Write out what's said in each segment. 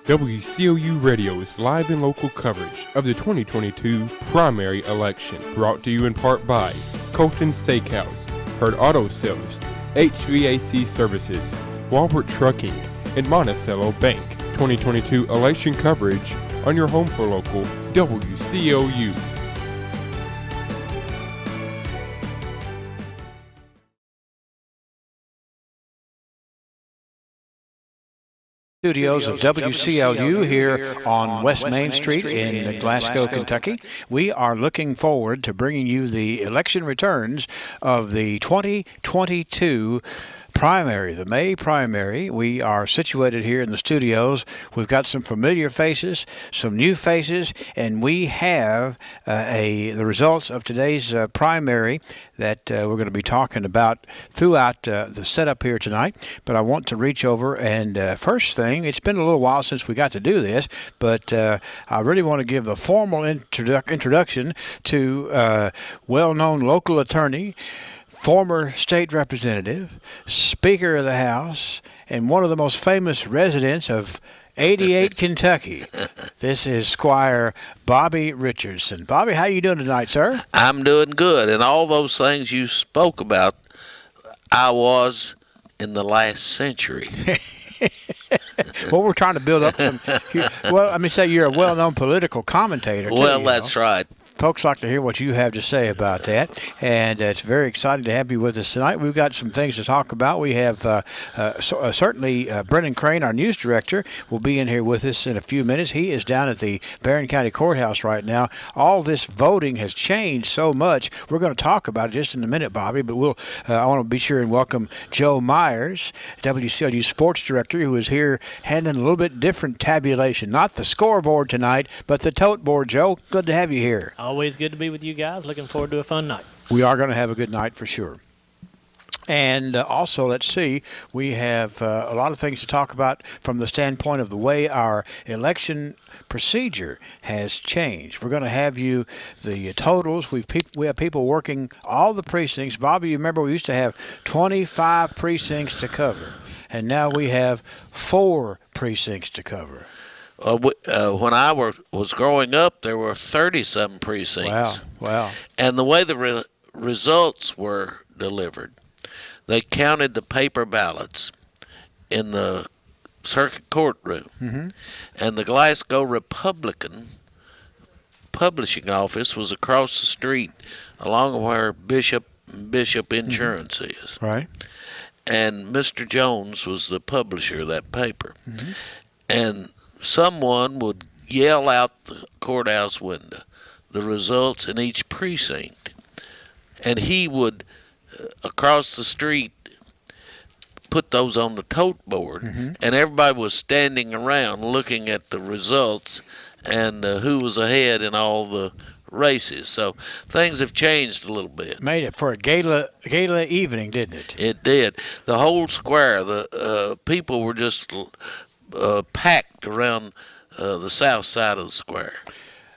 WCOU Radio's live and local coverage of the 2022 primary election, brought to you in part by Colton Steakhouse, Herd Auto Sales, HVAC Services, Walbert Trucking, and Monticello Bank. 2022 election coverage on your home for local WCOU. Studios of WCLU here on West Main Street in Glasgow, Kentucky. We are looking forward to bringing you the election returns of the 2022 primary, the May primary. We are situated here in the studios. We've got some familiar faces, some new faces, and we have the results of today's primary that we're going to be talking about throughout the setup here tonight. But I want to reach over and first thing, it's been a little while since we got to do this, but I really want to give a formal introduction to well-known local attorney, former state representative, Speaker of the House, and one of the most famous residents of 88 Kentucky. This is Squire Bobby Richardson. Bobby, how you doing tonight, sir? I'm doing good. And all those things you spoke about, I was in the last century. Well, we're trying to build up some. Well, I mean, say you're a well-known political commentator. Well, that's right. Folks like to hear what you have to say about that, and it's very exciting to have you with us tonight. We've got some things to talk about. We have certainly Brendan Crane, our news director, will be in here with us in a few minutes. He is down at the Barren County Courthouse right now. All this voting has changed so much. We're going to talk about it just in a minute, Bobby, but I want to be sure and welcome Joe Myers, WCLU sports director, who is here handling a little bit different tabulation. Not the scoreboard tonight, but the tote board. Joe, good to have you here. Always good to be with you guys. Looking forward to a fun night. We are going to have a good night for sure. And also, let's see, we have a lot of things to talk about from the standpoint of the way our election procedure has changed. We're going to have you the totals. We have people working all the precincts. Bobby, you remember we used to have 25 precincts to cover, and now we have 4 precincts to cover. When I was growing up, there were 30-some precincts. Wow. And the way the results were delivered, they counted the paper ballots in the circuit courtroom. Mm-hmm. And the Glasgow Republican publishing office was across the street along where Bishop Insurance is. Right. And Mr. Jones was the publisher of that paper. Mm-hmm. And someone would yell out the courthouse window the results in each precinct, and he would across the street put those on the tote board. Mm-hmm. And everybody was standing around looking at the results and who was ahead in all the races. So things have changed a little bit. Made it for a gala evening, didn't it? It did. The whole square, the people were just packed around the south side of the square.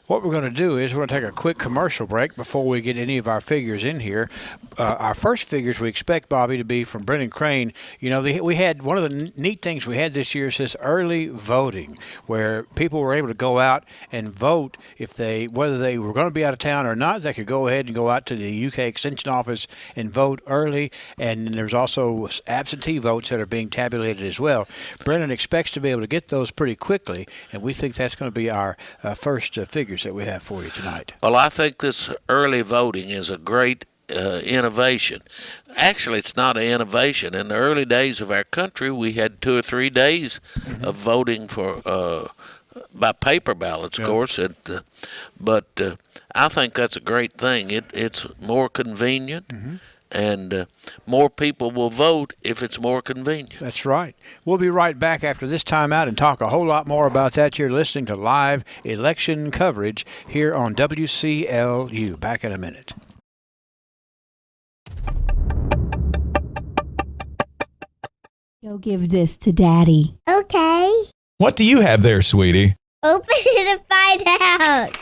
What we're going to do is we're going to take a quick commercial break before we get any of our figures in here. Our first figures we expect, Bobby, to be from Brendan Crane. You know, we had one of the neat things we had this year is this early voting, where people were able to go out and vote whether they were going to be out of town or not. They could go ahead and go out to the UK Extension Office and vote early. And there's also absentee votes that are being tabulated as well. Brendan expects to be able to get those pretty quickly, and we think that's going to be our first figures that we have for you tonight. Well, I think this early voting is a great innovation. Actually, it's not an innovation. In the early days of our country, we had 2 or 3 days mm-hmm. of voting for by paper ballots, of course. But I think that's a great thing. It's more convenient. Mm-hmm. And more people will vote if it's more convenient. That's right. We'll be right back after this timeout and talk a whole lot more about that. You're listening to live election coverage here on WCLU. Back in a minute. Go give this to Daddy. Okay. What do you have there, sweetie? Open it and find out.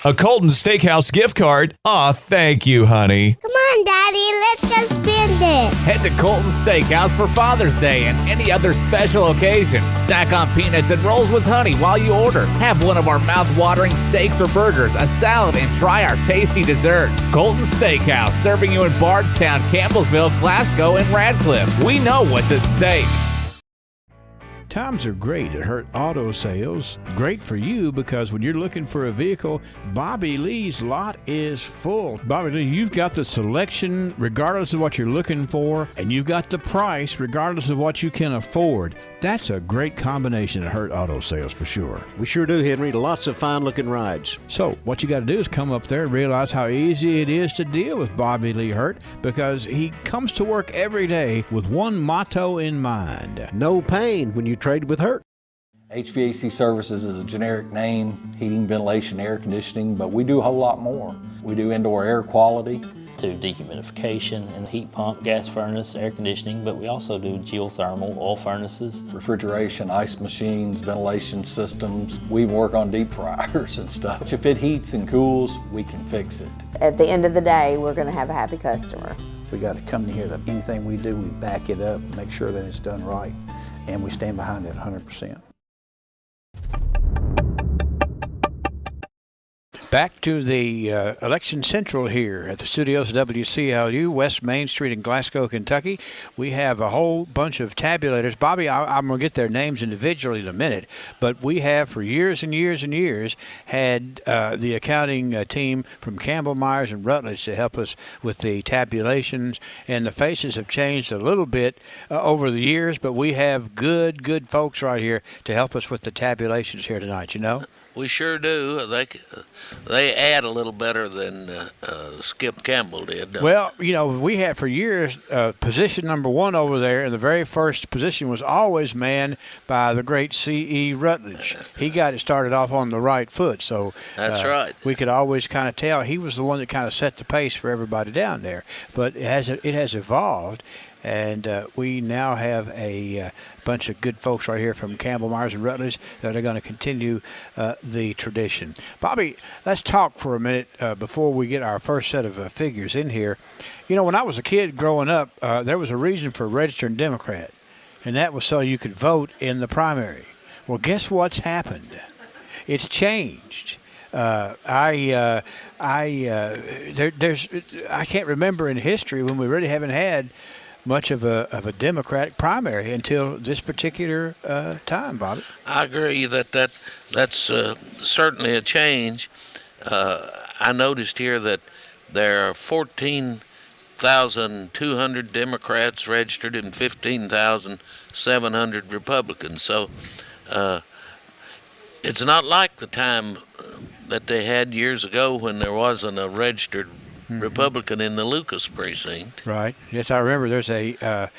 A Colton Steakhouse gift card? Aw, thank you, honey. Come on, Daddy, let's go spend it. Head to Colton Steakhouse for Father's Day and any other special occasion. Snack on peanuts and rolls with honey while you order. Have one of our mouth-watering steaks or burgers, a salad, and try our tasty desserts. Colton Steakhouse, serving you in Bardstown, Campbellsville, Glasgow, and Radcliffe. We know what's at stake. Times are great at Hurt Auto Sales. Great for you because when you're looking for a vehicle, Bobby Lee's lot is full. Bobby Lee, you've got the selection regardless of what you're looking for, and you've got the price regardless of what you can afford. That's a great combination at Hurt Auto Sales for sure. We sure do, Henry. Lots of fine-looking rides. So what you got to do is come up there and realize how easy it is to deal with Bobby Lee Hurt because he comes to work every day with one motto in mind. No pain when you trade with Hurt. HVAC Services is a generic name, heating, ventilation, air conditioning, but we do a whole lot more. We do indoor air quality, to dehumidification and heat pump, gas furnace, air conditioning, but we also do geothermal, oil furnaces, refrigeration, ice machines, ventilation systems. We even work on deep fryers and stuff. If it heats and cools, we can fix it. At the end of the day, we're going to have a happy customer. We got a company here that anything we do, we back it up, make sure that it's done right, and we stand behind it 100%. Back to the Election Central here at the studios of WCLU, West Main Street in Glasgow, Kentucky. We have a whole bunch of tabulators. Bobby, I'm going to get their names individually in a minute, but we have for years and years and years had the accounting team from Campbell, Myers, and Rutledge to help us with the tabulations, and the faces have changed a little bit over the years, but we have good folks right here to help us with the tabulations here tonight, you know? We sure do. They add a little better than Skip Campbell did. Well, you know, we had for years position number one over there, and the very first position was always manned by the great C.E. Rutledge. He got it started off on the right foot, so that's right. We could always kind of tell he was the one that kind of set the pace for everybody down there. But it has evolved. And we now have a bunch of good folks right here from Campbell, Myers, and Rutledge that are going to continue the tradition. Bobby, let's talk for a minute before we get our first set of figures in here. You know, when I was a kid growing up, there was a reason for registering Democrat, and that was so you could vote in the primary. Well, guess what's happened? It's changed. I can't remember in history when we really haven't had much of a Democratic primary until this particular time, Bobby. I agree that's certainly a change. I noticed here that there are 14,200 Democrats registered and 15,700 Republicans. So it's not like the time that they had years ago when there wasn't a registered Republican in the Lucas precinct. Right. Yes, I remember. There's there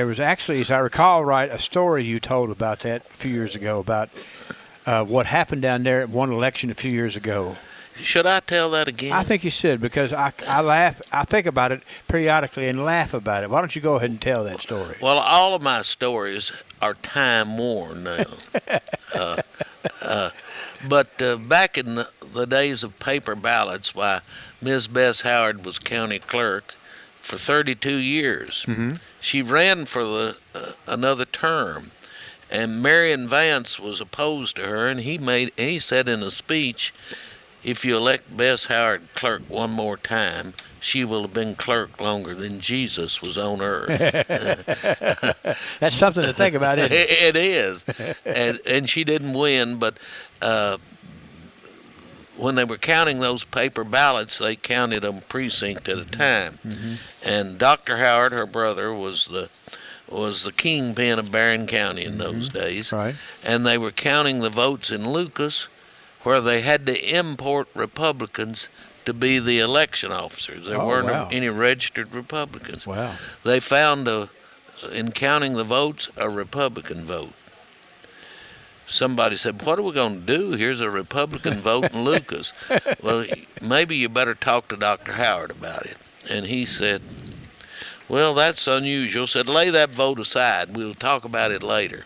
was actually, as I recall right, a story you told about that a few years ago about what happened down there at one election a few years ago. Should I tell that again? I think you should, because I laugh. I think about it periodically and laugh about it. Why don't you go ahead and tell that story? Well, all of my stories are time-worn now. But back in the days of paper ballots, why, Ms. Bess Howard was county clerk for 32 years. Mm-hmm. She ran for another term, and Marion Vance was opposed to her, and he said in a speech, if you elect Bess Howard clerk one more time, she will have been clerk longer than Jesus was on earth. That's something to think about, isn't it? It is. And she didn't win, but when they were counting those paper ballots, they counted them precinct at a time. Mm-hmm. And Dr. Howard, her brother, was the kingpin of Barren County in those days. Right. And they were counting the votes in Lucas, where they had to import Republicans to be the election officers. There weren't any registered Republicans. Wow. They found, in counting the votes, a Republican vote. Somebody said, what are we going to do? Here's a Republican vote in Lucas. Well, maybe you better talk to Dr. Howard about it. And he said, well, that's unusual. Said, lay that vote aside. We'll talk about it later.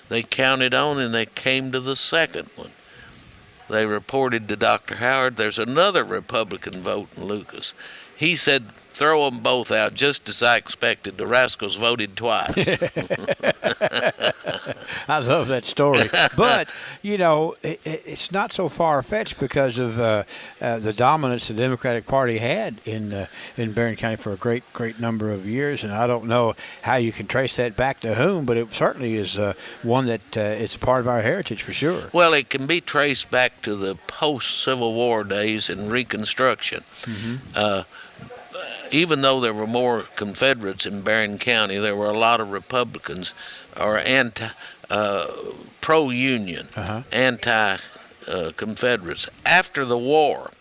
They counted on, and they came to the second one. they reported to Dr. Howard, there's another Republican vote in Lucas. He said, throw them both out, just as I expected. The rascals voted twice. I love that story. But, you know, it's not so far-fetched because of the dominance the Democratic Party had in Barren County for a great number of years. And I don't know how you can trace that back to whom, but it certainly is one that it's a part of our heritage for sure. Well, it can be traced back to the post-Civil War days and Reconstruction. Even though there were more Confederates in Barren County, there were a lot of Republicans or pro-Union, anti-Confederates. After the war,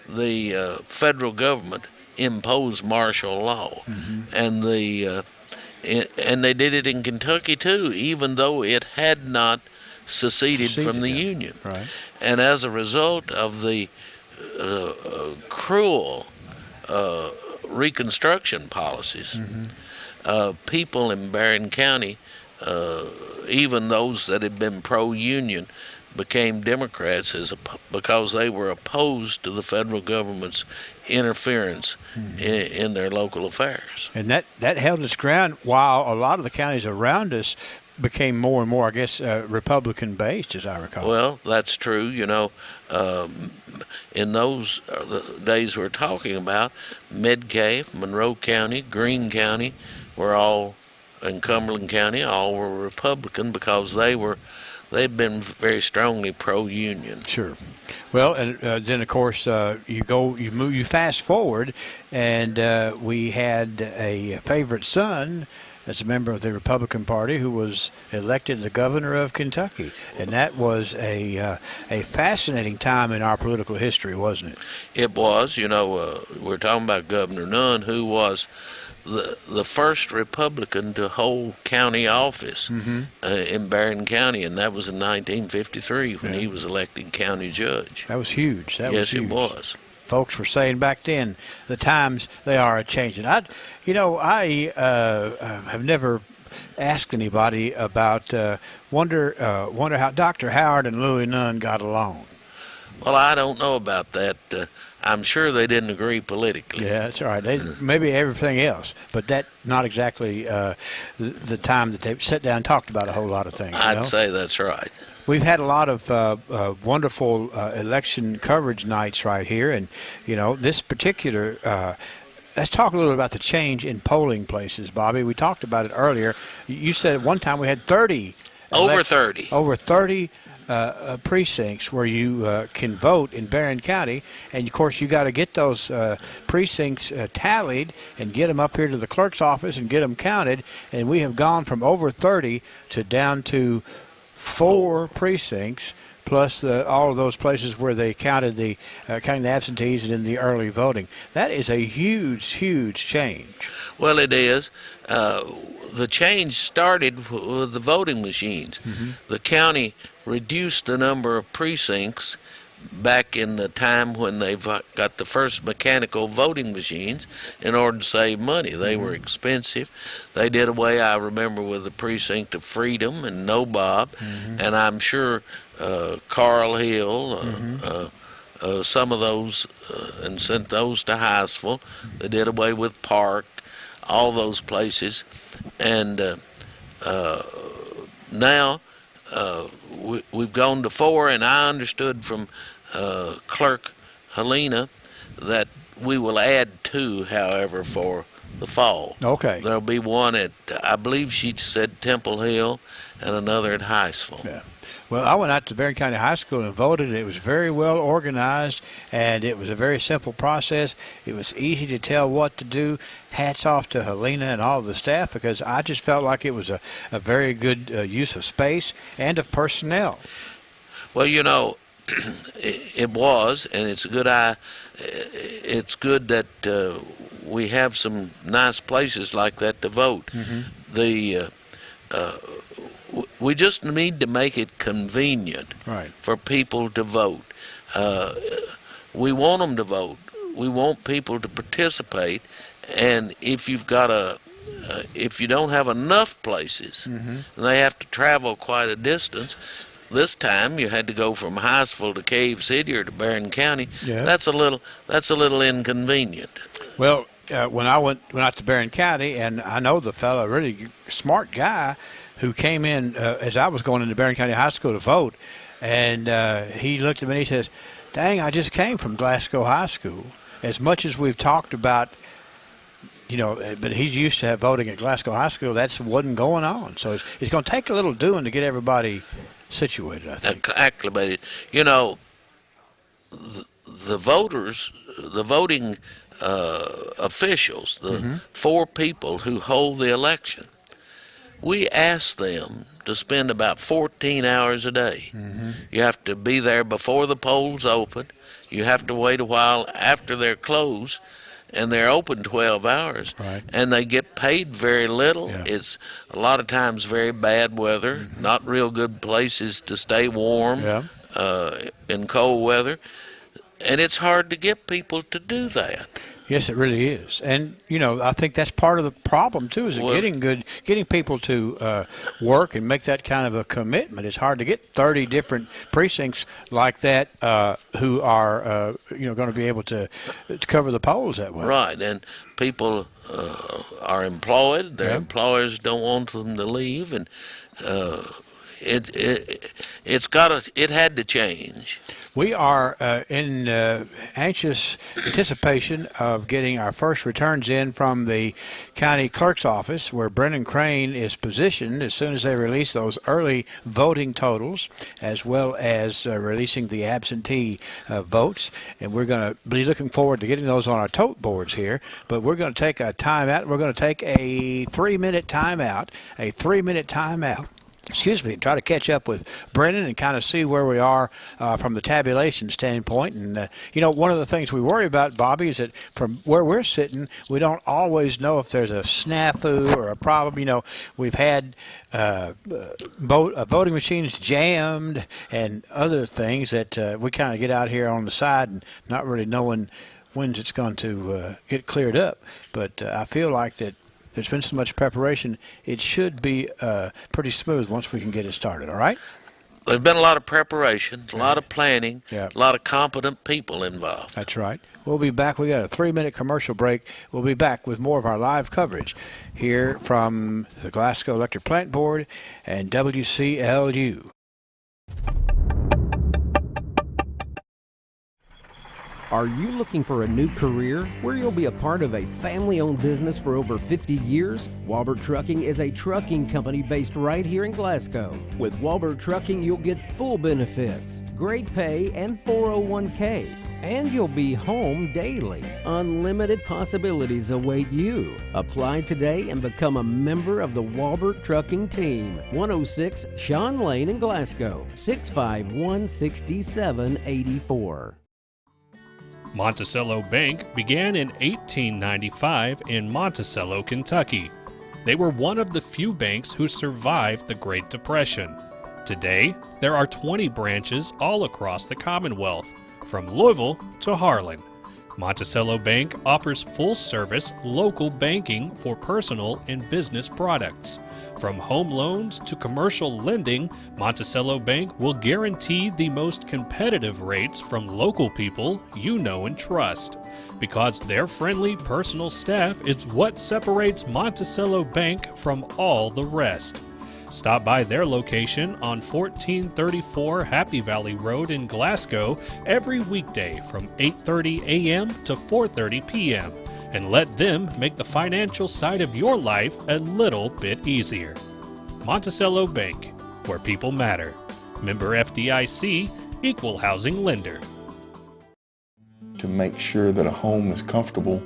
the federal government imposed martial law, and they did it in Kentucky too, even though it had not seceded from the Union. Right. And as a result of the cruel Reconstruction policies, people in Barren County, even those that had been pro-Union, became Democrats because they were opposed to the federal government's interference in their local affairs. And that held its ground while a lot of the counties around us became more and more, I guess, Republican-based, as I recall. Well, that's true. You know, in those days we're talking about, Medcalf, Monroe County, Greene County were all, and Cumberland County, all were Republican because they'd been very strongly pro-Union. Sure. Well, and then of course you fast forward, and we had a favorite son as a member of the Republican Party who was elected the governor of Kentucky, and that was a fascinating time in our political history, wasn't it? It was. You know, we're talking about Governor Nunn, who was the first Republican to hold county office in Barren County, and that was in 1953 when he was elected county judge. That was huge. Yes, it was. Folks were saying back then, the times they are a-changing. I have never asked anybody about wonder how Dr. Howard and Louis Nunn got along. Well, I don't know about that. I'm sure they didn't agree politically. Yeah, that's all right. Maybe everything else, but that not exactly the time that they sat down and talked about a whole lot of things. I'd say that's right. We've had a lot of wonderful election coverage nights right here, and you know this particular. Let's talk a little about the change in polling places, Bobby. We talked about it earlier. You said at one time we had 30. Over 30. Over 30 precincts where you can vote in Barren County, and of course you got to get those precincts tallied and get them up here to the clerk's office and get them counted. And we have gone from over 30 to down to 4 precincts, plus all of those places where they counted the counting the absentees and in the early voting. That is a huge change. Well, it is. The change started with the voting machines. The county reduced the number of precincts back in the time when they got the first mechanical voting machines in order to save money. They were expensive. They did away, I remember, with the precinct of Freedom and Nobob, and I'm sure Carl Hill, some of those, and sent those to Hiceville. They did away with Park, all those places, and now we've gone to 4, and I understood from Clerk Helena that we will add 2, however, for the fall. Okay. There'll be one at, I believe she said Temple Hill, and another at Hiceville. Yeah. Well, I went out to Barren County High School and voted, and it was very well organized, and it was a very simple process. It was easy to tell what to do. Hats off to Helena and all of the staff, because I just felt like it was a very good use of space and of personnel. Well, you know, it was, and it's a good it's good that we have some nice places like that to vote. We just need to make it convenient for people to vote. We want them to vote. We want people to participate. And if you've got if you don't have enough places, and they have to travel quite a distance, This time you had to go from Hiceville to Cave City or to Barren County. Yeah. That's a little inconvenient. Well, when I went out to Barren County, and I know the fellow, really smart guy, who came in as I was going into Barren County High School to vote, and he looked at me and he says, "Dang, I just came from Glasgow High School." As much as we've talked about, but he's used to have voting at Glasgow High School. That wasn't going on. So it's going to take a little doing to get everybody situated, I think. Acclimated. The voters, the voting officials, the 4 people who hold the election, we ask them to spend about 14 hours a day. You have to be there before the polls open. You have to wait a while after they're closed, and they're open 12 hours. Right. And they get paid very little. Yeah. It's a lot of times very bad weather, not real good places to stay warm in cold weather. And it's hard to get people to do that. Yes, it really is. And, I think that's part of the problem, too, is getting people to work and make that kind of a commitment. It's hard to get 30 different precincts like that who are, going to be able to cover the polls that way. Right, and people are employed. Their employers don't want them to leave, and it had to change. We are in anxious anticipation of getting our first returns in from the county clerk's office, where Brendan Crane is positioned as soon as they release those early voting totals, as well as releasing the absentee votes. And we're going to be looking forward to getting those on our tote boards here. But we're going to take a timeout. We're going to take a 3-minute timeout. Try to catch up with Brendan and kind of see where we are from the tabulation standpoint. And, one of the things we worry about, Bobby, is that from where we're sitting, we don't always know if there's a snafu or a problem. We've had voting machines jammed and other things that we kind of get out here on the side and not really knowing when it's going to get cleared up. But I feel like that there's been so much preparation, it should be pretty smooth once we can get it started, all right? There's been a lot of preparation, a lot of planning, a lot of competent people involved. That's right. We'll be back. We got a 3-minute commercial break. We'll be back with more of our live coverage here from the Glasgow Electric Plant Board and WCLU. Are you looking for a new career where you'll be a part of a family-owned business for over 50 years? Walbert Trucking is a trucking company based right here in Glasgow. With Walbert Trucking, you'll get full benefits, great pay, and 401k. And you'll be home daily. Unlimited possibilities await you. Apply today and become a member of the Walbert Trucking team. 106 Sean Lane in Glasgow, 651-6784. Monticello Bank began in 1895 in Monticello, Kentucky. They were one of the few banks who survived the Great Depression. Today, there are 20 branches all across the Commonwealth, from Louisville to Harlan. Monticello Bank offers full-service local banking for personal and business products. From home loans to commercial lending, Monticello Bank will guarantee the most competitive rates from local people you know and trust. Because their friendly personal staff is what separates Monticello Bank from all the rest. Stop by their location on 1434 Happy Valley Road in Glasgow every weekday from 8:30 a.m. to 4:30 p.m. and let them make the financial side of your life a little bit easier. Monticello Bank, where people matter. Member FDIC, Equal Housing Lender. To make sure that a home is comfortable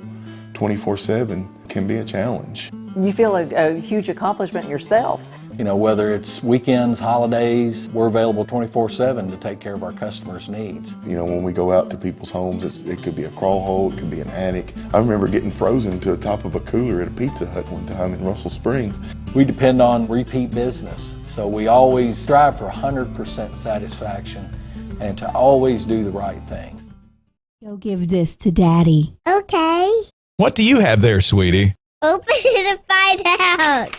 24/7 can be a challenge. You feel a huge accomplishment yourself. Whether it's weekends, holidays, we're available 24/7 to take care of our customers' needs. When we go out to people's homes, it could be a crawl hole, it could be an attic. I remember getting frozen to the top of a cooler at a Pizza Hut one time in Russell Springs. We depend on repeat business, so we always strive for 100% satisfaction and to always do the right thing. Go give this to Daddy. Okay. What do you have there, sweetie? Open it to find out.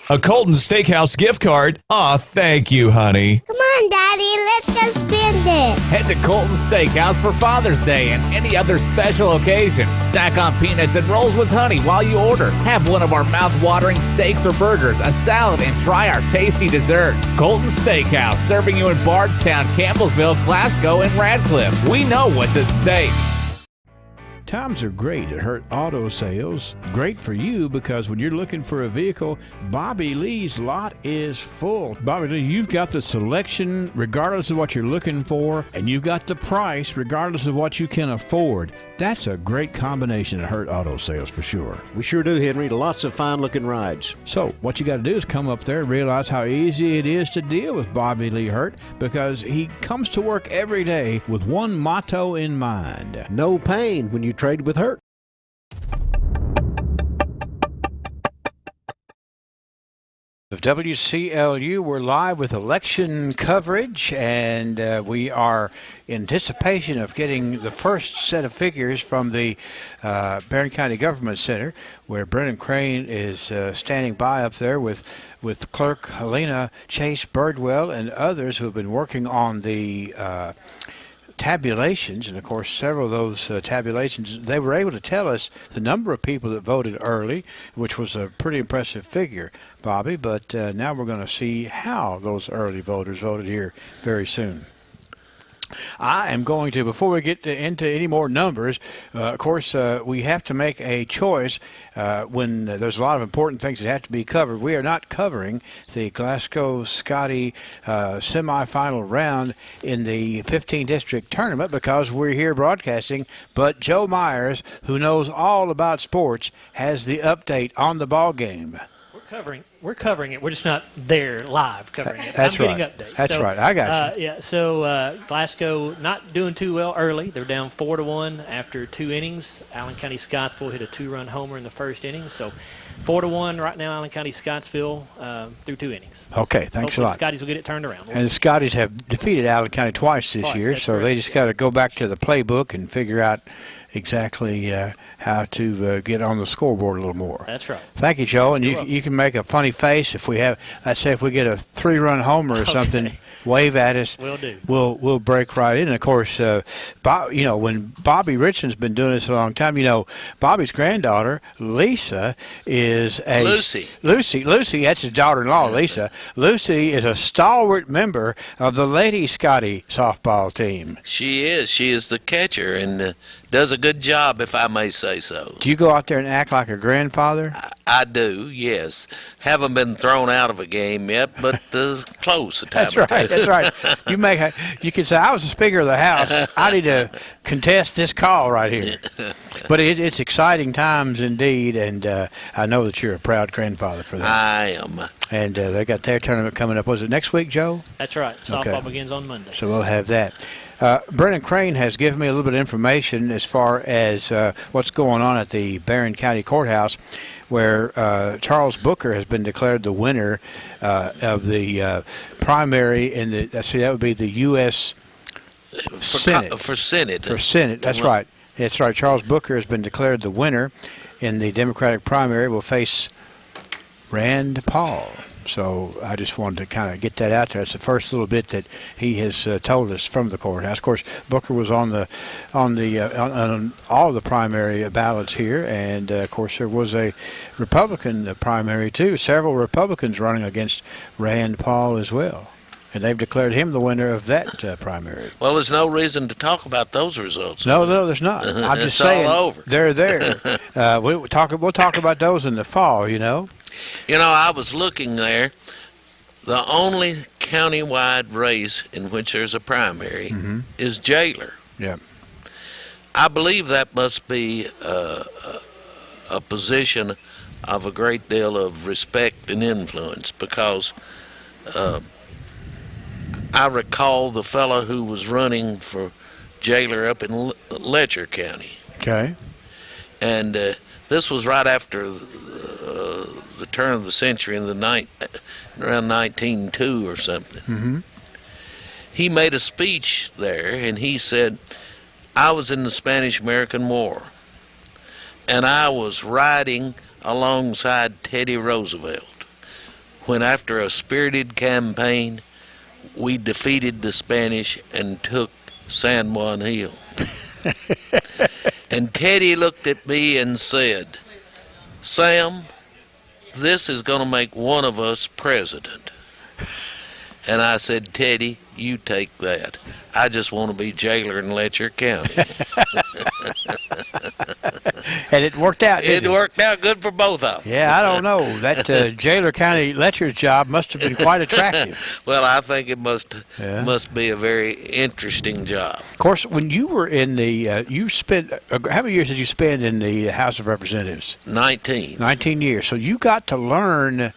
A Colton Steakhouse gift card. Aw, thank you, honey. Come on, Daddy. Daddy. Let's go spend it. Head to Colton Steakhouse for Father's Day and any other special occasion. Snack on peanuts and rolls with honey while you order. Have one of our mouth-watering steaks or burgers, a salad, and try our tasty desserts. Colton Steakhouse, serving you in Bardstown, Campbellsville, Glasgow, and Radcliffe. We know what's at stake. Times are great at Hurt Auto Sales. Great for you because when you're looking for a vehicle, Bobby Lee's lot is full. Bobby Lee, you've got the selection regardless of what you're looking for, and you've got the price regardless of what you can afford. That's a great combination at Hurt Auto Sales for sure. We sure do, Henry. Lots of fine-looking rides. So what you got to do is come up there and realize how easy it is to deal with Bobby Lee Hurt because he comes to work every day with one motto in mind. No pain when you trade with Hurt. Of WCLU, we're live with election coverage, and we are in anticipation of getting the first set of figures from the Barren County Government Center, where Brendan Crane is standing by up there with Clerk Helena Chase Birdwell and others who have been working on the tabulations, and of course several of those tabulations, they were able to tell us the number of people that voted early, which was a pretty impressive figure, Bobby, but now we're going to see how those early voters voted here very soon. I am going to, before we get into any more numbers, of course, we have to make a choice when there's a lot of important things that have to be covered. We are not covering the Glasgow Scotty semifinal round in the 15 district tournament because we're here broadcasting, but Joe Myers, who knows all about sports, has the update on the ball game. We're covering it. We're just not there live covering it. That's I'm right. getting updates. That's right. I got you. Yeah. So Glasgow not doing too well early. They're down 4-1 after 2 innings. Allen County Scottsville hit a 2-run homer in the first inning. So 4-1 right now. Allen County Scottsville through 2 innings. Okay. Thanks a lot. The Scotties will get it turned around. And the Scotties have defeated Allen County twice this year, so they just got to go back to the playbook and figure out exactly how to get on the scoreboard a little more. That's right. Thank you, Joe. And you can make a funny face if we have, let's say if we get a 3-run homer or something, wave at us. Will do. We'll break right in. And of course, when Bobby Richardson's been doing this a long time, Bobby's granddaughter, Lisa, is a Lucy, that's his daughter-in-law, Lisa. Lucy is a stalwart member of the Lady Scotty softball team. She is. She is the catcher and does a good job, if I may say so. Do you go out there and act like a grandfather? I do, yes. Haven't been thrown out of a game yet, but close a time. That's right. That's right. You can say, I was the Speaker of the House. I need to contest this call right here. But it's exciting times indeed, and I know that you're a proud grandfather for that. I am. And they got their tournament coming up. Was it next week, Joe? That's right. Softball begins on Monday. So we'll have that. Brendan Crane has given me a little bit of information as far as what's going on at the Barren County Courthouse, where Charles Booker has been declared the winner of the primary in the. That would be the U.S. Senate. For Senate. For Senate. That's right. That's right. Charles Booker has been declared the winner in the Democratic primary. Will face Rand Paul. So I just wanted to kind of get that out there. It's the first little bit that he has told us from the courthouse. Of course, Booker was on all the primary ballots here, and of course there was a Republican primary too. Several Republicans running against Rand Paul as well, and they've declared him the winner of that primary. Well, there's no reason to talk about those results. No, there's not. I'm just saying all over. They're there. We'll talk about those in the fall. I was looking there. The only county-wide race in which there's a primary is jailer. Yeah. I believe that must be a position of a great deal of respect and influence because I recall the fellow who was running for jailer up in Letcher County. Okay. And this was right after the turn of the century in around 1902 or something. Mm-hmm. He made a speech there, and he said, I was in the Spanish-American War, and I was riding alongside Teddy Roosevelt when, after a spirited campaign, we defeated the Spanish and took San Juan Hill. And Teddy looked at me and said, Sam, this is going to make one of us president. And I said, Teddy, you take that. I just want to be jailer in Letcher County. And it worked out, didn't it? It worked out good for both of them. Yeah, I don't know. That jailer county Letcher's job must have been quite attractive. Well, I think it must be a very interesting job. Of course, when you were in the, you spent, how many years did you spend in the House of Representatives? 19. 19 years. So you got to learn.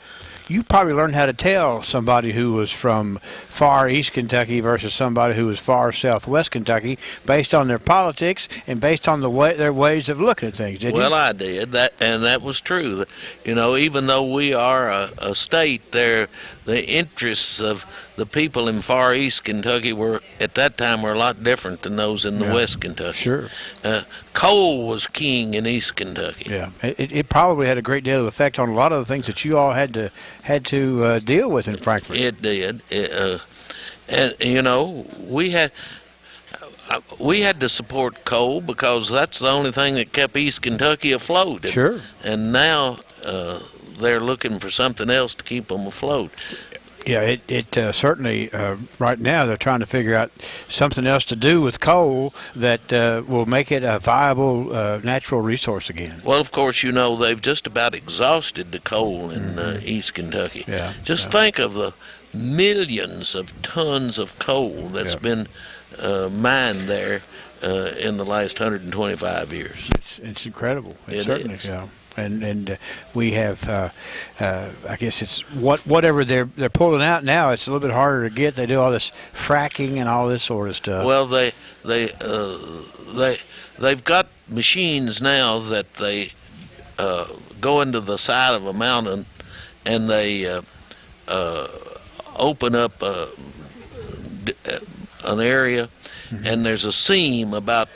You probably learned how to tell somebody who was from far east Kentucky versus somebody who was far southwest Kentucky based on their politics and based on their ways of looking at things, didn't you? Well, I did. That was true. You know, even though we are a state, the interests of the people in far east Kentucky were, at that time, were a lot different than those in the west Kentucky. Sure. Coal was king in east Kentucky. Yeah, it probably had a great deal of effect on a lot of the things that you all had to deal with in Frankfort. It did. And you know, we had to support coal because that's the only thing that kept East Kentucky afloat. Sure. And now they're looking for something else to keep them afloat. Yeah, it certainly, right now they're trying to figure out something else to do with coal that will make it a viable natural resource again. Well, of course, you know, they've just about exhausted the coal in East Kentucky. Yeah. Just think of the millions of tons of coal that's been mined there in the last 125 years. It's incredible. It certainly is. Yeah. And we have, I guess it's whatever they're pulling out now. It's a little bit harder to get. They do all this fracking and all this sort of stuff. Well, they've got machines now that they go into the side of a mountain and they open up an area, and there's a seam about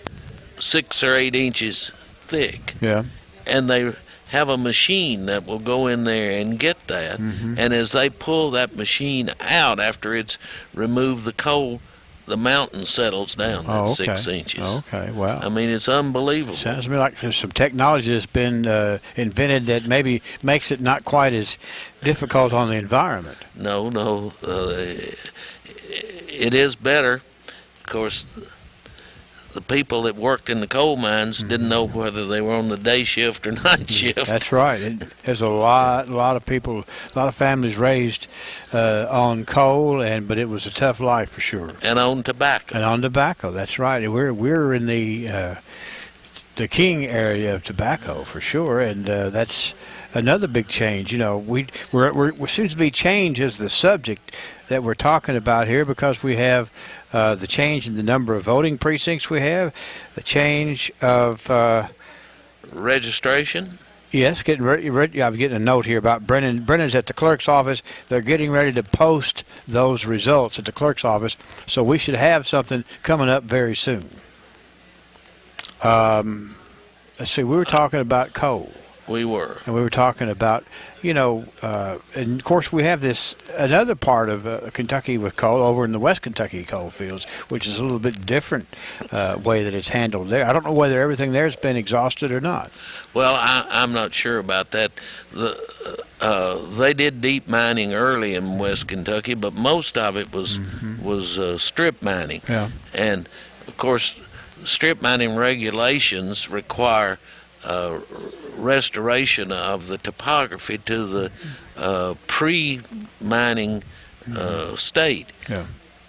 6 or 8 inches thick. Yeah. And they have a machine that will go in there and get that. And as they pull that machine out after it's removed the coal, the mountain settles down at 6 inches. Okay, wow. I mean, it's unbelievable. Sounds to me like there's some technology that's been invented that maybe makes it not quite as difficult on the environment. No, it is better. Of course, the people that worked in the coal mines didn't know whether they were on the day shift or night shift. That's right. There's a lot of people, a lot of families raised on coal, but it was a tough life for sure. And on tobacco. That's right. We're in the king area of tobacco for sure, and that's another big change. You know, we seems to be change is the subject that we're talking about here because we have the change in the number of voting precincts we have, the change of registration. Yes, getting ready. I'm getting a note here about Brennan. Brennan's at the clerk's office. They're getting ready to post those results at the clerk's office, so we should have something coming up very soon. Let's see. We were talking about coal. We were. And we were talking about, and of course we have this another part of Kentucky with coal over in the West Kentucky coal fields, which is a little bit different way that it's handled there. I don't know whether everything there has been exhausted or not. Well, I'm not sure about that. They did deep mining early in West Kentucky, but most of it was strip mining. Yeah. And, of course, strip mining regulations require restoration of the topography to the pre-mining state. Yeah.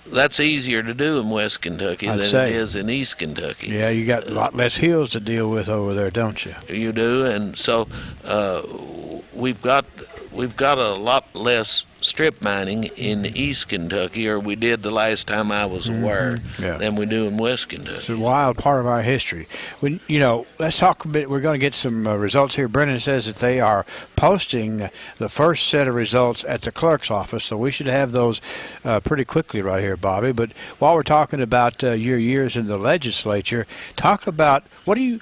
That's easier to do in West Kentucky than it is in East Kentucky. Yeah, you got a lot less hills to deal with over there, don't you? You do, and so we've got a lot less strip mining in East Kentucky, or we did the last time I was aware, than we do in West Kentucky. It's a wild part of our history. When let's talk a bit. We're going to get some results here. Brennan says that they are posting the first set of results at the clerk's office, so we should have those pretty quickly right here, Bobby. But while we're talking about your years in the legislature, talk about and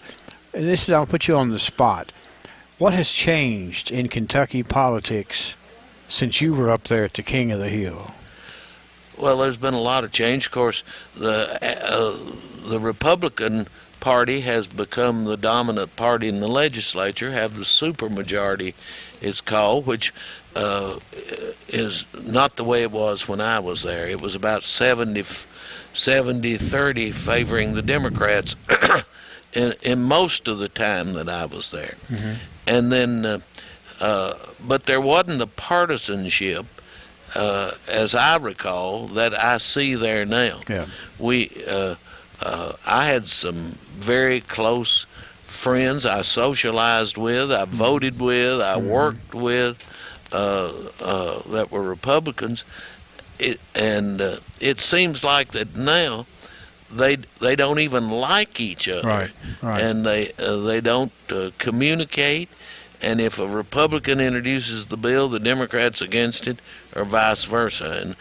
this is, I'll put you on the spot. What has changed in Kentucky politics since you were up there at the King of the Hill? Well, there's been a lot of change. Of course, the Republican Party has become the dominant party in the legislature, have the supermajority, it's called, which is not the way it was when I was there. It was about 70-30 favoring the Democrats in most of the time that I was there. Mm-hmm. And then, but there wasn't the partisanship, as I recall, that I see there now. Yeah. I had some very close friends I socialized with, I voted with, I worked with, that were Republicans. It seems like that now they don't even like each other, right. And they don't communicate. And if a Republican introduces the bill, the Democrats against it, or vice versa. And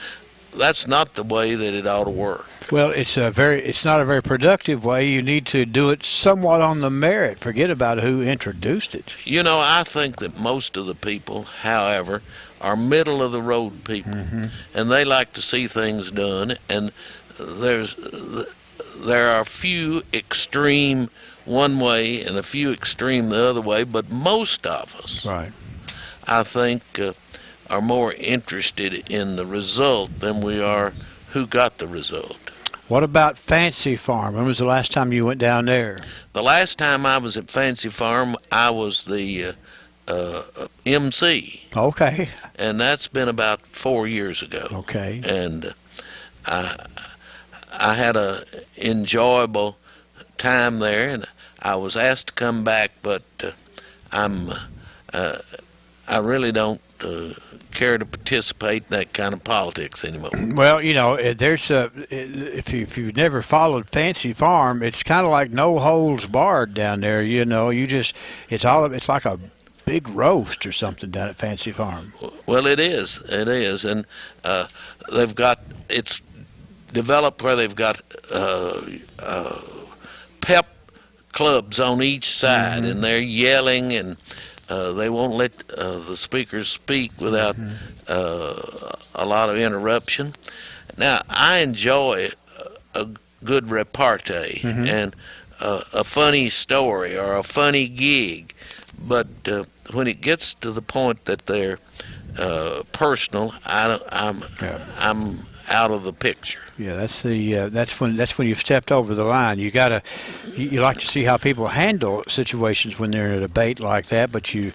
that's not the way that it ought to work. Well, it's not a very productive way. You need to do it somewhat on the merit. Forget about who introduced it. You know, I think that most of the people, however, are middle of the road people, and they like to see things done. And there are a few extreme one way and a few extreme the other way, but most of us, right, I think, are more interested in the result than we are who got the result. What about Fancy Farm? When was the last time you went down there? The last time I was at Fancy Farm, I was the MC. Okay. And that's been about 4 years ago. Okay. And I had a enjoyable time there, and I was asked to come back, but I really don't care to participate in that kind of politics anymore. Well, you know, there's if you've never followed Fancy Farm, it's kind of like no holds barred down there. You know, it's like a big roast or something down at Fancy Farm. Well, it is, and it's developed where they've got pep clubs on each side, and they're yelling, and they won't let the speakers speak without a lot of interruption. Now, I enjoy a good repartee and a funny story or a funny gig, but when it gets to the point that they're personal, I'm out of the picture. Yeah, that's when you've stepped over the line. You like to see how people handle situations when they're in a debate like that, but you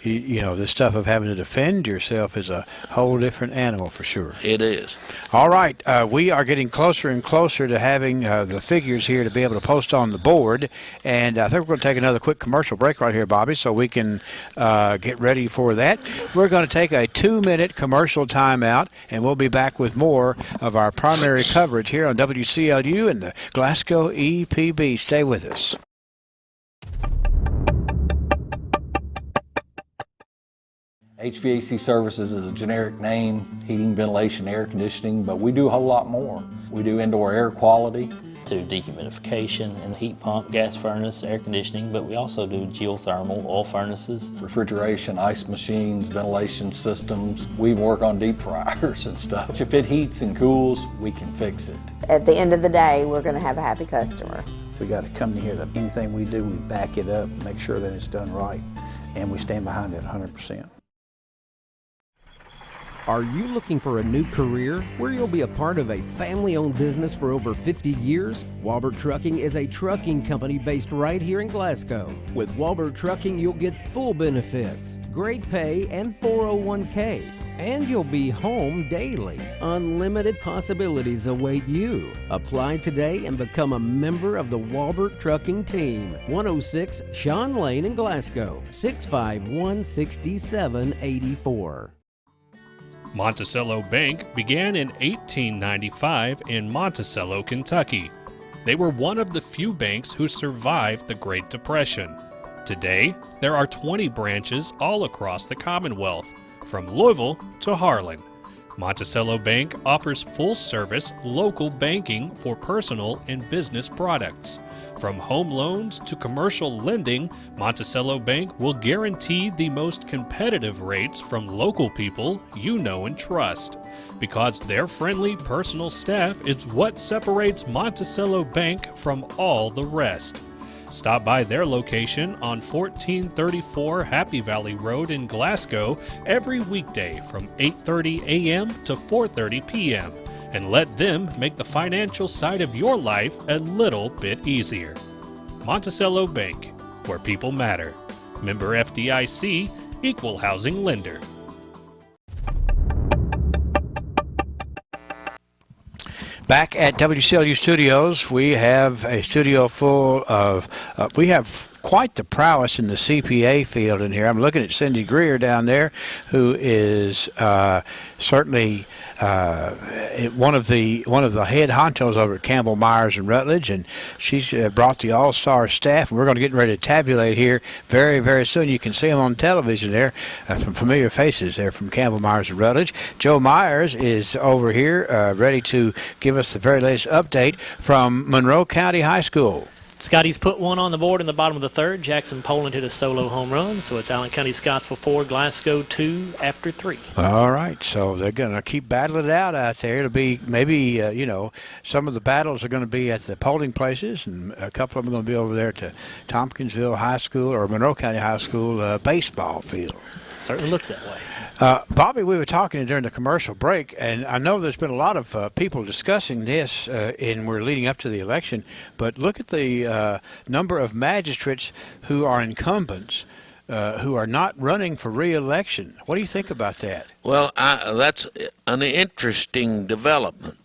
know, the stuff of having to defend yourself is a whole different animal for sure. It is. All right, we are getting closer and closer to having the figures here to be able to post on the board, and I think we're going to take another quick commercial break right here, Bobby, so we can get ready for that. We're going to take a 2-minute commercial timeout, and we'll be back with more of our primary coverage here on WCLU and the Glasgow EPB. Stay with us. HVAC services is a generic name, heating, ventilation, air conditioning, but we do a whole lot more. We do indoor air quality. To dehumidification and heat pump, gas furnace, air conditioning, but we also do geothermal, oil furnaces. Refrigeration, ice machines, ventilation systems. We work on deep fryers and stuff. If it heats and cools, we can fix it. At the end of the day, we're going to have a happy customer. We got a company here that anything we do, we back it up, make sure that it's done right, and we stand behind it 100%. Are you looking for a new career where you'll be a part of a family-owned business for over 50 years? Walbert Trucking is a trucking company based right here in Glasgow. With Walbert Trucking, you'll get full benefits, great pay, and 401k. And you'll be home daily. Unlimited possibilities await you. Apply today and become a member of the Walbert Trucking team. 106 Sean Lane in Glasgow, 651-6784. Monticello Bank began in 1895 in Monticello, Kentucky. They were one of the few banks who survived the Great Depression. Today, there are 20 branches all across the Commonwealth, from Louisville to Harlan. Monticello Bank offers full-service local banking for personal and business products. From home loans to commercial lending, Monticello Bank will guarantee the most competitive rates from local people you know and trust. Because their friendly personal staff is what separates Monticello Bank from all the rest. Stop by their location on 1434 Happy Valley Road in Glasgow every weekday from 8:30 a.m. to 4:30 p.m. and let them make the financial side of your life a little bit easier. Monticello Bank, where people matter. Member FDIC, Equal Housing Lender. Back at WCLU Studios, we have a studio full of, we have quite the prowess in the CPA field in here. I'm looking at Cindy Greer down there, who is certainly one of the head honchos over at Campbell, Myers, and Rutledge, and she's brought the all-star staff. We're going to get ready to tabulate here very, very soon. You can see them on television there, some familiar faces there from Campbell, Myers, and Rutledge. Joe Myers is over here ready to give us the very latest update from Monroe County High School. Scotty's put one on the board in the bottom of the third. Jackson Poland hit a solo home run, so it's Allen County Scottsville 4, Glasgow 2 after 3. All right, so they're going to keep battling it out there. It'll be maybe, some of the battles are going to be at the polling places, and a couple of them are going to be over there to Tompkinsville High School or Monroe County High School baseball field. Certainly looks that way. Bobby, we were talking during the commercial break, and I know there's been a lot of people discussing this, and we're leading up to the election, but look at the number of magistrates who are incumbents who are not running for re-election. What do you think about that? Well, that's an interesting development.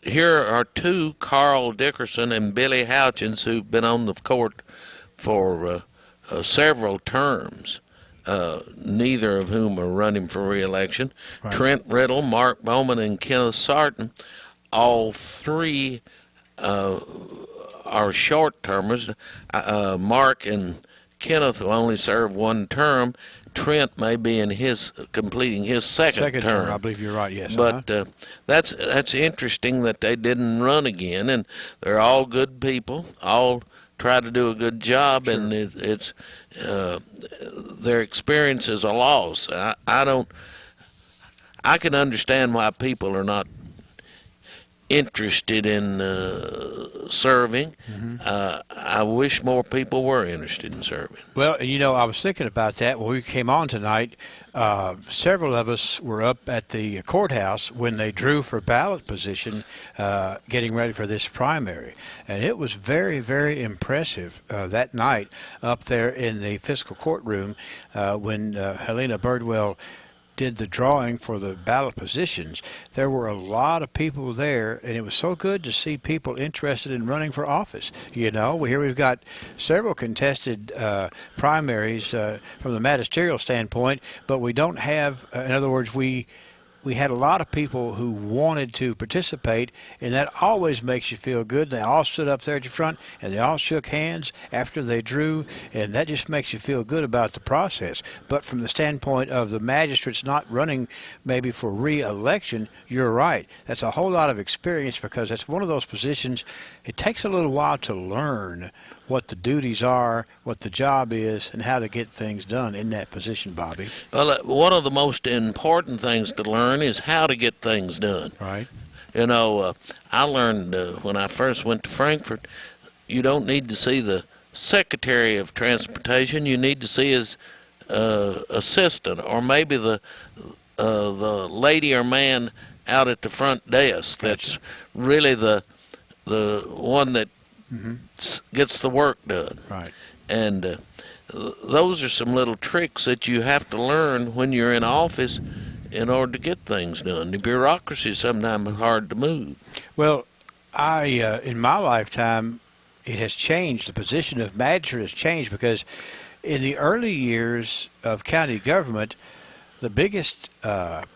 Here are two, Carl Dickerson and Billy Houchins, who've been on the court for several terms. Neither of whom are running for re-election. Right. Trent Riddle, Mark Bowman, and Kenneth Sarton, all three are short-termers. Mark and Kenneth will only serve one term. Trent may be completing his second term. I believe you're right, yes. But that's interesting that they didn't run again, and they're all good people, all try to do a good job, sure. And it's their experience is a loss. I can understand why people are not interested in serving. Mm-hmm. I wish more people were interested in serving. Well, I was thinking about that when we came on tonight. Several of us were up at the courthouse when they drew for ballot position, getting ready for this primary. And it was very, very impressive that night up there in the fiscal courtroom when Helena Birdwell did the drawing for the ballot positions. There were a lot of people there, and it was so good to see people interested in running for office. Here we've got several contested primaries from the magisterial standpoint, but we don't have, in other words, we had a lot of people who wanted to participate, and that always makes you feel good. They all stood up there at the front, and they all shook hands after they drew, and that just makes you feel good about the process. But from the standpoint of the magistrates not running maybe for re-election, you're right. That's a whole lot of experience because that's one of those positions, it takes a little while to learn what the duties are, what the job is, and how to get things done in that position, Bobby. Well, one of the most important things to learn is how to get things done. Right. I learned when I first went to Frankfort, you don't need to see the Secretary of Transportation. You need to see his assistant, or maybe the lady or man out at the front desk. Gotcha. That's really the one that gets the work done. Right. And those are some little tricks that you have to learn when you're in office in order to get things done. The bureaucracy is sometimes hard to move. Well, in my lifetime, it has changed. The position of magistrate has changed because in the early years of county government, the biggest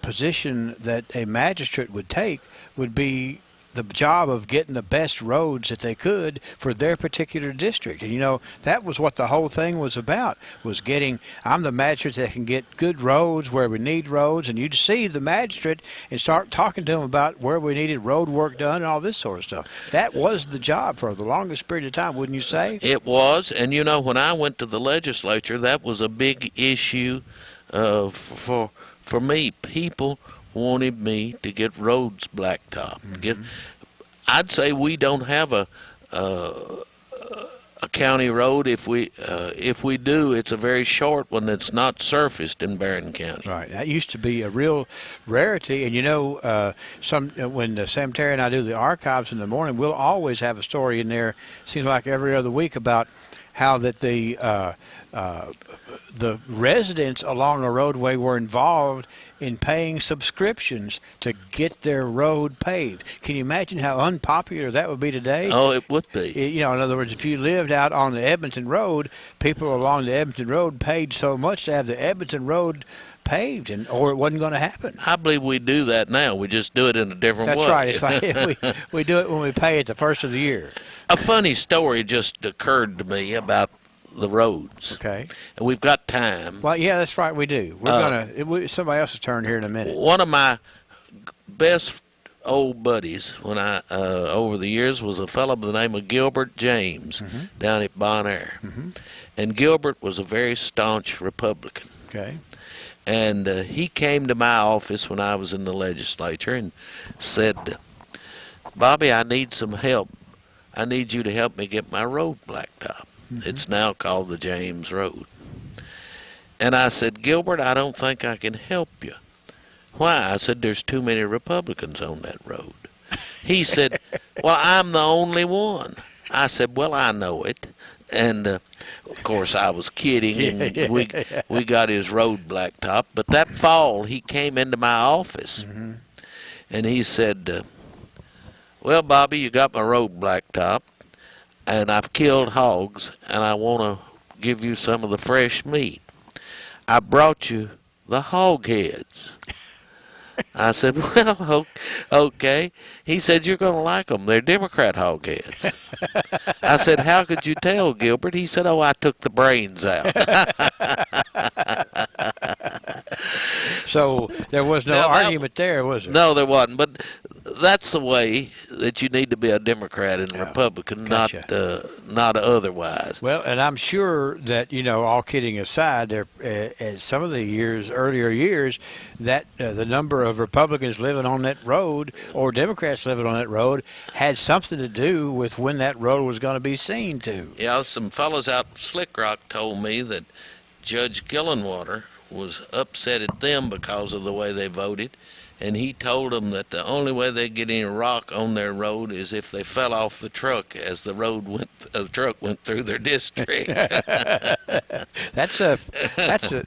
position that a magistrate would take would be the job of getting the best roads that they could for their particular district. And, you know, that was what the whole thing was about, was getting, I'm the magistrate that can get good roads where we need roads, and you'd see the magistrate and start talking to them about where we needed road work done and all this sort of stuff. That was the job for the longest period of time, wouldn't you say? It was, and you know, when I went to the legislature, that was a big issue for me. People wanted me to get roads blacktop. I'd say we don't have a county road. If we do, it's a very short one that's not surfaced in Barren County. Right. That used to be a real rarity. And you know, when Sam Terry and I do the archives in the morning, we'll always have a story in there. Seems like every other week about how that the residents along a roadway were involved in paying subscriptions to get their road paved. Can you imagine how unpopular that would be today? Oh, it would be. You know, in other words, if you lived out on the Edmonton Road, people along the Edmonton Road paid so much to have the Edmonton Road paved, or it wasn't going to happen. I believe we do that now. We just do it in a different way. That's right. It's like we do it when we pay it the first of the year. A funny story just occurred to me about the roads. Okay. And we've got time. Well, yeah, that's right. We do. We're gonna. Somebody else's turn here in a minute. One of my best old buddies when I over the years was a fellow by the name of Gilbert James down at Bon Air. And Gilbert was a very staunch Republican. Okay. And he came to my office when I was in the legislature and said, "Bobby, I need some help. I need you to help me get my road blacktop. It's now called the James Road." And I said, "Gilbert, I don't think I can help you." "Why?" I said, "There's too many Republicans on that road." He said, "Well, I'm the only one." I said, "Well, I know it." And of course I was kidding, and we got his road blacktop. But that fall he came into my office and he said, "Well, Bobby, you got my road blacktop, and I've killed hogs, and I want to give you some of the fresh meat. I brought you the hog heads." I said, "Well, okay." He said, "You're going to like them. They're Democrat hog heads." I said, "How could you tell, Gilbert?" He said, "Oh, I took the brains out." So there was no argument there, was there? No, there wasn't. But that's the way that you need to be a Democrat and a Republican, Gotcha. not otherwise. Well, and I'm sure that, you know, all kidding aside, there some of the earlier years, that the number of Republicans living on that road or Democrats living on that road had something to do with when that road was going to be seen to. Yeah, some fellows out in Slick Rock told me that Judge Gillenwater was upset at them because of the way they voted, and he told them that the only way they get any rock on their road is if they fell off the truck as the truck went through their district. That's a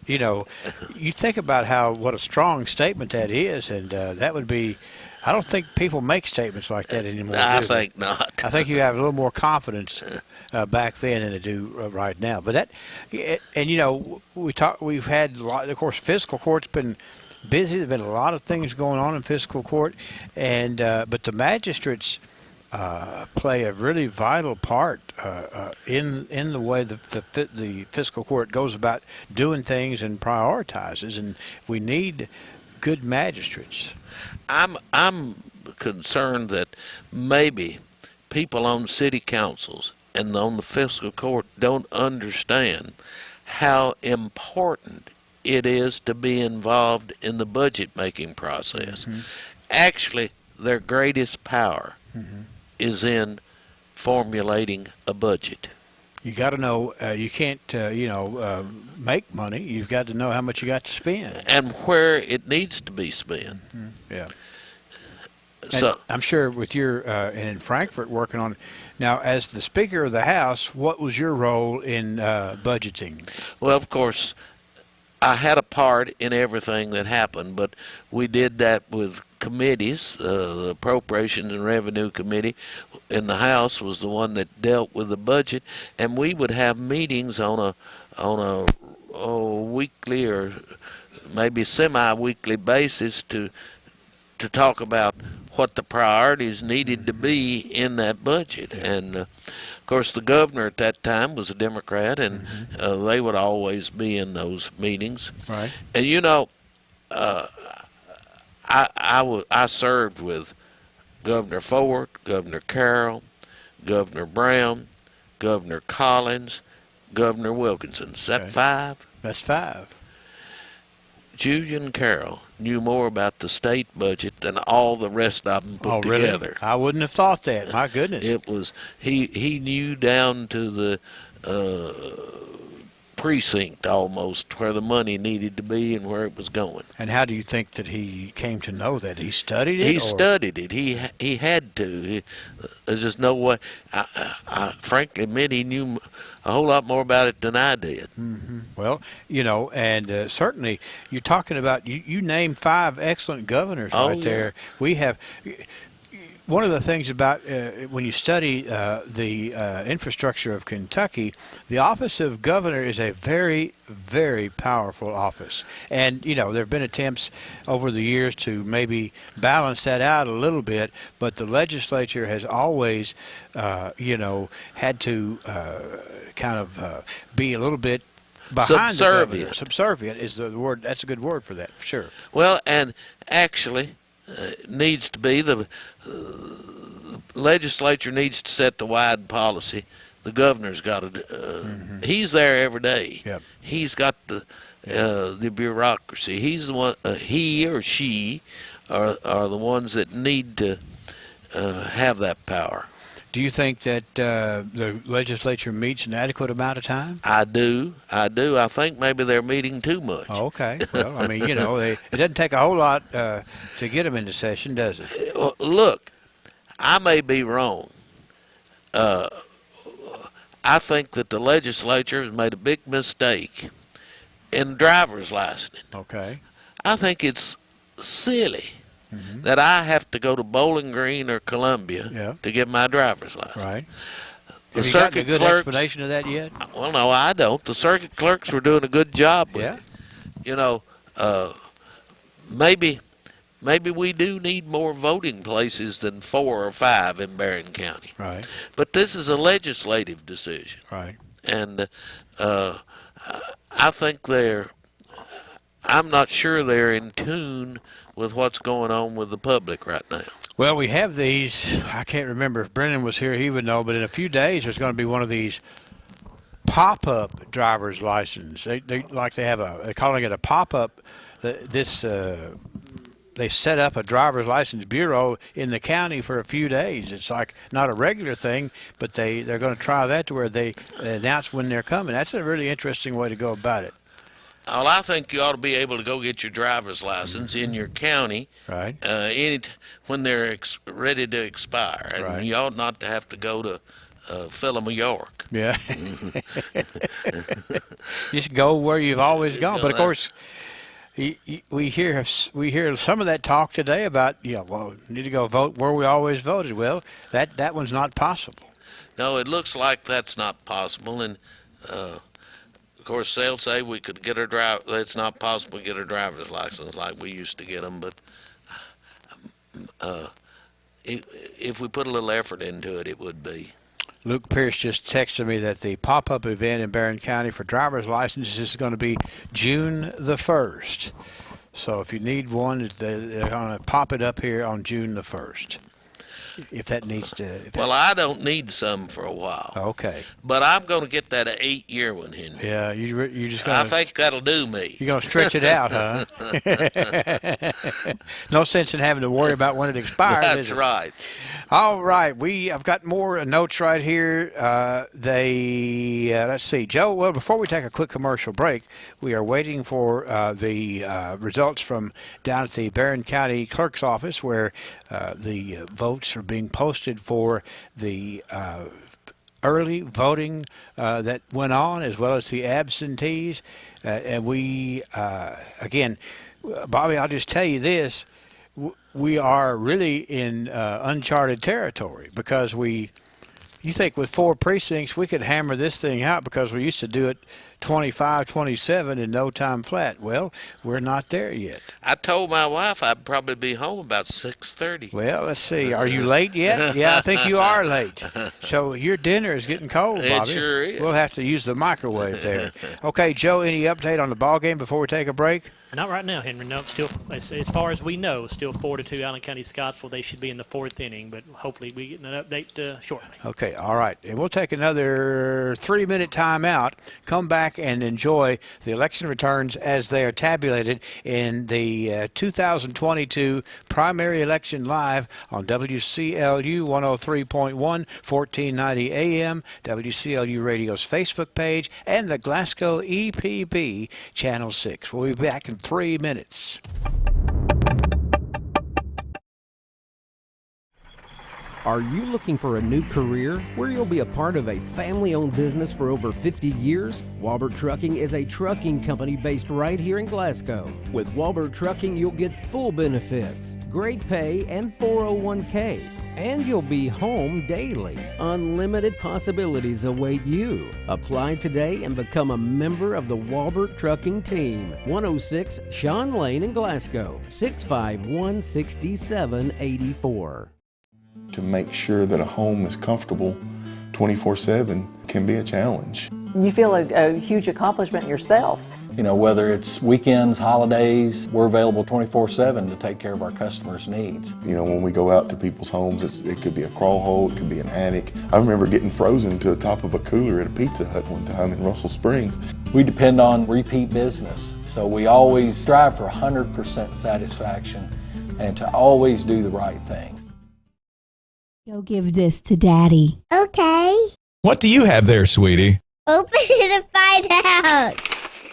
you know, you think about what a strong statement that is, and that would be. I don't think people make statements like that anymore. I think not. I think you have a little more confidence back then than they do right now. But that, and you know, we've had a lot. Of course, fiscal court's been busy. There's been a lot of things going on in fiscal court, and but the magistrates play a really vital part in the way the fiscal court goes about doing things and prioritizes, and we need good magistrates. I'm concerned that maybe people on city councils and on the fiscal court don't understand how important it is to be involved in the budget making process. Actually, their greatest power is in formulating a budget. You got to know you can't make money. You've got to know how much you got to spend and where it needs to be spent. Yeah. So and I'm sure with your and in Frankfurt working on now as the Speaker of the House, what was your role in budgeting? Well, of course, I had a part in everything that happened, but we did that with committees. The Appropriations and Revenue Committee in the House was the one that dealt with the budget, and we would have meetings on a weekly or maybe semi-weekly basis to talk about what the priorities needed to be in that budget. And, of course, the governor at that time was a Democrat, and they would always be in those meetings. Right. And, you know, I served with Governor Ford, Governor Carroll, Governor Brown, Governor Collins, Governor Wilkinson. Is that 5? That's 5. Julian Carroll knew more about the state budget than all the rest of them put together. Really? I wouldn't have thought that. My goodness. It was he knew down to the precinct almost where the money needed to be and where it was going. And how do you think that he came to know that? He studied it? He studied it. He had to. There's just no way. I frankly admit he knew a whole lot more about it than I did. Well, you know, and certainly you're talking about, you named 5 excellent governors there. We have, one of the things about when you study the infrastructure of Kentucky, the office of governor is a very, very powerful office. And, you know, there have been attempts over the years to maybe balance that out a little bit, but the legislature has always, you know, had to kind of be a little bit behind subservient. The governor. Subservient is the word. That's a good word for that, for sure. Well, and actually, needs to be the legislature needs to set the wide policy. The governor's got to. He's there every day. Yep. He's got the bureaucracy. He's the one. He or she are the ones that need to have that power. Do you think that the legislature meets an adequate amount of time? I do. I think maybe they're meeting too much. Oh, okay. Well, I mean, you know, it doesn't take a whole lot to get them into session, does it? Well, look, I may be wrong. I think that the legislature has made a big mistake in driver's licensing. Okay. I think it's silly that I have to go to Bowling Green or Columbia to get my driver's license. Right. The Have you gotten circuit a good clerks, explanation of that yet? Well, no, I don't. The circuit clerks were doing a good job with Yeah. it. You know, maybe we do need more voting places than 4 or 5 in Barren County. Right. But this is a legislative decision. Right. And I think I'm not sure they're in tune with what's going on with the public right now. Well, we have these, I can't remember if Brennan was here, he would know, but in a few days there's going to be one of these pop-up driver's license. They're calling it a pop-up. They set up a driver's license bureau in the county for a few days. It's like not a regular thing, but they're going to try that to where they announce when they're coming. That's a really interesting way to go about it. Well, I think you ought to be able to go get your driver's license in your county, right? When they're ready to expire, and Right. you ought not to have to go to Phelim, York. Yeah. Just go where you've always gone. But of course, we hear some of that talk today about we need to go vote where we always voted. Well, that one's not possible. No, it looks like that's not possible, and of course they'll say we could get it's not possible to get a driver's license like we used to get them, but if we put a little effort into it, it would be. Luke Pierce just texted me that the pop-up event in Barren County for driver's licenses is going to be June the 1st. So if you need one, they're going to pop it up here on June the 1st. If that needs to. Well, I don't need some for a while. Okay. But I'm going to get that 8-year one, Henry. Yeah, you just gonna. I think that'll do me. You're going to stretch it out, huh? No sense in having to worry about when it expires. That's right. All right, I've got more notes right here. Let's see, Joe. Well, before we take a quick commercial break, we are waiting for the results from down at the Barren County Clerk's office, where the votes are being posted for the early voting that went on, as well as the absentees. And we, again, Bobby, I'll just tell you this. We are really in uncharted territory because we You think with 4 precincts we could hammer this thing out, because we used to do it 25, 27 in no time flat. Well, we're not there yet. I told my wife I'd probably be home about 6:30. Well, let's see. Are you late yet? Yeah, I think you are late. So your dinner is getting cold, Bobby. It sure is. We'll have to use the microwave there. Okay, Joe, any update on the ball game before we take a break? Not right now, Henry. No, still, as far as we know, still 4-2 Allen County Scottsville. They should be in the 4th inning, but hopefully we get an update shortly. Okay, all right. And we'll take another 3-minute timeout, come back and enjoy the election returns as they are tabulated in the 2022 primary election live on WCLU 103.1, 1490 AM, WCLU Radio's Facebook page, and the Glasgow EPB Channel 6. We'll be back in 3 minutes. Are you looking for a new career where you'll be a part of a family-owned business for over 50 years? Walbert Trucking is a trucking company based right here in Glasgow. With Walbert Trucking, you'll get full benefits, great pay, and 401k. And you'll be home daily. Unlimited possibilities await you. Apply today and become a member of the Walbert Trucking team. 106 Sean Lane in Glasgow, 651-6784. To make sure that a home is comfortable 24/7 can be a challenge. You feel a huge accomplishment yourself. You know, whether it's weekends, holidays, we're available 24/7 to take care of our customers' needs. You know, when we go out to people's homes, it could be a crawl hole, it could be an attic. I remember getting frozen to the top of a cooler at a Pizza Hut one time in Russell Springs. We depend on repeat business, so we always strive for 100% satisfaction and to always do the right thing. Go give this to Daddy. Okay. What do you have there, sweetie? Open it and find out.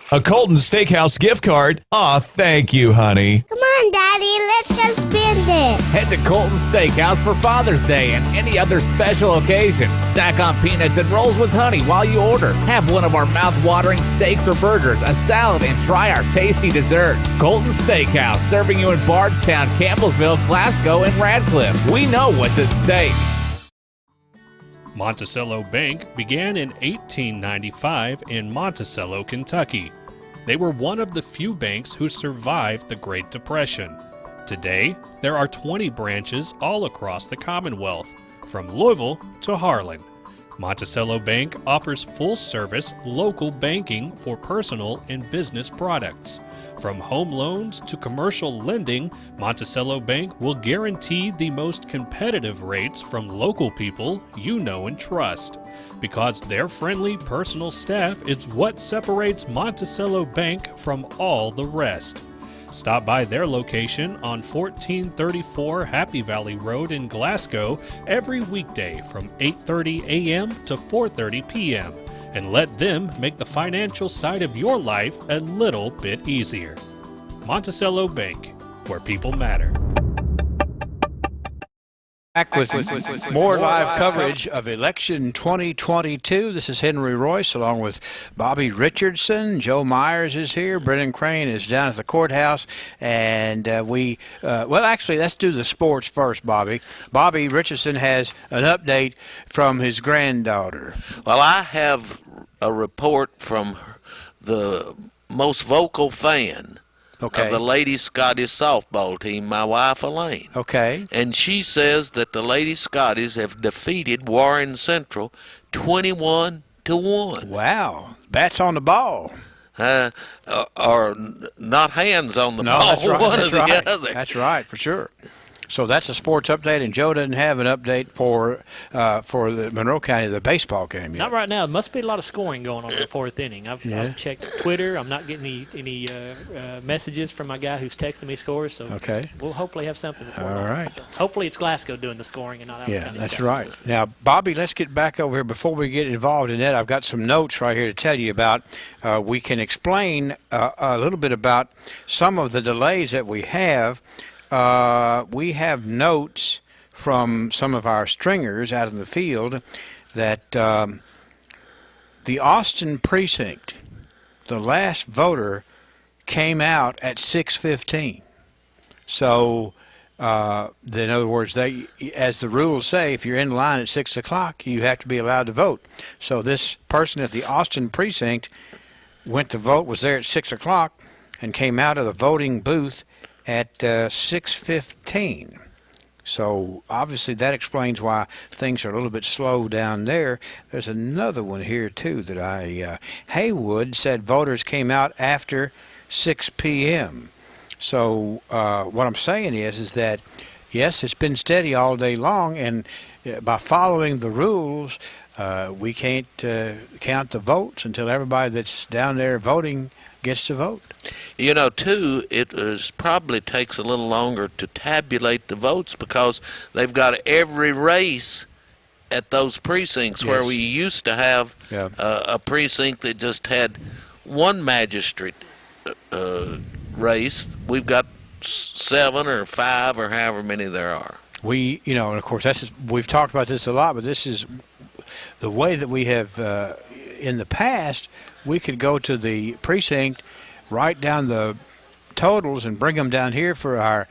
A Colton Steakhouse gift card. Aw, thank you, honey. Come on, Daddy, let's go spend it. Head to Colton Steakhouse for Father's Day and any other special occasion. Snack on peanuts and rolls with honey while you order. Have one of our mouth-watering steaks or burgers, a salad, and try our tasty desserts. Colton Steakhouse, serving you in Bardstown, Campbellsville, Glasgow, and Radcliffe. We know what's at stake. Monticello Bank began in 1895 in Monticello, Kentucky. They were one of the few banks who survived the Great Depression. Today, there are 20 branches all across the Commonwealth, from Louisville to Harlan. Monticello Bank offers full-service local banking for personal and business products. From home loans to commercial lending, Monticello Bank will guarantee the most competitive rates from local people you know and trust. Because their friendly personal staff is what separates Monticello Bank from all the rest. Stop by their location on 1434 Happy Valley Road in Glasgow every weekday from 8:30 a.m. to 4:30 p.m. and let them make the financial side of your life a little bit easier. Monticello Bank, where people matter. Back with more live coverage of election 2022. This is Henry Royce along with Bobby Richardson. Joe Myers is here. Brendan Crane is down at the courthouse. And well, actually, let's do the sports first, Bobby. Bobby Richardson has an update from his granddaughter. Well, I have a report from the most vocal fan of the Lady Scottish softball team, my wife Elaine. Okay. And she says that the Lady Scotties have defeated Warren Central 21-1. Wow. Bats on the ball. Or not hands on the ball. That's right. One That's or right. the other. That's right, for sure. So that's a sports update, and Joe doesn't have an update for the Monroe County, the baseball game yet. Not right now. There must be a lot of scoring going on in the 4th inning. I've checked Twitter. I'm not getting any messages from my guy who's texting me scores. So we'll hopefully have something before long. Right. So hopefully it's Glasgow doing the scoring and not Allen County. That's right. Now, Bobby, let's get back over here. Before we get involved in that, I've got some notes right here to tell you about. We can explain a little bit about some of the delays that we have. We have notes from some of our stringers out in the field that the Austin precinct, the last voter, came out at 6:15. So in other words, as the rules say, if you're in line at 6 o'clock, you have to be allowed to vote. So this person at the Austin precinct went to vote, was there at 6 o'clock, and came out of the voting booth at 6:15. So obviously that explains why things are a little bit slow down there. There's another one here too that Haywood said voters came out after 6 p.m. So what I'm saying is that yes, it's been steady all day long, and by following the rules, we can't count the votes until everybody that's down there voting gets to vote. You know, too, it probably takes a little longer to tabulate the votes because they've got every race at those precincts. Yes. Where we used to have a precinct that just had one magistrate race. We've got 7 or 5 or however many there are. And of course, we've talked about this a lot, but this is the way that we have in the past. We could go to the precinct, write down the totals, and bring them down here for our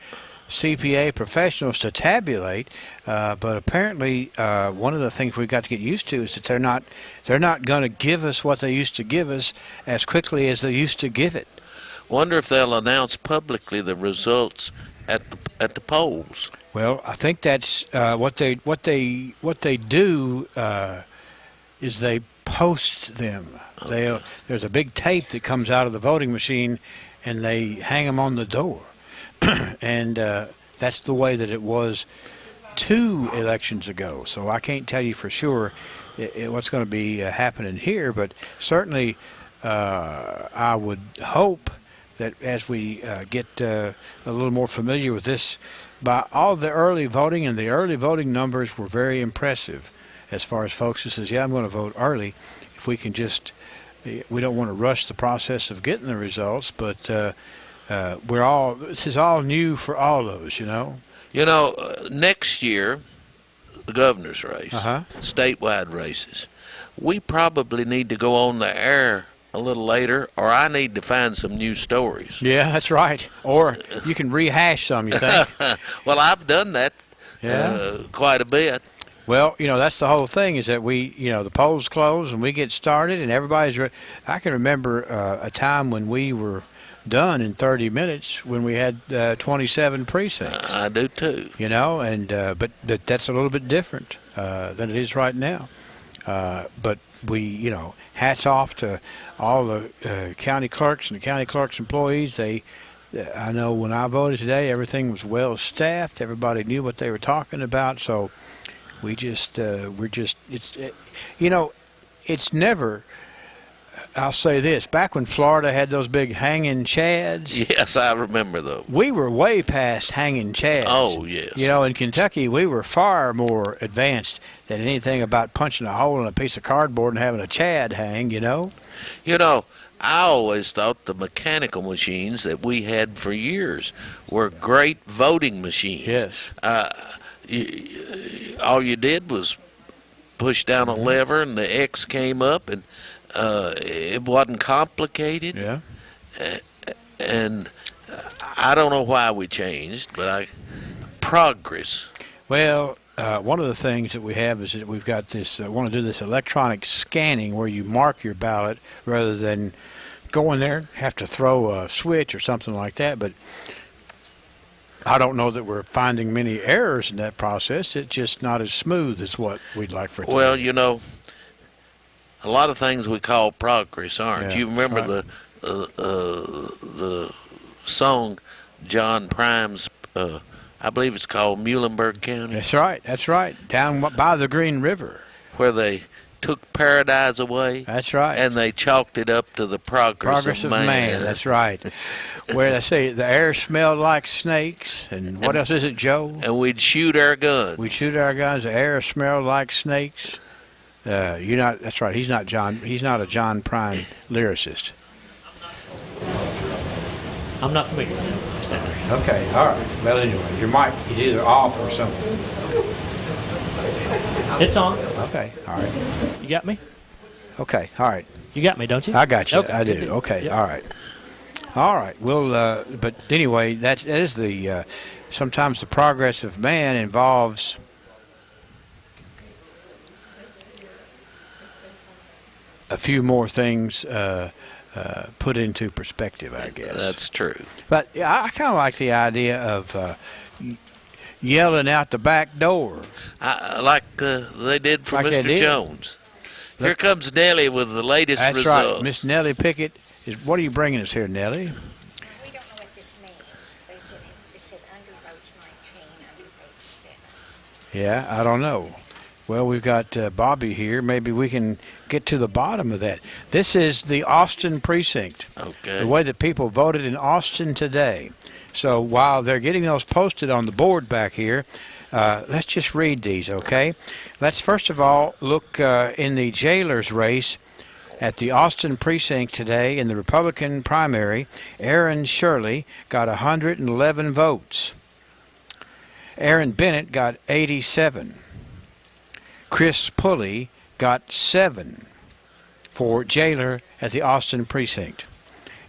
CPA professionals to tabulate. But apparently, one of the things we've got to get used to is that they're not going to give us what they used to give us as quickly as they used to give it. Wonder if they'll announce publicly the results at the polls. Well, I think that's what they do is they post them. Okay. There's a big tape that comes out of the voting machine, and they hang them on the door. And that's the way that it was 2 elections ago. So I can't tell you for sure what's going to be happening here, but certainly I would hope that as we get a little more familiar with this, by all the early voting, and the early voting numbers were very impressive as far as folks who says, yeah, I'm going to vote early. If we can just, we don't want to rush the process of getting the results, but this is all new for all of us, you know. You know, next year, the governor's race, statewide races, we probably need to go on the air a little later, or I need to find some new stories. Yeah, that's right. Or you can rehash some, you think? Well, I've done that quite a bit. Well, that's the whole thing is that the polls close and we get started and everybody's I can remember a time when we were done in 30 minutes when we had 27 precincts. I do too. But that's a little bit different than it is right now. But we, hats off to all the county clerks and the county clerks' employees. I know when I voted today, everything was well staffed. Everybody knew what they were talking about. So it's never, I'll say this, back when Florida had those big hanging chads. Yes, I remember those. We were way past hanging chads. Oh, yes. In Kentucky, we were far more advanced than anything about punching a hole in a piece of cardboard and having a chad hang, I always thought the mechanical machines that we had for years were great voting machines. Yes. All you did was push down a lever and the X came up, and it wasn't complicated. Yeah. And I don't know why we changed, but progress. Well, one of the things that we have is that we've got this, want to do this electronic scanning where you mark your ballot rather than go in there and have to throw a switch or something like that. But I don't know that we're finding many errors in that process. It's just not as smooth as what we'd like for it to be. Well, a lot of things we call progress aren't. You remember the song John Prime's, I believe it's called Muhlenberg County. That's right. Down by the Green River. Where they took paradise away. That's right. And they chalked it up to the progress of man. That's right. Where they say the air smelled like snakes, and what else is it, Joe? And we'd shoot our guns. The air smelled like snakes. That's right. He's not a John Prine lyricist. I'm not familiar with him. Sorry. Okay, all right. Well, anyway, your mic is either off or something. It's on. Okay, all right. You got me? Okay, all right. You got me, don't you? I got you. Okay, I do. Okay, yep. All right. Well, but anyway, that is the sometimes the progress of man involves a few more things put into perspective, I guess. That's true. But I kind of like the idea of yelling out the back door. Like they did for Like they Mr. did. Jones. Here comes Nellie with the latest That's results. right. Miss Nellie Pickett. What are you bringing us here, Nellie? We don't know what this means. They said undervotes 19, undervotes 7. Yeah, I don't know. Well, we've got Bobby here. Maybe we can get to the bottom of that. This is the Austin precinct. Okay. The way that people voted in Austin today. So while they're getting those posted on the board back here, let's just read these, okay? Let's first of all look in the jailer's race at the Austin precinct today in the Republican primary. Aaron Shirley got 111 votes. Aaron Bennett got 87. Chris Pulley got 7 for jailer at the Austin precinct.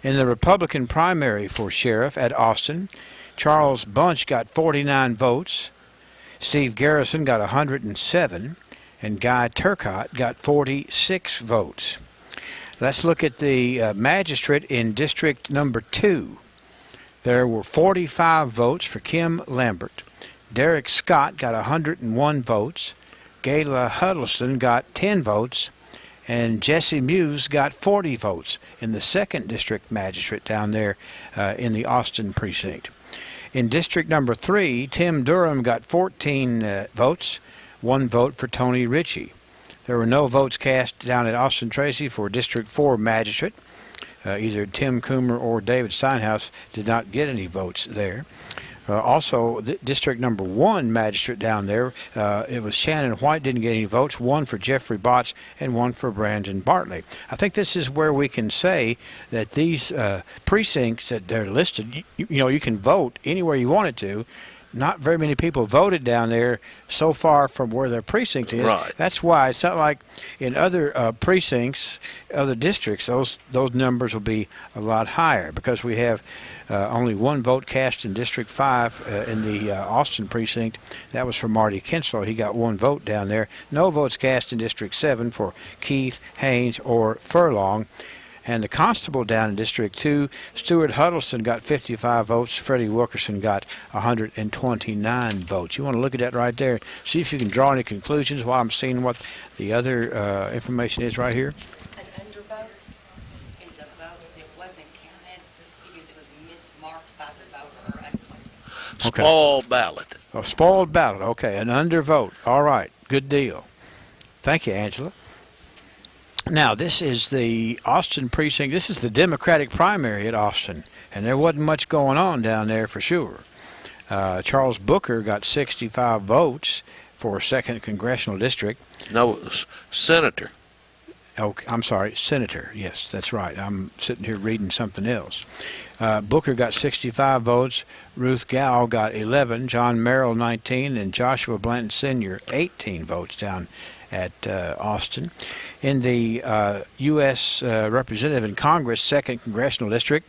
In the Republican primary for sheriff at Austin, Charles Bunch got 49 votes. Steve Garrison got 107, and Guy Turcott got 46 votes. Let's look at the magistrate in District Number 2. There were 45 votes for Kim Lambert. Derek Scott got 101 votes. Gayla Huddleston got 10 votes. And Jesse Muse got 40 votes in the 2nd District Magistrate down there in the Austin precinct. In District Number 3, Tim Durham got 14 votes, 1 vote for Tony Ritchie. There were no votes cast down at Austin Tracy for District 4 Magistrate. Either Tim Coomer or David Steinhaus did not get any votes there. Also, District Number 1 Magistrate down there, it was Shannon White, didn't get any votes, 1 for Jeffrey Botts and 1 for Brandon Bartley. I think this is where we can say that these precincts that they're listed, you can vote anywhere you wanted to. Not very many people voted down there so far from where their precinct is. Right. That's why it's not like in other precincts, other districts, those numbers will be a lot higher because we have only 1 vote cast in District 5 in the Austin precinct. That was for Marty Kinslow. He got 1 vote down there. No votes cast in District 7 for Keith, Haynes, or Furlong. And the constable down in District 2, Stuart Huddleston got 55 votes. Freddie Wilkerson got 129 votes. You want to look at that right there. See if you can draw any conclusions while I'm seeing what the other information is right here. An undervote is a vote that wasn't counted because it was mismarked by the voter or unclaimed. Okay. Spoiled ballot. Oh, spoiled ballot. Okay, an undervote. All right, good deal. Thank you, Angela. Now, this is the Austin precinct. This is the Democratic primary at Austin, and there wasn't much going on down there for sure. Charles Booker got 65 votes for 2nd Congressional District. No, senator. Oh, I'm sorry, senator. Yes, that's right. I'm sitting here reading something else. Booker got 65 votes. Ruth Gow got 11. John Merrill 19, and Joshua Blanton Sr. 18 votes down at Austin. In the U.S. Representative in Congress, 2nd Congressional District,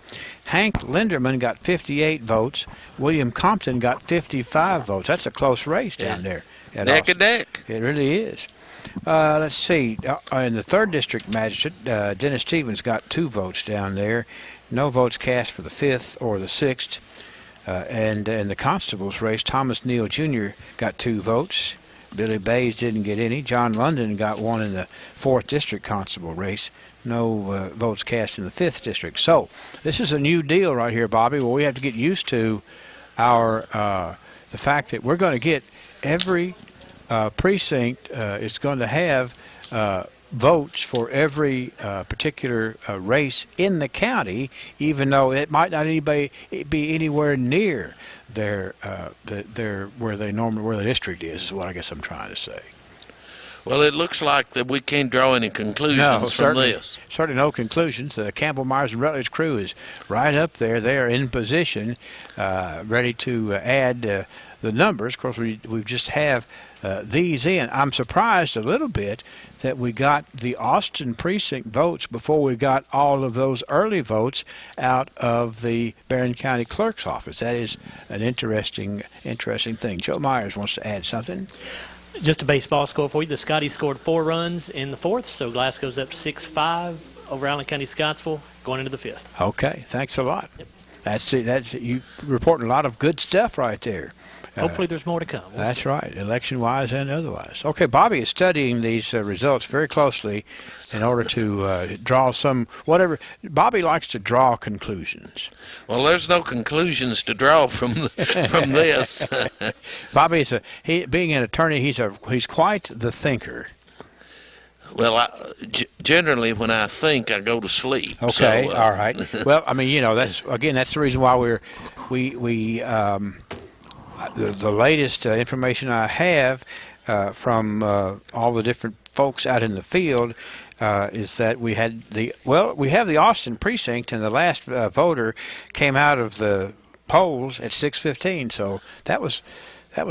Hank Linderman got 58 votes. William Compton got 55 votes. That's a close race down there at Neck Austin. and neck. It really is. Let's see. In the 3rd District Magistrate, Dennis Stevens got 2 votes down there. No votes cast for the 5th or the 6th. And in the Constables race, Thomas Neal Jr. got 2 votes. Billy Bays didn't get any. John London got 1 in the 4th District Constable race. No votes cast in the 5th District. So this is a new deal right here, Bobby, where we have to get used to our the fact that we're going to get every precinct is going to have votes for every particular race in the county, even though it might not be anywhere near where the district is what I guess I'm trying to say. Well, it looks like that we can't draw any conclusions from this. Certainly no conclusions. The Campbell, Myers, and Rutledge crew is right up there. They are in position, ready to add the numbers. Of course, we just have these in. I'm surprised a little bit that we got the Austin precinct votes before we got all of those early votes out of the Barren County Clerk's office. That is an interesting thing. Joe Myers wants to add something. Just a baseball score for you. The Scotties scored 4 runs in the 4th, so Glasgow's up 6-5 over Allen County Scottsville going into the 5th. Okay, thanks a lot. Yep. That's you reporting a lot of good stuff right there. Hopefully there's more to come. That's right, election-wise and otherwise. Okay, Bobby is studying these results very closely in order to draw some whatever. Bobby likes to draw conclusions. Well, there's no conclusions to draw from this. Bobby is being an attorney. He's quite the thinker. Well, generally when I think, I go to sleep. Okay, so, all right. Well, I mean, that's the reason why the latest information I have from all the different folks out in the field is that we have the Austin precinct, and the last voter came out of the polls at 6:15. So that was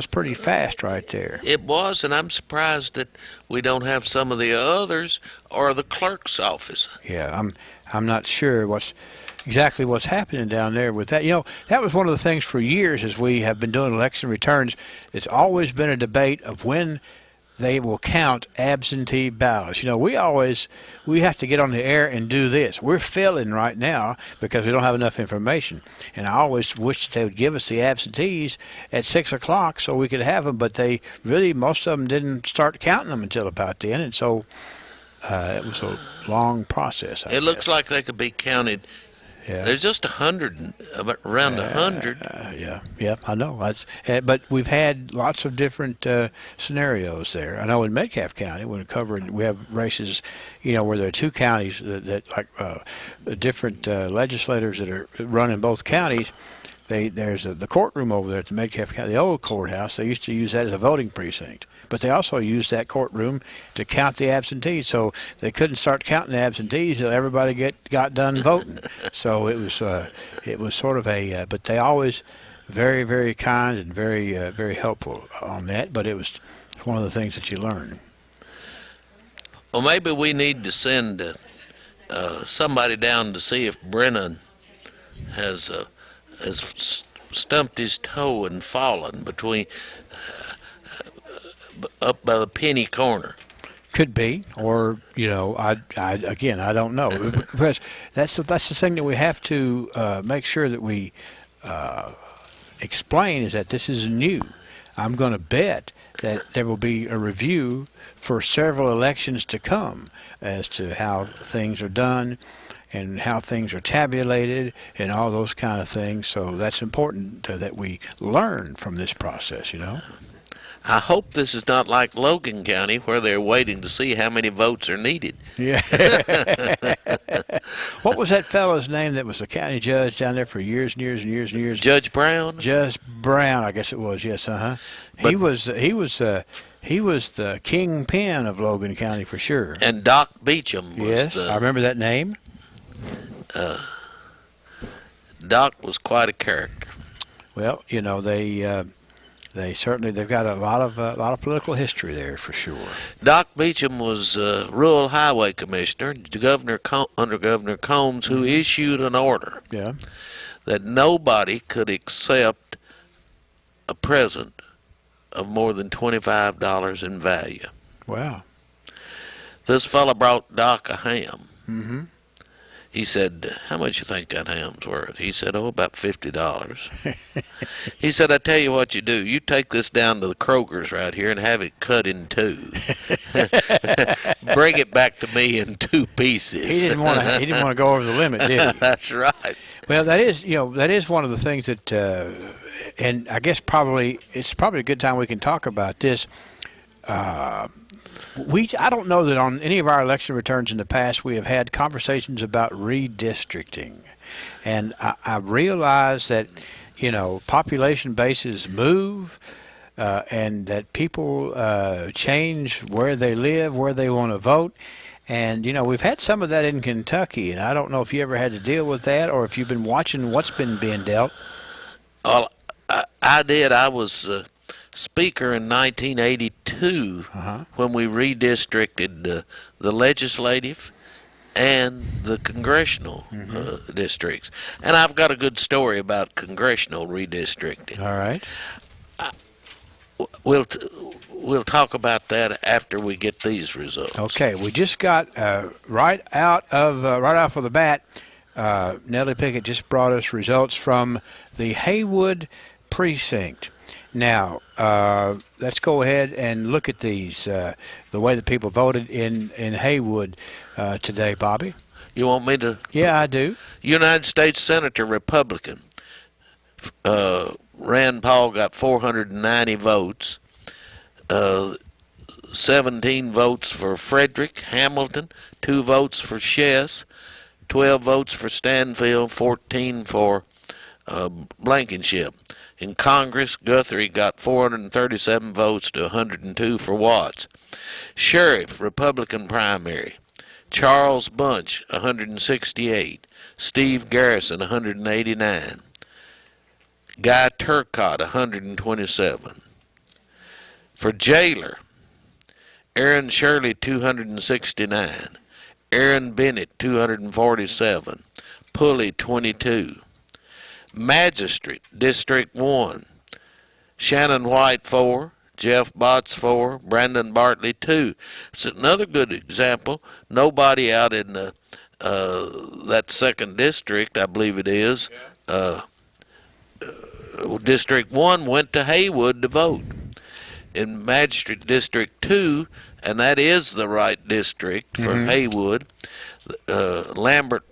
pretty fast right there. It was, and I'm surprised that we don't have some of the others or the clerk's office. Yeah, I'm not sure exactly what's happening down there with that. That was one of the things for years as we have been doing election returns. It's always been a debate of when they will count absentee ballots. We have to get on the air and do this. We're filling right now because we don't have enough information. And I always wish they would give us the absentees at 6 o'clock so we could have them, but most of them didn't start counting them until about then. And so it was a long process. It looks like they could be counted. Yeah. There's just 100, around 100. Yeah, I know. But we've had lots of different scenarios there. I know in Metcalfe County, we have races, where there are 2 counties that different legislators that are run in both counties. There's the courtroom over there at the Metcalfe County, the old courthouse. They used to use that as a voting precinct. But they also used that courtroom to count the absentees, so they couldn't start counting the absentees until everybody got done voting. So it was sort of but they always very, very kind and very, very helpful on that. But it was one of the things that you learn. Well, maybe we need to send somebody down to see if Brennan has stumped his toe and fallen between. Up by the penny corner. Could be, or I don't know. Because that's the thing that we have to make sure that we explain is that this is new. I'm going to bet that there will be a review for several elections to come as to how things are done and how things are tabulated and all those kind of things. So that's important that we learn from this process. I hope this is not like Logan County where they're waiting to see how many votes are needed. Yeah. What was that fellow's name that was the county judge down there for years and years and years and years? Judge Brown? Judge Brown, I guess it was, yes, He was the kingpin of Logan County for sure. And Doc Beecham was Yes, I remember that name. Doc was quite a character. Well, they've got a lot of political history there for sure. Doc Beecham was rural highway commissioner under Governor Combs, who issued an order that nobody could accept a present of more than $25 in value. Wow. This fella brought Doc a ham. Mm-hmm. He said, "How much you think that ham's worth?" He said, "Oh, about $50. He said, "I tell you what you do. You take this down to the Kroger's right here and have it cut in 2. Bring it back to me in 2 pieces." He didn't want to go over the limit, did he? That's right. Well, that is one of the things that, and I guess it's probably a good time we can talk about this. I don't know that on any of our election returns in the past we have had conversations about redistricting. And I realize that, population bases move and that people change where they live, where they want to vote. And, we've had some of that in Kentucky, and I don't know if you ever had to deal with that or if you've been watching what's been being dealt. Well, I I did. I was Speaker in 1982 when we redistricted the legislative and the congressional districts. And I've got a good story about congressional redistricting. All right. We'll talk about that after we get these results. Okay, we just got right off of the bat. Nellie Pickett just brought us results from the Haywood Precinct. Now, let's go ahead and look at these, the way that people voted in Haywood today, Bobby. You want me to? Yeah, I do. United States Senator Republican. Rand Paul got 490 votes. 17 votes for Frederick Hamilton, 2 votes for Shess, 12 votes for Stanfield, 14 for Blankenship. In Congress, Guthrie got 437 votes to 102 for Watts. Sheriff, Republican primary. Charles Bunch, 168. Steve Garrison, 189. Guy Turcott, 127. For jailer, Aaron Shirley, 269. Aaron Bennett, 247. Pulley, 22. Magistrate, District 1, Shannon White, 4. Jeff Botts, 4. Brandon Bartley, 2. It's another good example. Nobody out in that second district, I believe it is, District 1 went to Haywood to vote. In Magistrate District 2, and that is the right district for Haywood, Lambert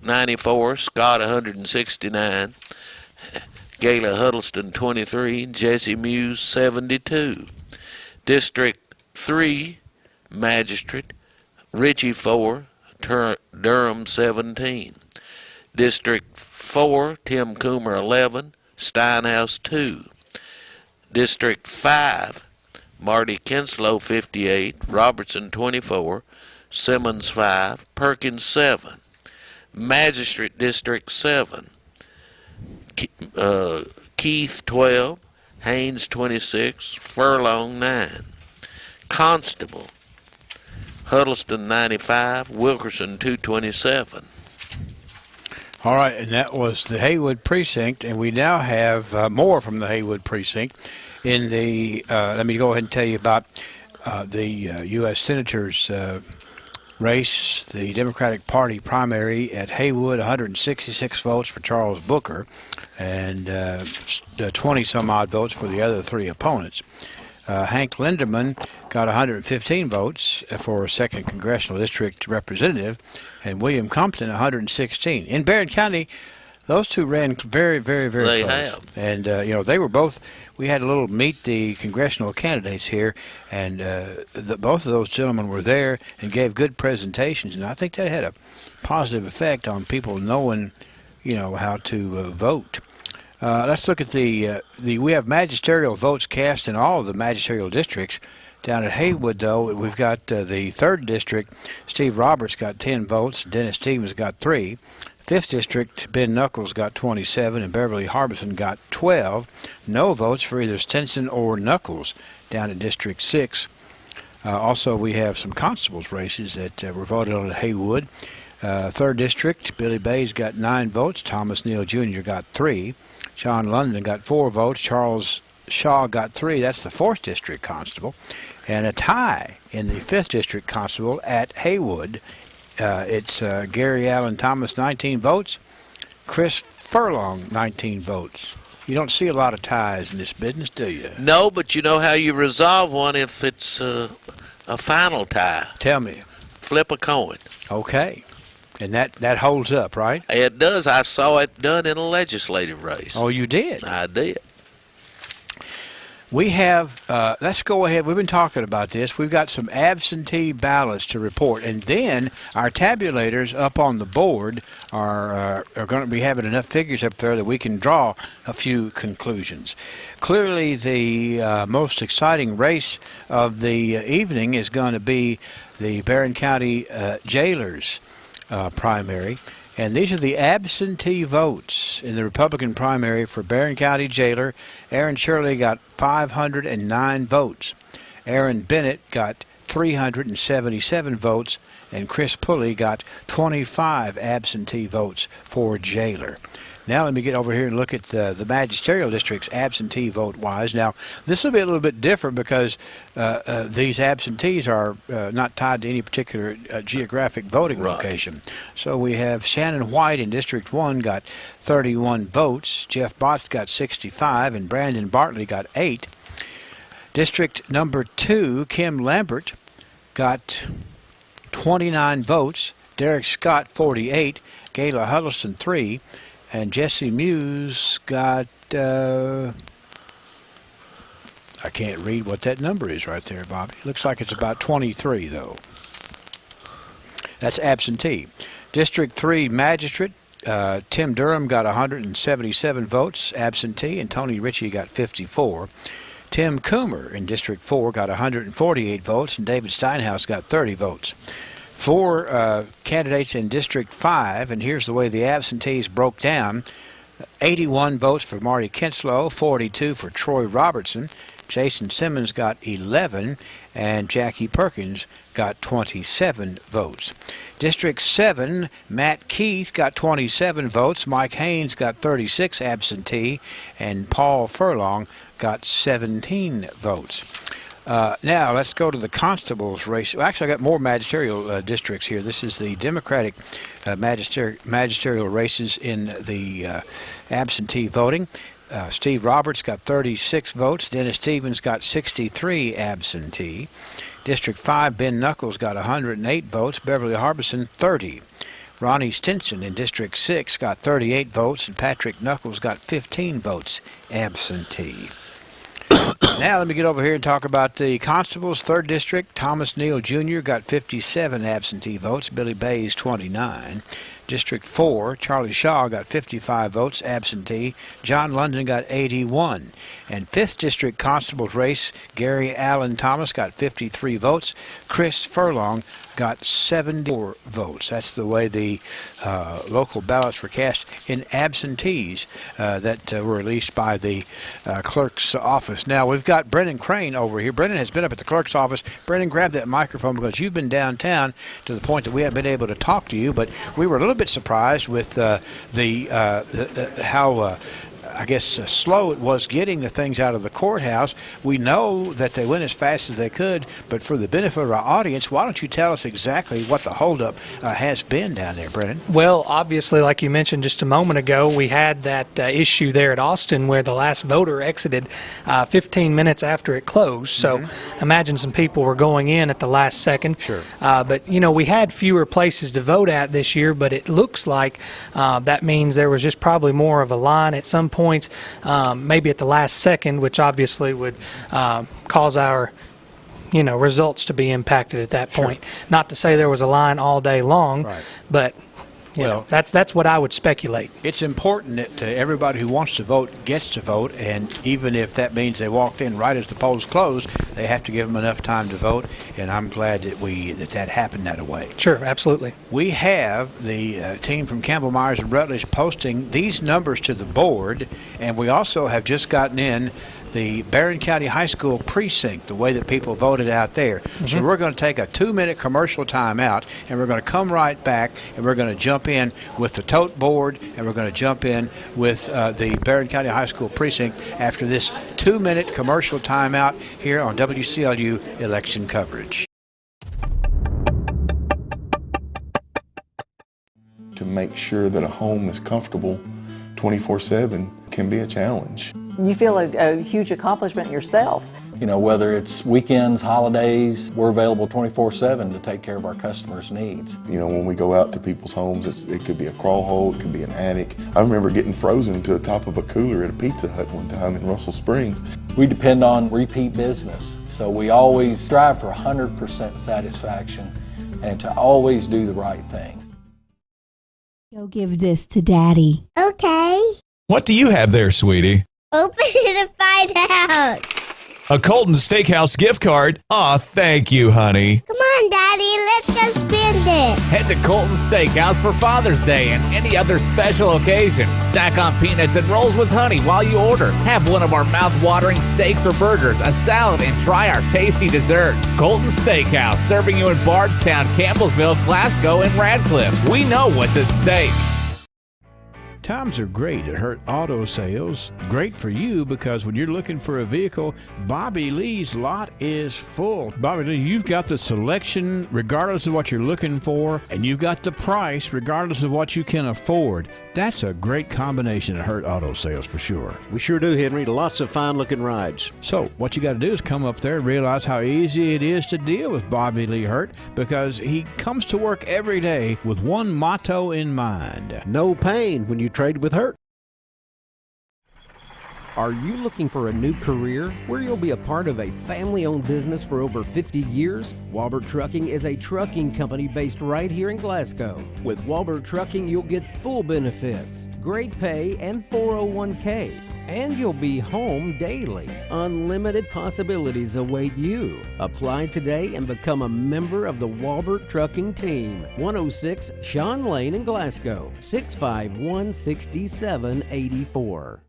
94, Scott 169, Gayla Huddleston 23, Jesse Muse 72. District 3, Magistrate, Ritchie 4, Durham 17. District 4, Tim Coomer 11, Steinhouse 2. District 5, Marty Kinslow 58, Robertson 24, Simmons 5, Perkins 7. Magistrate District 7, Keith 12, Haynes 26, Furlong 9. Constable, Huddleston 95, Wilkerson 227. All right, and that was the Haywood Precinct, and we now have more from the Haywood Precinct. In the let me go ahead and tell you about the U.S. Senators race, the Democratic Party primary at Haywood, 166 votes for Charles Booker, and 20-some-odd votes for the other 3 opponents. Hank Linderman got 115 votes for a 2nd Congressional District representative, and William Compton 116. In Barren County, those two ran very, very, very close. They have. And, they were both, we had a little meet the congressional candidates here, and both of those gentlemen were there and gave good presentations, and I think that had a positive effect on people knowing, how to vote. Let's look at we have magisterial votes cast in all of the magisterial districts. Down at Haywood, though, we've got the 3rd district. Steve Roberts got 10 votes. Dennis Stevens got 3. 5th district, Ben Knuckles got 27, and Beverly Harbison got 12. No votes for either Stinson or Knuckles down in District 6. Also, we have some constables races that were voted on at Haywood. 3rd district, Billy Bays got 9 votes. Thomas Neal Jr. got 3. John London got 4 votes. Charles Shaw got 3. That's the 4th district constable. And a tie in the 5th district constable at Haywood. It's Gary Allen Thomas, 19 votes. Chris Furlong, 19 votes. You don't see a lot of ties in this business, do you? No, but you know how you resolve one if it's a final tie. Tell me. Flip a coin. Okay. And that holds up, right? It does. I saw it done in a legislative race. Oh, you did? I did. We have, let's go ahead. We've been talking about this. We've got some absentee ballots to report. And then our tabulators up on the board are going to be having enough figures up there that we can draw a few conclusions. Clearly, the most exciting race of the evening is going to be the Barren County jailers primary. And these are the absentee votes in the Republican primary for Barren County Jailer. Aaron Shirley got 509 votes. Aaron Bennett got 377 votes, and Chris Pulley got 25 absentee votes for Jailer. Now let me get over here and look at the magisterial districts absentee vote-wise. Now, this will be a little bit different because these absentees are not tied to any particular geographic voting location. So we have Shannon White in District 1 got 31 votes. Jeff Botts got 65, and Brandon Bartley got 8. District number 2, Kim Lambert got 29 votes. Derek Scott, 48. Gayla Huddleston, 3. And Jesse Muse got, I can't read what that number is right there, Bobby. Looks like it's about 23, though. That's absentee. District 3 Magistrate, Tim Durham got 177 votes, absentee, and Tony Ritchie got 54. Tim Coomer in District 4 got 148 votes, and David Steinhaus got 30 votes. 4 candidates in District 5, and here's the way the absentees broke down. 81 votes for Marty Kinslow, 42 for Troy Robertson. Jason Simmons got 11, and Jackie Perkins got 27 votes. District 7, Matt Keith got 27 votes. Mike Haynes got 36 absentee, and Paul Furlong got 17 votes. Now, let's go to the Constables race. Well, actually, I got more magisterial districts here. This is the Democratic magisterial races in the absentee voting. Steve Roberts got 36 votes. Dennis Stevens got 63 absentee. District 5, Ben Knuckles got 108 votes. Beverly Harbison, 30. Ronnie Stinson in District 6 got 38 votes, and Patrick Knuckles got 15 votes absentee. Now let me get over here and talk about the Constables, 3rd District. Thomas Neal Jr. got 57 absentee votes. Billy Bays, 29. District 4, Charlie Shaw got 55 votes, absentee. John London got 81. And 5th District Constables race, Gary Allen Thomas got 53 votes. Chris Furlong got 74 votes. That's the way the local ballots were cast in absentees that were released by the clerk's office. Now, we've got Brennan Crane over here. Brennan has been up at the clerk's office. Brennan, grab that microphone because you've been downtown to the point that we haven't been able to talk to you, but we were a little bit surprised with how I guess slow it was getting the things out of the courthouse. We know that they went as fast as they could, but for the benefit of our audience, why don't you tell us exactly what the holdup has been down there, Brennan? Well, obviously, like you mentioned just a moment ago, we had that issue there at Austin where the last voter exited 15 minutes after it closed. So imagine some people were going in at the last second. Sure. But, you know, we had fewer places to vote at this year, but it looks like that means there was just probably more of a line at some points, maybe at the last second, which obviously would cause our results to be impacted at that point. Sure. Not to say there was a line all day long, right, but that's what I would speculate. It's important that everybody who wants to vote gets to vote, and even if that means they walked in right as the polls closed, they have to give them enough time to vote, and I'm glad that that happened that way. Sure, absolutely. We have the team from Campbell Myers and Rutledge posting these numbers to the board, and we also have just gotten in the Barren County High School precinct, the way that people voted out there. So we're going to take a 2-minute commercial timeout, and we're going to come right back, and we're going to jump in with the tote board, and we're going to jump in with the Barren County High School precinct after this 2-minute commercial timeout here on WCLU Election Coverage. To make sure that a home is comfortable 24/7 can be a challenge. You feel a huge accomplishment yourself. You know, whether it's weekends, holidays, we're available 24/7 to take care of our customers' needs. You know, when we go out to people's homes, it could be a crawl hole, it could be an attic. I remember getting frozen to the top of a cooler at a Pizza Hut one time in Russell Springs. We depend on repeat business, so we always strive for 100% satisfaction and to always do the right thing. Go give this to Daddy. Okay. What do you have there, sweetie? Open it and find out. A Colton Steakhouse gift card. Aw, thank you, honey. Come on, Daddy. Daddy. Let's go spend it. Head to Colton Steakhouse for Father's Day and any other special occasion. Snack on peanuts and rolls with honey while you order. Have one of our mouth-watering steaks or burgers, a salad, and try our tasty desserts. Colton Steakhouse, serving you in Bardstown, Campbellsville, Glasgow, and Radcliffe. We know what's at stake. Times are great at Hurt Auto Sales. Great for you because when you're looking for a vehicle, Bobby Lee's lot is full. Bobby Lee, you've got the selection regardless of what you're looking for, and you've got the price regardless of what you can afford. That's a great combination at Hurt Auto Sales for sure. We sure do, Henry. Lots of fine-looking rides. So what you got to do is come up there and realize how easy it is to deal with Bobby Lee Hurt because he comes to work every day with one motto in mind. No pain when you trade with Hurt. Are you looking for a new career where you'll be a part of a family-owned business for over 50 years? Walbert Trucking is a trucking company based right here in Glasgow. With Walbert Trucking, you'll get full benefits, great pay, and 401k. And you'll be home daily. Unlimited possibilities await you. Apply today and become a member of the Walbert Trucking team. 106 Sean Lane in Glasgow, 651-6784.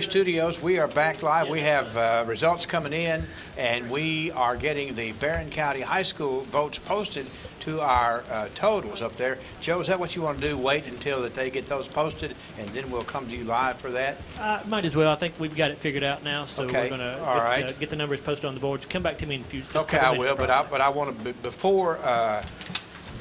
Studios, we are back live. We have results coming in, and we are getting the Barren County High School votes posted to our totals up there. Joe, is that what you want to do? Wait until that they get those posted, and then we'll come to you live for that? Might as well. I think we've got it figured out now, so okay. We're going to get the numbers posted on the boards. Come back to me in a few. Okay, I will, but I want to before.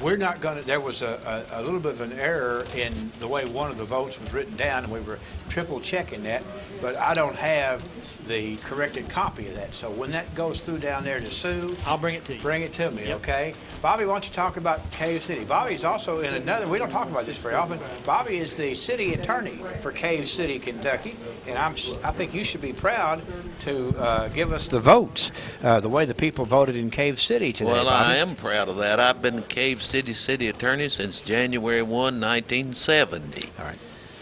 We're not going to, there was a little bit of an error in the way one of the votes was written down, and we were triple checking that, but I don't have the corrected copy of that. So when that goes through down there to Sue, I'll bring it to you. Bring it to me, okay? Bobby, why don't you talk about Cave City? Bobby's also in another, we don't talk about this very often. Bobby is the city attorney for Cave City, Kentucky, and I think you should be proud to give us the votes, the way the people voted in Cave City today. Well, Bobby. I am proud of that. I've been Cave City attorney since January 1, 1970. All right.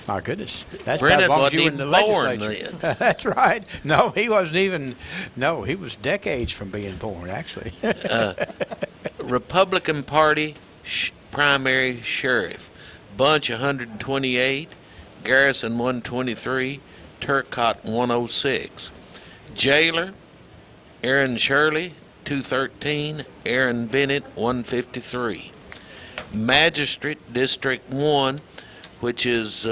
My goodness. That's Brennan about as long as wasn't you were in the even born legislature. then. That's right. No, he wasn't even, no, he was decades from being born, actually. Republican Party primary sheriff. Bunch 128, Garrison 123, Turcotte 106. Jailer, Aaron Shirley 213, Aaron Bennett 153. Magistrate District 1, which is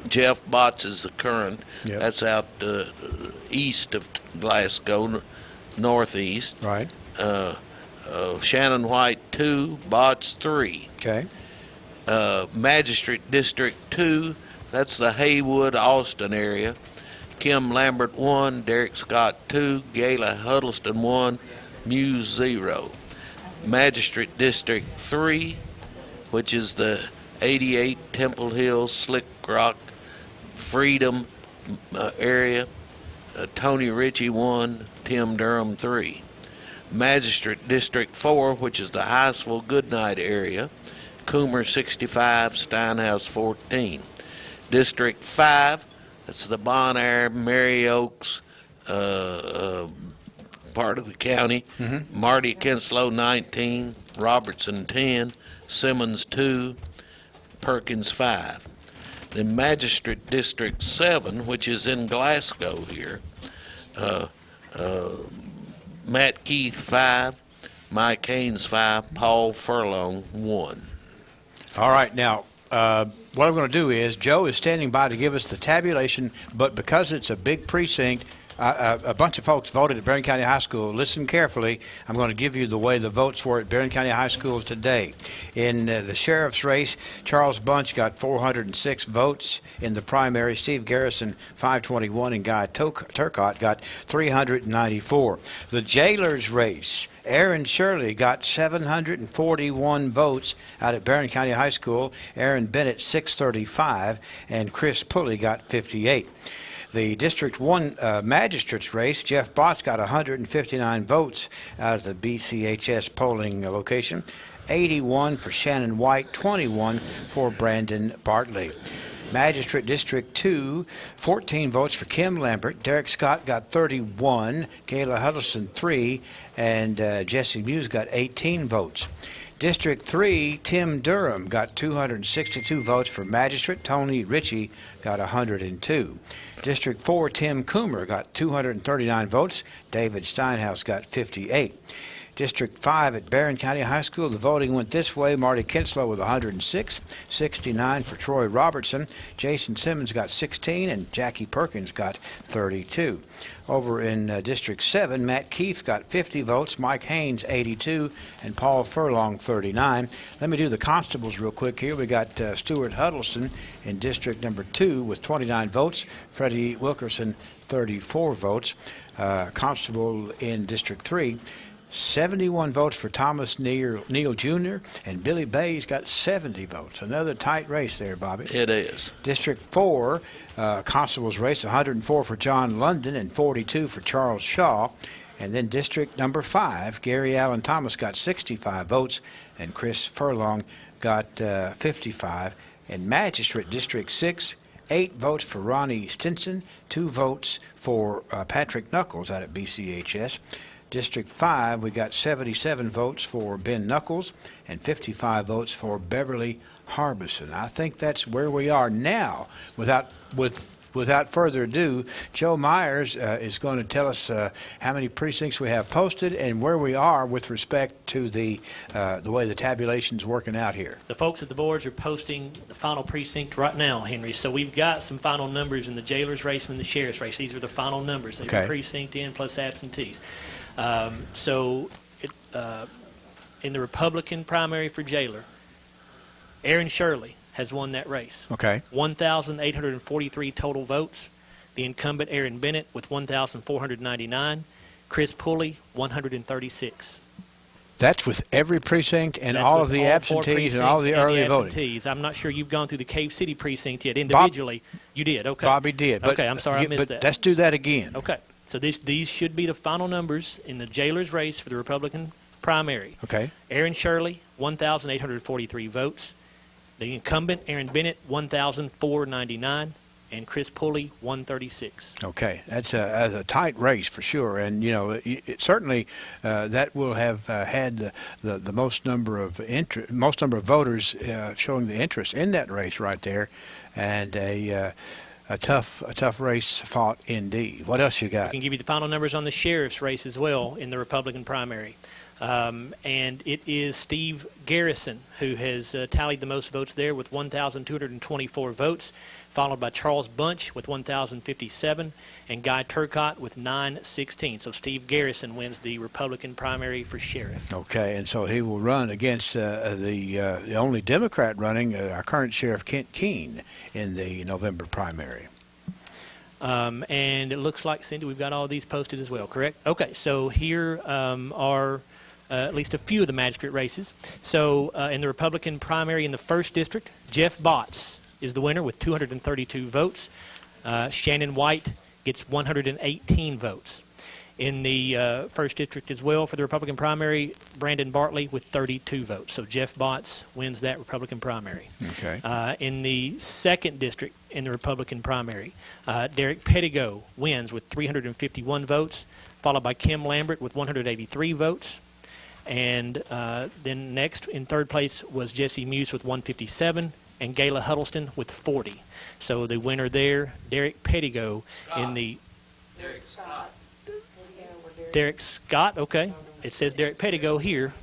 Jeff Botts is the current. Yep. That's out east of Glasgow, northeast. Right. Shannon White 2, Botts 3. Okay. Magistrate District 2, that's the Haywood, Austin area. Kim Lambert 1, Derek Scott 2, Gayla Huddleston 1, Muse 0. Magistrate District 3, which is the 88 Temple Hill, Slick Rock, Freedom area. Tony Ritchie 1, Tim Durham 3. Magistrate District 4, which is the Hiceville Goodnight area. Coomer 65, Steinhouse 14. District 5, that's the Bon Air, Mary Oaks part of the county. Mm-hmm. Marty Kinslow 19, Robertson 10, Simmons 2, Perkins 5. Then Magistrate District 7, which is in Glasgow here, Matt Keith 5, Mike Haynes 5, Paul Furlong 1. All right, now, what I'm going to do is, Joe is standing by to give us the tabulation, but because it's a big precinct, a bunch of folks voted at Barren County High School. Listen carefully. I'm going to give you the way the votes were at Barren County High School today. In the sheriff's race, Charles Bunch got 406 votes in the primary. Steve Garrison, 521, and Guy Turcotte got 394. The jailer's race, Aaron Shirley got 741 votes out at Barren County High School. Aaron Bennett, 635, and Chris Pulley got 58. The District 1 Magistrates race, Jeff Botts got 159 votes out of the BCHS polling location. 81 for Shannon White, 21 for Brandon Bartley. Magistrate District 2, 14 votes for Kim Lambert. Derek Scott got 31, Kayla Huddleston 3, and Jesse Muse got 18 votes. District 3, Tim Durham got 262 votes for Magistrate. Tony Ritchie got 102. District 4, Tim Coomer got 239 votes. David Steinhaus got 58. District 5 at Barren County High School, the voting went this way. Marty Kinslow with 106, 69 for Troy Robertson. Jason Simmons got 16, and Jackie Perkins got 32. Over in District 7, Matt Keefe got 50 votes, Mike Haynes 82, and Paul Furlong 39. Let me do the constables real quick here. We got Stuart Huddleston in District number 2 with 29 votes, Freddie Wilkerson 34 votes. Constable in District 3, 71 votes for Thomas Neal Jr., and Billy Bay's got 70 votes. Another tight race there, Bobby. It is. District 4, Constable's race, 104 for John London and 42 for Charles Shaw. And then District number 5, Gary Allen Thomas got 65 votes, and Chris Furlong got 55. And Magistrate District 6, 8 votes for Ronnie Stinson, 2 votes for Patrick Knuckles out at BCHS. District 5, we got 77 votes for Ben Knuckles and 55 votes for Beverly Harbison. I think that's where we are now. Without further ado, Joe Myers is going to tell us how many precincts we have posted and where we are with respect to the way the tabulation's working out here. The folks at the boards are posting the final precinct right now, Henry. So we've got some final numbers in the jailer's race and the sheriff's race. These are the final numbers. They're Okay. precinct in plus absentees. In the Republican primary for jailer, Aaron Shirley has won that race. Okay. 1,843 total votes. The incumbent Aaron Bennett with 1,499. Chris Pulley, 136. That's with every precinct and That's all with of the all 4 absentees and all the precincts early and voting. absentees. I'm not sure you've gone through the Cave City precinct yet individually. You did, okay. Bobby did. But, okay, I'm sorry I missed but that. let's do that again. Okay, so these should be the final numbers in the jailer's race for the Republican primary. Okay. Aaron Shirley, 1,843 votes. The incumbent, Aaron Bennett, 1,499. And Chris Pulley, 136. Okay, that's a tight race for sure, and you know it certainly that will have had the most number of voters showing the interest in that race right there, and a tough race fought indeed. What else you got? I can give you the final numbers on the sheriff's race as well in the Republican primary. And it is Steve Garrison who has tallied the most votes there with 1,224 votes, followed by Charles Bunch with 1,057 and Guy Turcott with 916. So Steve Garrison wins the Republican primary for sheriff. Okay, and so he will run against the only Democrat running, our current Sheriff Kent Keene, in the November primary. And it looks like, Cindy, we've got all these posted as well, correct? Okay, so here are at least a few of the magistrate races. So in the Republican primary in the 1st District, Jeff Botts is the winner with 232 votes. Shannon White gets 118 votes. In the 1st District as well for the Republican primary, Brandon Bartley with 32 votes. So Jeff Botts wins that Republican primary. Okay. In the 2nd District in the Republican primary, Derek Pettigo wins with 351 votes, followed by Kim Lambert with 183 votes. And then next in 3rd place was Jesse Muse with 157 and Gayla Huddleston with 40. So the winner there, Derek Pettigo in the... Derek Scott, okay. It says Derek Pettigo here.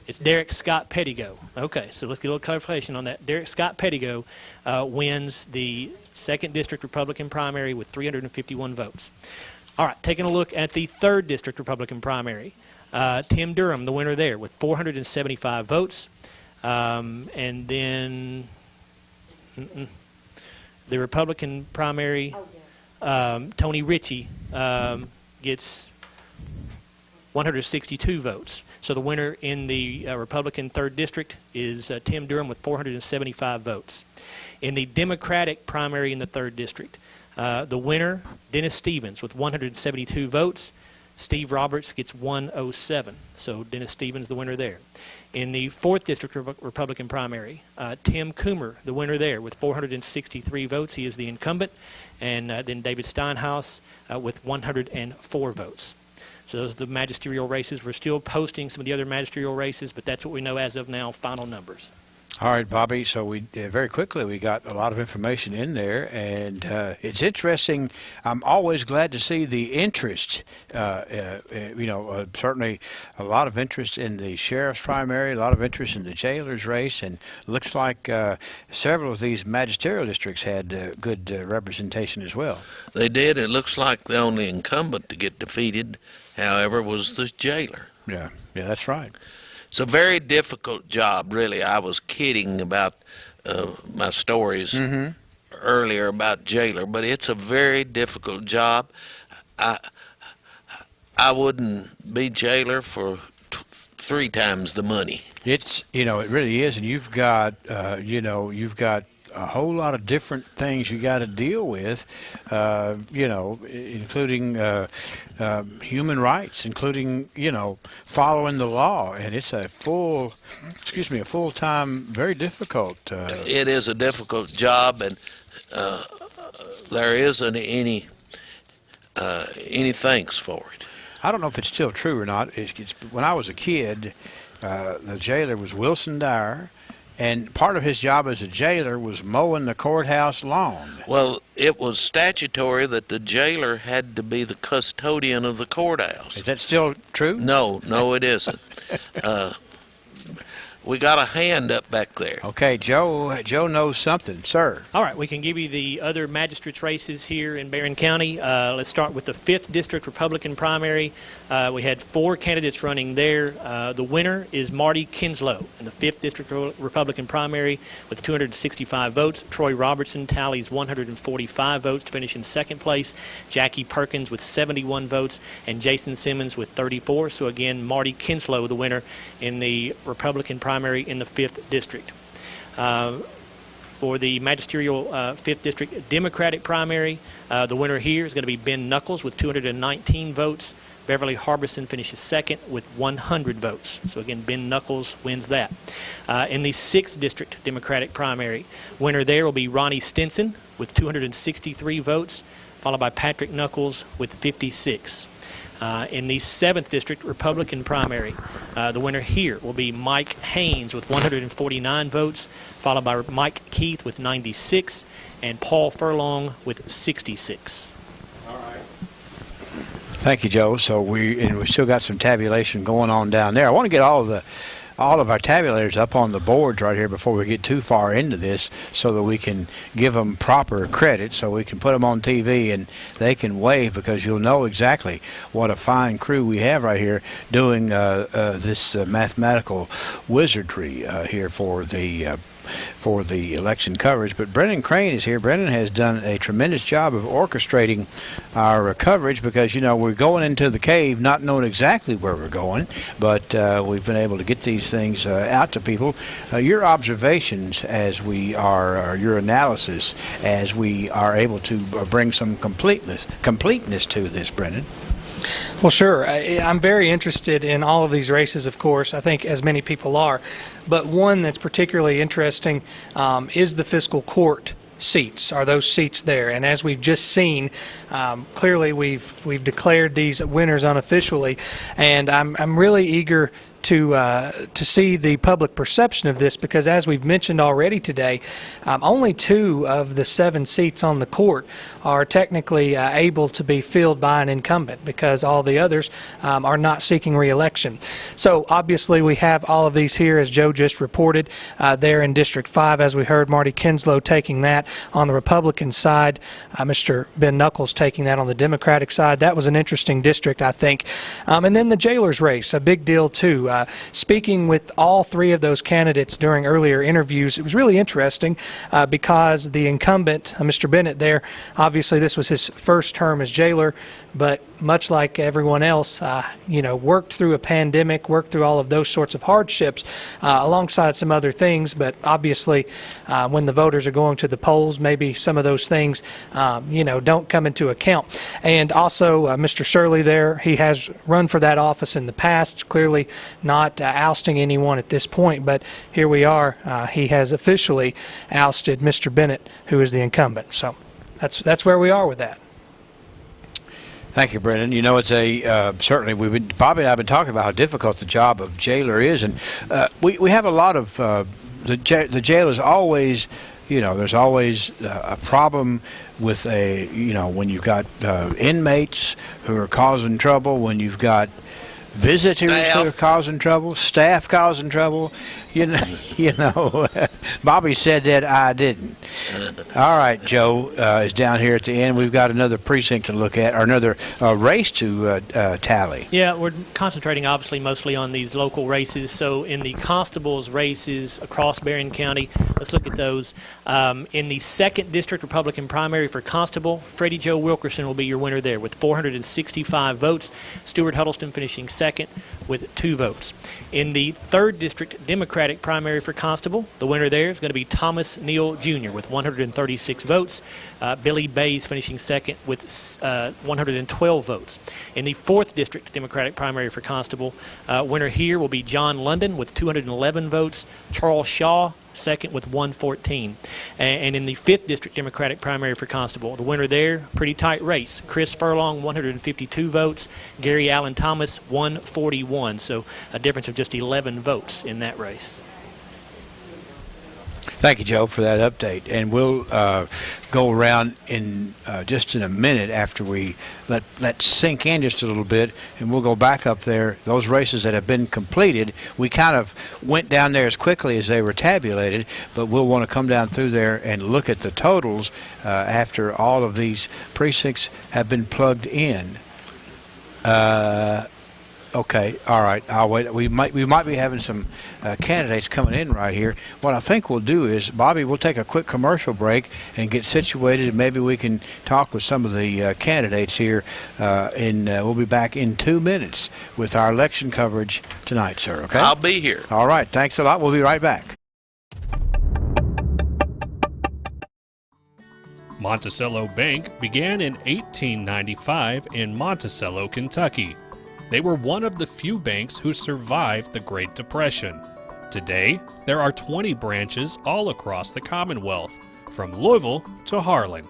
It's Derek Scott Pettigo. Okay, so let's get a little clarification on that. Derek Scott Pettigo wins the 2nd District Republican primary with 351 votes. All right, taking a look at the 3rd District Republican primary. Tim Durham, the winner there, with 475 votes. And then the Republican primary, Tony Ritchie gets 162 votes. So the winner in the Republican 3rd District is Tim Durham with 475 votes. In the Democratic primary in the 3rd District, the winner, Dennis Stevens, with 172 votes. Steve Roberts gets 107. So Dennis Stevens, the winner there. In the 4th District Republican primary, Tim Coomer, the winner there, with 463 votes. He is the incumbent. And then David Steinhaus with 104 votes. So those are the magisterial races. We're still posting some of the other magisterial races, but that's what we know as of now, final numbers. All right, Bobby. So we very quickly we got a lot of information in there, and it's interesting. I'm always glad to see the interest. Certainly a lot of interest in the sheriff's primary, a lot of interest in the jailer's race, and looks like several of these magisterial districts had good representation as well. They did. It looks like the only incumbent to get defeated, however, was the jailer. Yeah, that's right. It's a very difficult job, really. I was kidding about my stories earlier about jailer, but it's a very difficult job. I wouldn't be jailer for 3 times the money. It really is, and you've got a whole lot of different things you got to deal with, including human rights, including, following the law. And it's a full-time, very difficult. It is a difficult job, and there isn't any thanks for it. I don't know if it's still true or not. When I was a kid, the jailer was Wilson Dyer. And part of his job as a jailer was mowing the courthouse lawn. Well, it was statutory that the jailer had to be the custodian of the courthouse. Is that still true? No, it isn't. We got a hand up back there. Okay, Joe knows something, sir. All right, we can give you the other magistrates races here in Barren County. Let's start with the 5th District Republican primary. We had 4 candidates running there. The winner is Marty Kinslow in the 5th District Republican primary with 265 votes. Troy Robertson tallies 145 votes to finish in 2nd place. Jackie Perkins with 71 votes, and Jason Simmons with 34. So again, Marty Kinslow, the winner in the Republican primary in the 5th District. For the magisterial 5th District Democratic primary, the winner here is going to be Ben Knuckles with 219 votes. Beverly Harbison finishes 2nd with 100 votes. So again, Ben Knuckles wins that. In the 6th District Democratic primary, winner there will be Ronnie Stinson with 263 votes, followed by Patrick Knuckles with 56. In the 7th District Republican primary, the winner here will be Mike Haynes with 149 votes, followed by Mike Keith with 96, and Paul Furlong with 66. Thank you, Joe. So we still got some tabulation going on down there. I want to get all of our tabulators up on the boards right here before we get too far into this, so that we can give them proper credit, so we can put them on TV and they can wave, because you'll know exactly what a fine crew we have right here doing this mathematical wizardry here for the election coverage. But Brendan Crane is here. Brendan has done a tremendous job of orchestrating our coverage, because we're going into the cave not knowing exactly where we're going, but we've been able to get these things out to people. Your observations as we are, or your analysis as we are able to bring some completeness to this, Brendan. Well, sure. I'm very interested in all of these races, of course, I think as many people are. But one that's particularly interesting is the fiscal court seats. Are those seats there? And as we've just seen, clearly we've declared these winners unofficially, and I'm really eager to see the public perception of this, because as we've mentioned already today, only 2 of the 7 seats on the court are technically able to be filled by an incumbent, because all the others are not seeking re-election. So obviously we have all of these here, as Joe just reported, there in District 5, as we heard Marty Kinslow taking that on the Republican side, Mr. Ben Knuckles taking that on the Democratic side. That was an interesting district, I think. And then the jailer's race, a big deal too. Speaking with all 3 of those candidates during earlier interviews, it was really interesting because the incumbent, Mr. Bennett there, obviously this was his first term as jailer, but much like everyone else, worked through a pandemic, worked through all of those sorts of hardships alongside some other things. But obviously, when the voters are going to the polls, maybe some of those things, don't come into account. And also, Mr. Shirley there, he has run for that office in the past, clearly not ousting anyone at this point. But here we are. He has officially ousted Mr. Bennett, who is the incumbent. So that's where we are with that. Thank you, Brendan. You know, it's certainly Bobby and I have been talking about how difficult the job of jailer is, and we have a lot of the jail is always, there's always a problem with when you've got inmates who are causing trouble, when you've got visitors who are causing trouble, staff causing trouble. Bobby said that, I didn't. All right, Joe is down here at the end. We've got another precinct to look at, or another race to tally. Yeah, we're concentrating obviously mostly on these local races. So in the Constables races across Barren County, let's look at those. In the 2nd District Republican primary for Constable, Freddie Joe Wilkerson will be your winner there with 465 votes. Stuart Huddleston finishing 2nd with 2 votes. In the 3rd District Democratic primary for Constable, the winner there is going to be Thomas Neal Jr. with 136 votes. Billy Bays finishing 2nd with 112 votes. In the 4th District Democratic primary for Constable, winner here will be John London with 211 votes. Charles Shaw 2nd with 114. And in the 5th District Democratic primary for Constable, the winner there, pretty tight race. Chris Furlong, 152 votes. Gary Allen Thomas, 141. So a difference of just 11 votes in that race. Thank you, Joe, for that update. And we'll go around in just in a minute after we let sink in just a little bit, and we'll go back up there. Those races that have been completed, we kind of went down there as quickly as they were tabulated, but we'll want to come down through there and look at the totals after all of these precincts have been plugged in. Okay, all right. I'll wait. We might be having some candidates coming in right here. What I think we'll do is, Bobby, we'll take a quick commercial break and get situated, and maybe we can talk with some of the candidates here. We'll be back in 2 minutes with our election coverage tonight, sir. Okay? I'll be here. All right. Thanks a lot. We'll be right back. Monticello Bank began in 1895 in Monticello, Kentucky. They were one of the few banks who survived the Great Depression. Today, there are 20 branches all across the Commonwealth, from Louisville to Harlan.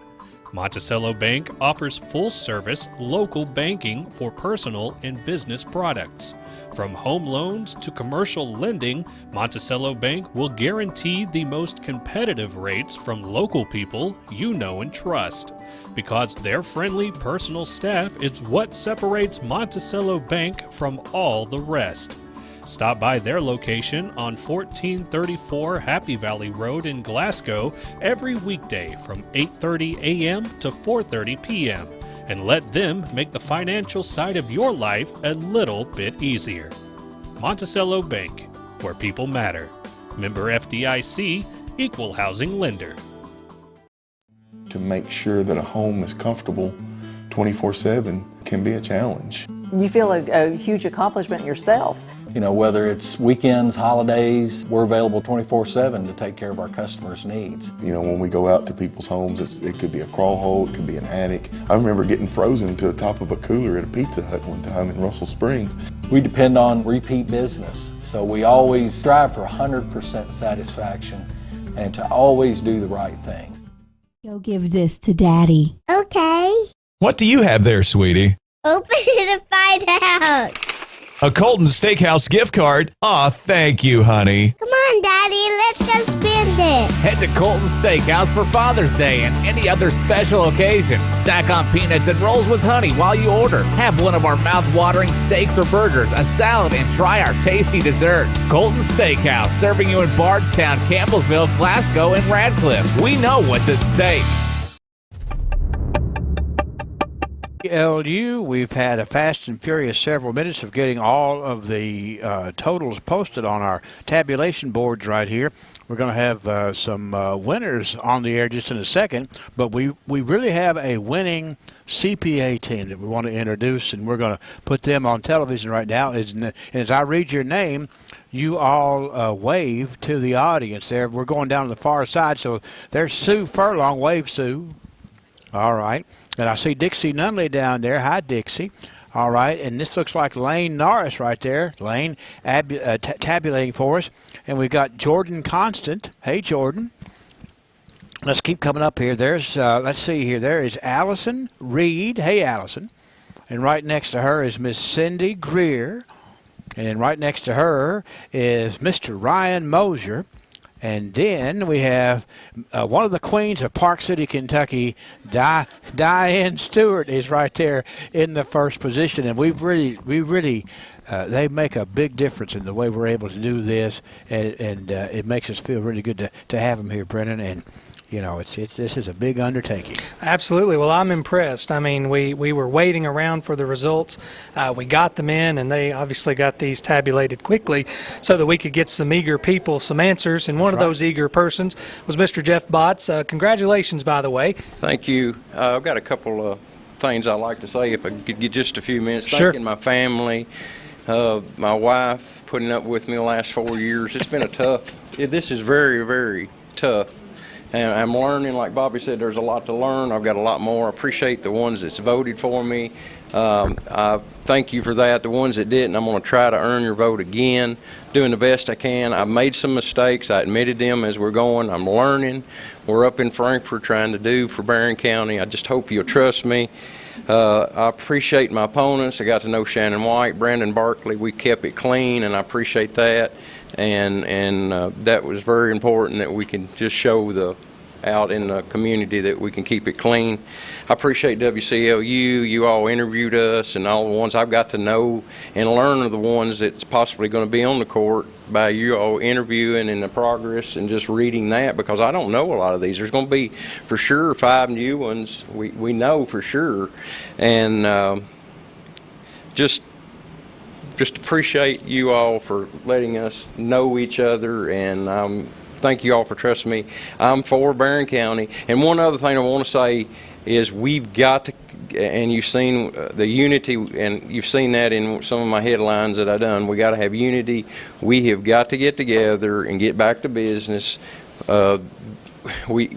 Monticello Bank offers full-service local banking for personal and business products. From home loans to commercial lending, Monticello Bank will guarantee the most competitive rates from local people you know and trust. Because their friendly personal staff is what separates Monticello Bank from all the rest. Stop by their location on 1434 Happy Valley Road in Glasgow every weekday from 8:30 a.m. to 4:30 p.m. and let them make the financial side of your life a little bit easier. Monticello Bank, where people matter. Member FDIC, Equal Housing Lender. To make sure that a home is comfortable 24/7 can be a challenge. You feel a huge accomplishment yourself. Whether it's weekends, holidays, we're available 24/7 to take care of our customers' needs. When we go out to people's homes, it could be a crawl hole, it could be an attic. I remember getting frozen to the top of a cooler at a Pizza Hut one time in Russell Springs. We depend on repeat business, so we always strive for 100% satisfaction and to always do the right thing. Go give this to Daddy. Okay. What do you have there, sweetie? Open it and find out. A Colton Steakhouse gift card. Aw, thank you, honey. Come on, Daddy, let's go spend it. Head to Colton Steakhouse for Father's Day and any other special occasion. Snack on peanuts and rolls with honey while you order. Have one of our mouth-watering steaks or burgers, a salad, and try our tasty desserts. Colton Steakhouse, serving you in Bardstown, Campbellsville, Glasgow, and Radcliffe. We know what's at stake. LU, we've had a fast and furious several minutes of getting all of the totals posted on our tabulation boards right here. We're going to have some winners on the air just in a second, but we really have a winning CPA team that we want to introduce, and we're going to put them on television right now. And as I read your name, you all wave to the audience there. We're going down to the far side, so there's Sue Furlong. Wave, Sue. All right. And I see Dixie Nunley down there. Hi, Dixie. All right, and this looks like Lane Norris right there. Lane tabulating for us. And we've got Jordan Constant. Hey, Jordan. Let's keep coming up here. There's, let's see here. There is Allison Reed. Hey, Allison. And right next to her is Miss Cindy Greer. And then right next to her is Mr. Ryan Mosier. And then we have one of the queens of Park City, Kentucky, Diane Stewart is right there in the first position. And we really, they make a big difference in the way we're able to do this. And it makes us feel really good to have them here, Brennan. And you know, this is a big undertaking. Absolutely. Well, I'm impressed. I mean, we were waiting around for the results. We got them in, and they obviously got these tabulated quickly so that we could get some eager people some answers. And one of those eager persons was Mr. Jeff Botts. Congratulations, by the way. Thank you. I've got a couple of things I'd like to say if I could get just a few minutes. Sure. Thanking my family, my wife, putting up with me the last 4 years. It's been a tough. This is very, very tough. And I'm learning, like Bobby said, there's a lot to learn. I've got a lot more. I appreciate the ones that's voted for me. I thank you for that. The ones that didn't, I'm going to try to earn your vote again, doing the best I can. I made some mistakes. I admitted them as we're going. I'm learning. We're up in Frankfort trying to do for Barren County. I just hope you'll trust me. I appreciate my opponents. I got to know Shannon White, Brandon Barkley. We kept it clean, and I appreciate that. And that was very important that we can just show out in the community that we can keep it clean. I appreciate WCLU. You all interviewed us, and all the ones I've got to know and learn are the ones that's possibly going to be on the court by you all interviewing and the progress and just reading that, because I don't know a lot of these. There's going to be for sure 5 new ones. We know for sure. And just appreciate you all for letting us know each other, and thank you all for trusting me. I'm for Barren County. And one other thing I want to say is we've got to, and you've seen the unity, and you've seen that in some of my headlines that I've done. We got to have unity. We have got to get together and get back to business. We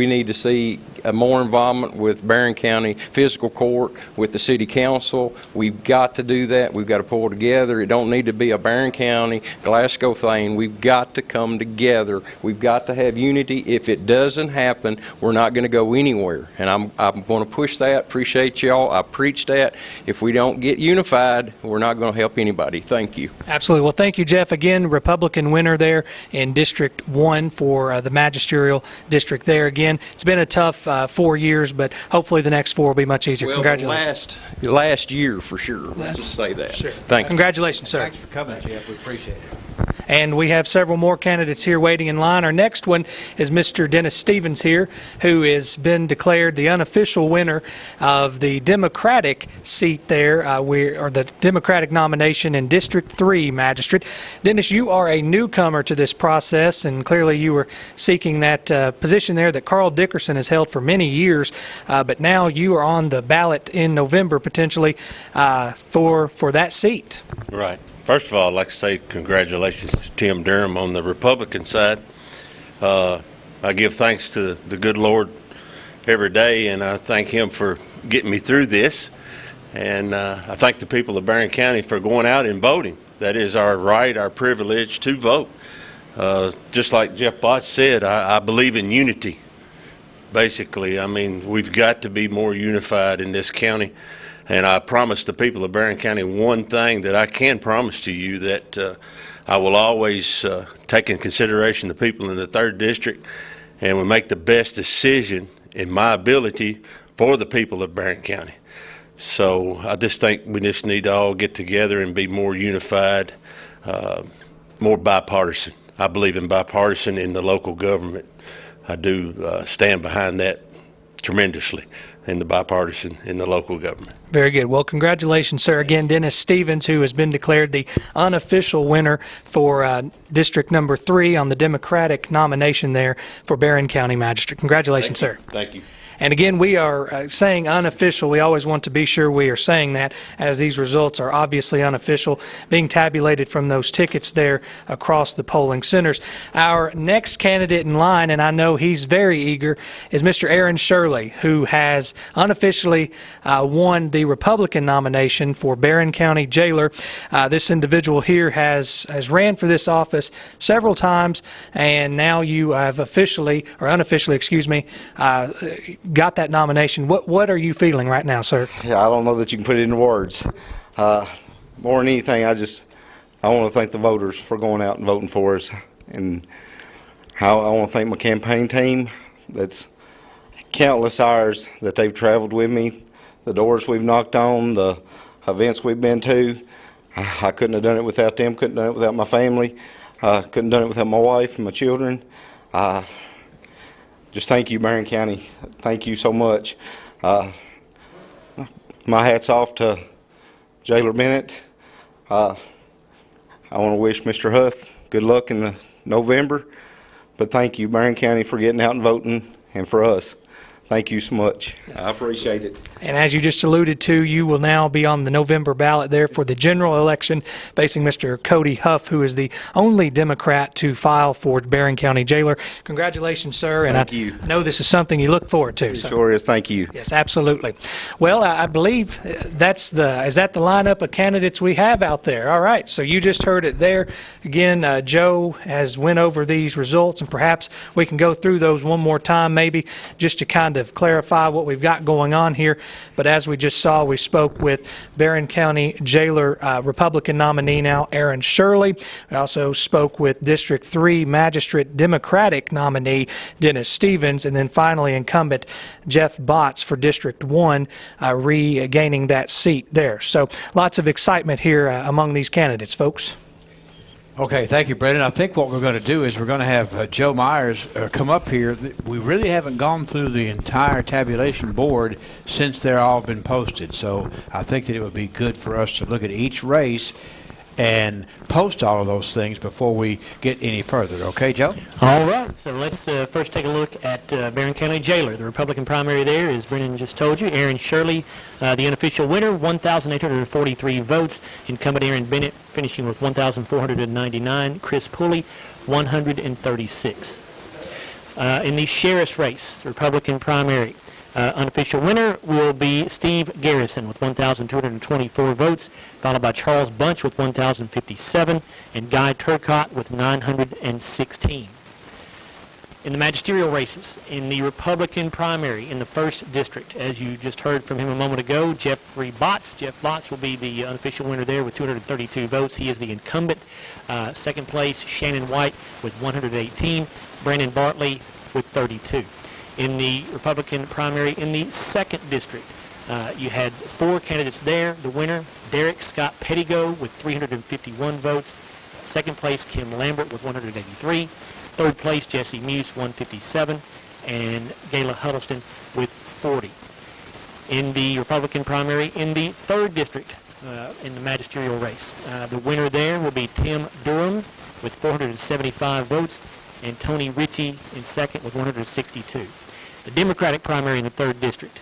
need to see more involvement with Barren County Physical Court, with the City Council. We've got to do that. We've got to pull together. It don't need to be a Barren County, Glasgow thing. We've got to come together. We've got to have unity. If it doesn't happen, we're not going to go anywhere. And I'm going to push that. Appreciate y'all. I preach that. If we don't get unified, we're not going to help anybody. Thank you. Absolutely. Well, thank you, Jeff. Again, Republican winner there in District 1 for the magisterial district there. Again, it's been a tough 4 years, but hopefully the next 4 will be much easier. Well, congratulations. The last year for sure. Let's just say that. Sure. Thank you. Congratulations, sir. Thanks for coming, Jeff. We appreciate it. And we have several more candidates here waiting in line. Our next one is Mr. Dennis Stevens here, who has been declared the unofficial winner of the Democratic seat there, or the Democratic nomination in District 3 Magistrate. Dennis, you are a newcomer to this process, and clearly you were seeking that position there that Carl Dickerson has held for many years, but now you are on the ballot in November potentially for that seat. Right. First of all, I'd like to say congratulations to Tim Durham on the Republican side. I give thanks to the good Lord every day, and I thank him for getting me through this. And I thank the people of Barren County for going out and voting. That is our right, our privilege to vote. Just like Jeff Botts said, I believe in unity, basically. I mean, we've got to be more unified in this county. And I promise the people of Barren County one thing that I can promise to you, that I will always take in consideration the people in the 3rd District, and will make the best decision in my ability for the people of Barren County. So I just think we just need to all get together and be more unified, more bipartisan. I believe in bipartisan in the local government. I do stand behind that tremendously. and the bipartisan in the local government. Very good. Well, congratulations, sir. Again, Dennis Stevens, who has been declared the unofficial winner for District Number 3 on the Democratic nomination there for Barren County Magistrate. Congratulations, sir. Thank you. And again, we are saying unofficial. We always want to be sure we are saying that, as these results are obviously unofficial, being tabulated from those tickets there across the polling centers. Our next candidate in line, and I know he's very eager, is Mr. Aaron Shirley, who has unofficially won the Republican nomination for Barren County Jailer. This individual here has ran for this office several times, and now you have officially, or unofficially, excuse me, got that nomination. What are you feeling right now, sir? Yeah, I don't know that you can put it into words. More than anything, I want to thank the voters for going out and voting for us, and I want to thank my campaign team. That's countless hours that they've traveled with me, the doors we've knocked on, the events we've been to. I couldn't have done it without them. Couldn't have done it without my family. Couldn't have done it without my wife and my children. Just thank you, Barren County. Thank you so much. My hat's off to Jailer Bennett. I want to wish Mr. Huff good luck in November. But thank you, Barren County, for getting out and voting, and for us. Thank you so much. I appreciate it. And as you just alluded to, you will now be on the November ballot there for the general election, facing Mr. Cody Huff, who is the only Democrat to file for Barren County Jailer. Congratulations, sir. And Thank you. I know this is something you look forward to. It sure is. Thank you. Yes, absolutely. Well, I believe is that the lineup of candidates we have out there? All right. So you just heard it there. Again, Joe has went over these results, and perhaps we can go through those one more time, maybe just to kind of clarify what we've got going on here. But as we just saw, we spoke with Barren County Jailer Republican nominee now, Aaron Shirley. We also spoke with District 3 Magistrate Democratic nominee, Dennis Stevens, and then finally incumbent Jeff Botts for District 1, regaining that seat there. So lots of excitement here among these candidates, folks. Okay, thank you, Brendan. I think what we're going to do is we're going to have Joe Myers come up here. We really haven't gone through the entire tabulation board since they're all been posted, so I think that it would be good for us to look at each race and post all of those things before we get any further. Okay, Joe? All right. So let's first take a look at Barren County Jailer. The Republican primary there, as Brendan just told you, Aaron Shirley, the unofficial winner, 1,843 votes. Incumbent Aaron Bennett finishing with 1,499. Chris Pulley, 136. In the sheriff's race, the Republican primary, unofficial winner will be Steve Garrison with 1,224 votes, followed by Charles Bunch with 1,057, and Guy Turcott with 916. In the magisterial races, in the Republican primary in the 1st District, as you just heard from him a moment ago, Jeff Botts. Jeff Botts will be the unofficial winner there with 232 votes. He is the incumbent. 2nd place, Shannon White with 118, Brandon Bartley with 32. In the Republican primary in the 2nd District, you had 4 candidates there. The winner, Derek Scott Pettigo with 351 votes. 2nd place, Kim Lambert with 183. 3rd place, Jesse Muse, 157. And Gayla Huddleston with 40. In the Republican primary in the 3rd District, in the magisterial race, the winner there will be Tim Durham with 475 votes, and Tony Ritchie in 2nd with 162. The Democratic primary in the 3rd District,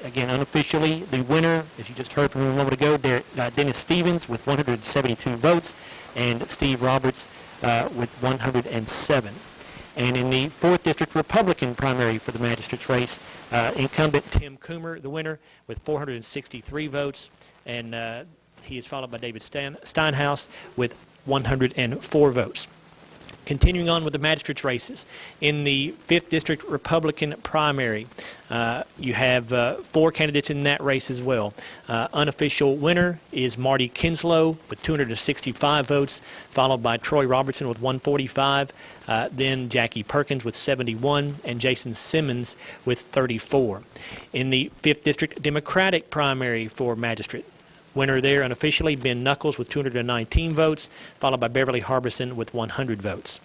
again, unofficially, the winner, as you just heard from him a moment ago, Dennis Stevens with 172 votes, and Steve Roberts with 107. And in the 4th District Republican primary for the magistrate's race, incumbent Tim Coomer, the winner, with 463 votes, and he is followed by David Steinhaus with 104 votes. Continuing on with the magistrates' races, in the 5th District Republican primary, you have 4 candidates in that race as well. Unofficial winner is Marty Kinslow with 265 votes, followed by Troy Robertson with 145, then Jackie Perkins with 71, and Jason Simmons with 34. In the 5th District Democratic primary for magistrate, Winner there unofficially, Ben Knuckles with 219 votes, followed by Beverly Harbison with 100 votes.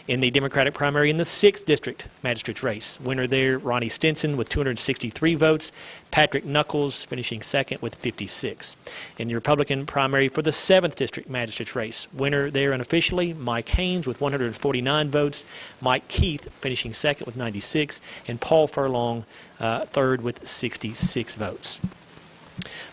In the Democratic primary in the 6th District Magistrates race, winner there, Ronnie Stinson with 263 votes, Patrick Knuckles finishing second with 56. In the Republican primary for the 7th District Magistrates race, winner there unofficially, Mike Haynes with 149 votes, Mike Keith finishing second with 96, and Paul Furlong third with 66 votes.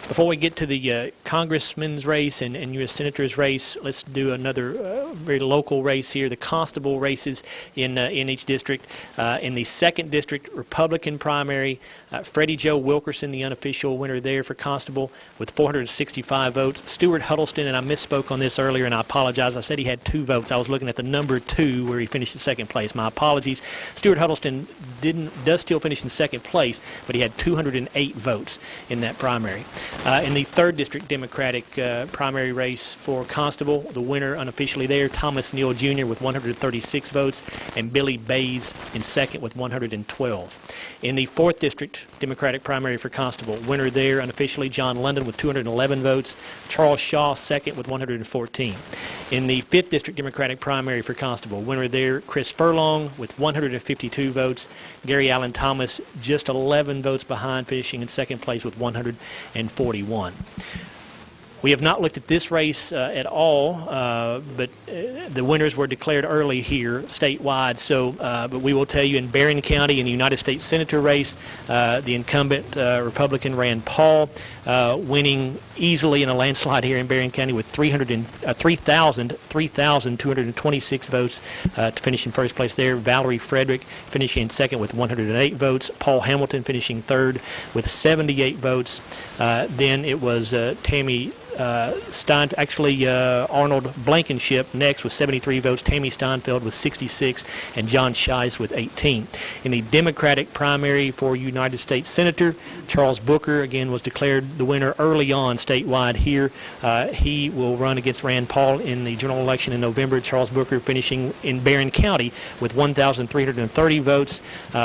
Before we get to the congressman's race and U.S. senator's race, let's do another very local race here, the constable races in each district. In the 2nd District Republican primary, Freddie Joe Wilkerson, the unofficial winner there for constable with 465 votes. Stuart Huddleston, and I misspoke on this earlier, and I apologize. I said he had 2 votes. I was looking at the number 2 where he finished in 2nd place. My apologies. Stuart Huddleston does still finish in 2nd place, but he had 208 votes in that primary. In the 3rd District Democratic primary race for constable, the winner unofficially there, Thomas Neal Jr. with 136 votes, and Billy Bays in second with 112. In the 4th District Democratic primary for constable, winner there unofficially, John London with 211 votes, Charles Shaw second with 114. In the 5th District Democratic primary for constable, winner there, Chris Furlong with 152 votes, Gary Allen Thomas just 11 votes behind, finishing in 2nd place with 141. We have not looked at this race at all, but the winners were declared early here statewide. So, but we will tell you in Barren County in the United States Senator race, the incumbent Republican Rand Paul winning easily in a landslide here in Barren County with 3,226 votes to finish in first place there. Valerie Frederick finishing in second with 108 votes. Paul Hamilton finishing third with 78 votes. Then it was Tammy Arnold Blankenship next with 73 votes, Tammy Steinfeld with 66, and John Shice with 18. In the Democratic primary for United States Senator, Charles Booker again was declared the winner early on statewide here. He will run against Rand Paul in the general election in November. Charles Booker finishing in Barren County with 1,330 votes,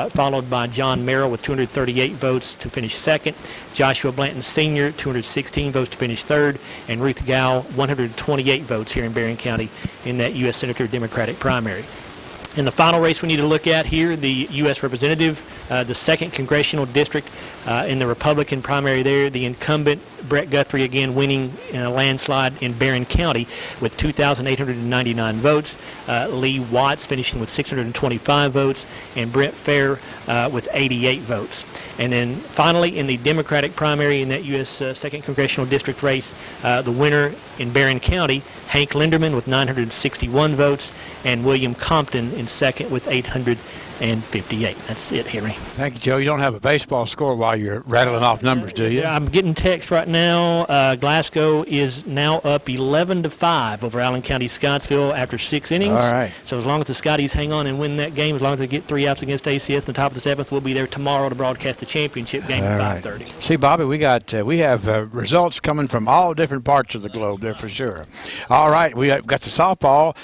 followed by John Merrill with 238 votes to finish second. Joshua Blanton Sr., 216 votes to finish third, and Ruth Gow, 128 votes here in Barren County in that U.S. Senator Democratic primary. In the final race we need to look at here, the U.S. Representative, the 2nd Congressional District in the Republican primary there, the incumbent Brett Guthrie again winning in a landslide in Barren County with 2,899 votes. Lee Watts finishing with 625 votes, and Brent Fair with 88 votes. And then finally in the Democratic primary in that U.S. 2nd Congressional District race, the winner in Barren County, Hank Linderman with 961 votes, and William Compton in second with 858. That's it, Henry. Thank you, Joe. You don't have a baseball score while you're rattling off numbers, do you? Yeah, I'm getting text right now. Glasgow is now up 11-5 over Allen County Scottsville after 6 innings. All right. So as long as the Scotties hang on and win that game, as long as they get 3 outs against ACS in the top of the 7th, we'll be there tomorrow to broadcast the championship game at 5:30. See, Bobby, we have results coming from all different parts of the globe there for sure. All right, we got the softball.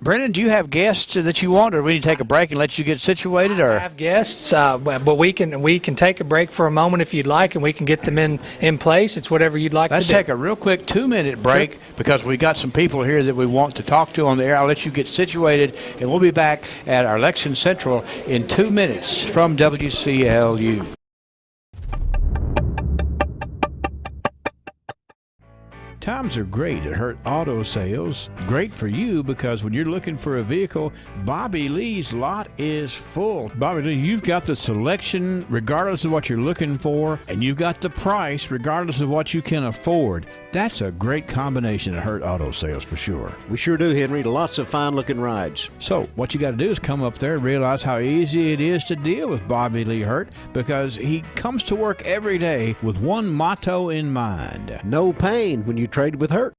Brendan, do you have guests that you want, or we need to take a break and let you get situated? Or I have guests, but we can take a break for a moment if you'd like, and we can get them in place. It's whatever you'd like to do. Let's take a real quick 2-minute break because we got some people here that we want to talk to on the air. I'll let you get situated, and we'll be back at our Election Central in 2 minutes from WCLU. Times are great at Hurt Auto Sales. Great for you because when you're looking for a vehicle, Bobby Lee's lot is full. Bobby Lee, you've got the selection regardless of what you're looking for, and you've got the price regardless of what you can afford. That's a great combination at Hurt Auto Sales for sure. We sure do, Henry. Lots of fine-looking rides. So what you got to do is come up there and realize how easy it is to deal with Bobby Lee Hurt because he comes to work every day with one motto in mind. No pain when you trade with Hurt.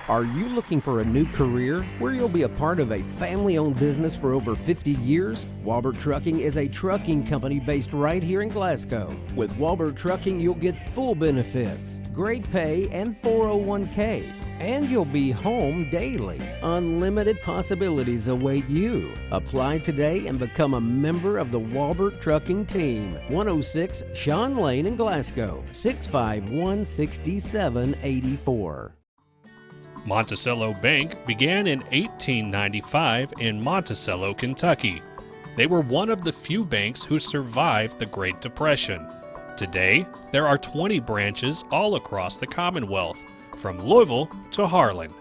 Are you looking for a new career where you'll be a part of a family-owned business for over 50 years? Walbert Trucking is a trucking company based right here in Glasgow. With Walbert Trucking, you'll get full benefits, great pay, and 401k. And you'll be home daily. Unlimited possibilities await you. Apply today and become a member of the Walbert Trucking team. 106 Sean Lane in Glasgow, 651-6784. Monticello Bank began in 1895 in Monticello, Kentucky. They were one of the few banks who survived the Great Depression. Today, there are 20 branches all across the Commonwealth, from Louisville to Harlan.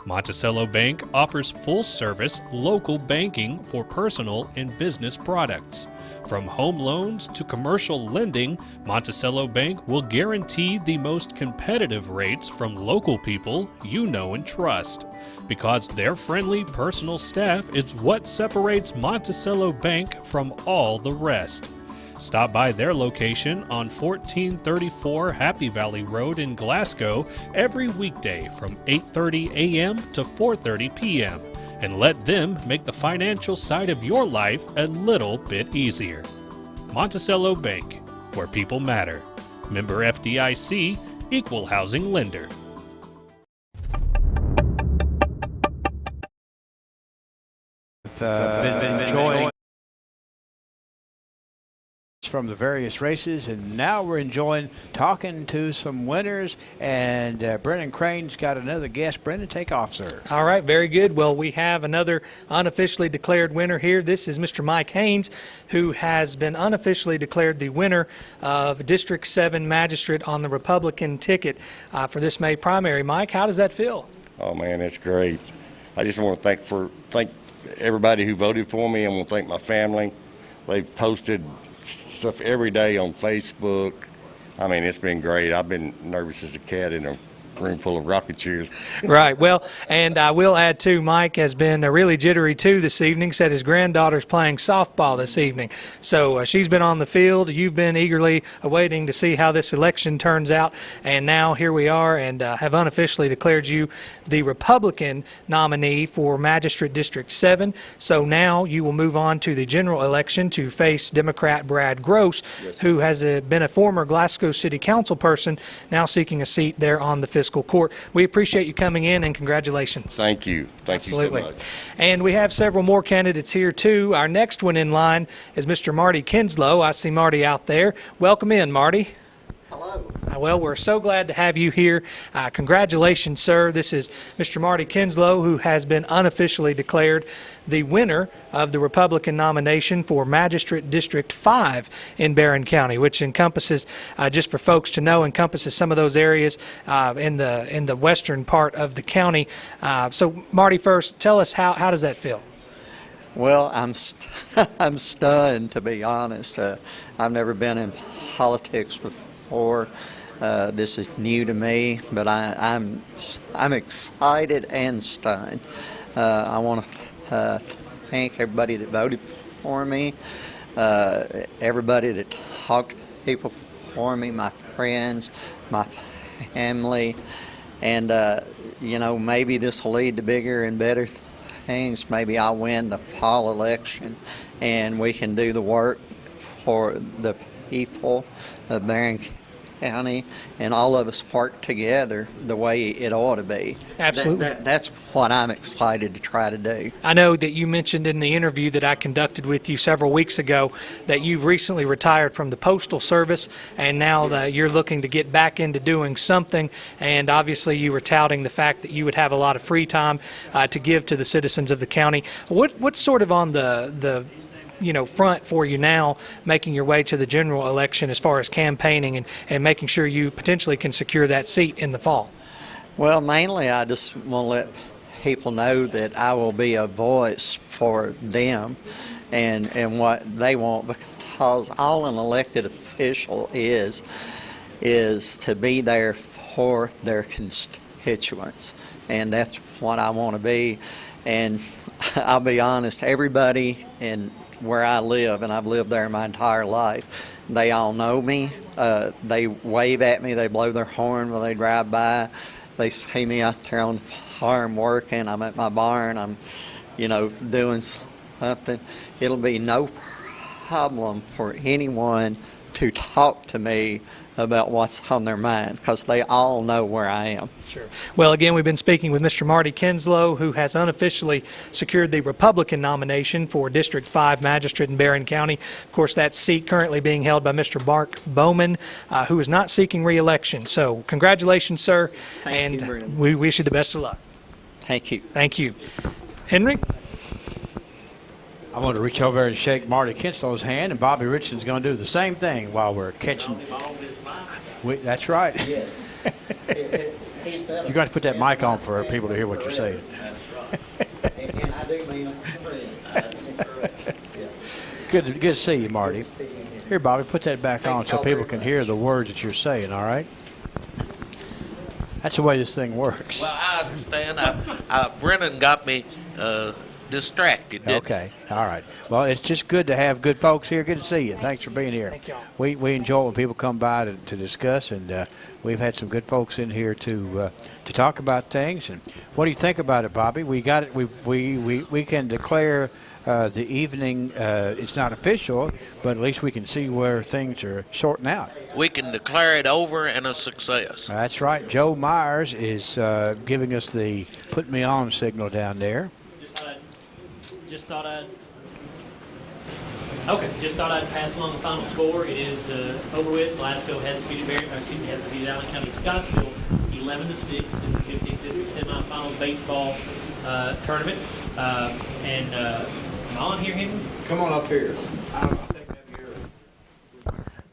Monticello Bank offers full-service local banking for personal and business products. From home loans to commercial lending, Monticello Bank will guarantee the most competitive rates from local people you know and trust. Because their friendly personal staff is what separates Monticello Bank from all the rest. Stop by their location on 1434 Happy Valley Road in Glasgow every weekday from 8:30 a.m. to 4:30 p.m. and let them make the financial side of your life a little bit easier. Monticello Bank, where people matter. Member FDIC, Equal Housing Lender. Been enjoying from the various races, and now we're enjoying talking to some winners, and Brendan Crane's got another guest. Brendan, take off, sir. All right, very good. Well, we have another unofficially declared winner here. This is Mr. Mike Haynes, who has been unofficially declared the winner of District 7 Magistrate on the Republican ticket for this May primary. Mike, how does that feel? Oh, man, it's great. I just want to thank everybody who voted for me. I want to thank my family. They've posted stuff every day on Facebook. I mean, it's been great. I've been nervous as a cat in a room full of rocking chairs. Right. Well, and I will add, too, Mike has been really jittery, too, this evening. Said his granddaughter's playing softball this evening. So she's been on the field. You've been eagerly awaiting to see how this election turns out. And now here we are, and have unofficially declared you the Republican nominee for Magistrate District 7. So now you will move on to the general election to face Democrat Brad Gross, who has been a former Glasgow City Council person, now seeking a seat there on the fiscal court. We appreciate you coming in, and congratulations. Thank you. Thank you so much. And we have several more candidates here, too. Our next one in line is Mr. Marty Kinslow. I see Marty out there. Welcome in, Marty. Hello. Well, we're so glad to have you here. Congratulations, sir. This is Mr. Marty Kinslow, who has been unofficially declared the winner of the Republican nomination for Magistrate District 5 in Barren County, which encompasses, just for folks to know, encompasses some of those areas in the western part of the county. So, Marty, first, tell us how does that feel? Well, I'm stunned, to be honest. I've never been in politics before. This is new to me, but I'm excited and stunned. I want to thank everybody that voted for me, everybody that talked to people for me, my friends, my family, and you know, maybe this will lead to bigger and better things. Maybe I'll win the fall election, and we can do the work for the people of Barren County, and all of us work together the way it ought to be. Absolutely. That's what I'm excited to try to do. I know that you mentioned in the interview that I conducted with you several weeks ago that you've recently retired from the Postal Service, and now that you're looking to get back into doing something, and obviously you were touting the fact that you would have a lot of free time to give to the citizens of the county. What's sort of on the front for you now, making your way to the general election as far as campaigning and making sure you potentially can secure that seat in the fall? Well, mainly I just want to let people know that I will be a voice for them and what they want, because all an elected official is to be there for their constituents, and that's what I want to be. And I'll be honest, everybody in where I live, and I've lived there my entire life, they all know me. They wave at me, they blow their horn when they drive by. they see me out there on the farm working, I'm at my barn, I'm, doing something, it'll be no problem for anyone to talk to me about what's on their mind, because they all know where I am. Sure. Well, again, we've been speaking with Mr. Marty Kinslow, who has unofficially secured the Republican nomination for District 5 Magistrate in Barren County. Of course, that seat currently being held by Mr. Mark Bowman, who is not seeking re-election. So congratulations, sir. Thank you, and we wish you the best of luck. Thank you. Thank you. Henry? I want to reach over there and shake Marty Kinslow's hand, and Bobby Richardson's going to do the same thing while we're catching. That's right. Yes. You're going to put that mic on for people to hear what you're saying. And I do mean Good to see you, Marty. Here, Bobby, put that back on so people can hear the words that you're saying, all right? That's the way this thing works. Well, I understand. Brennan got me distracted. Okay, all right. Well, it's just good to have good folks here. Good to see you. Thanks for being here. Thank you. We enjoy when people come by to discuss, and we've had some good folks in here to talk about things. And what do you think about it, Bobby? We got it. We can declare the evening. It's not official, but at least we can see where things are sorting out. We can declare it over and a success. That's right. Joe Myers is giving us the put me on signal down there. Just thought I'd pass along the final score. It is over with. Glasgow has defeated Allen County Scottsville 11-6 in the 15th District Semifinal baseball tournament. Am I on here, Henry? Come on up here.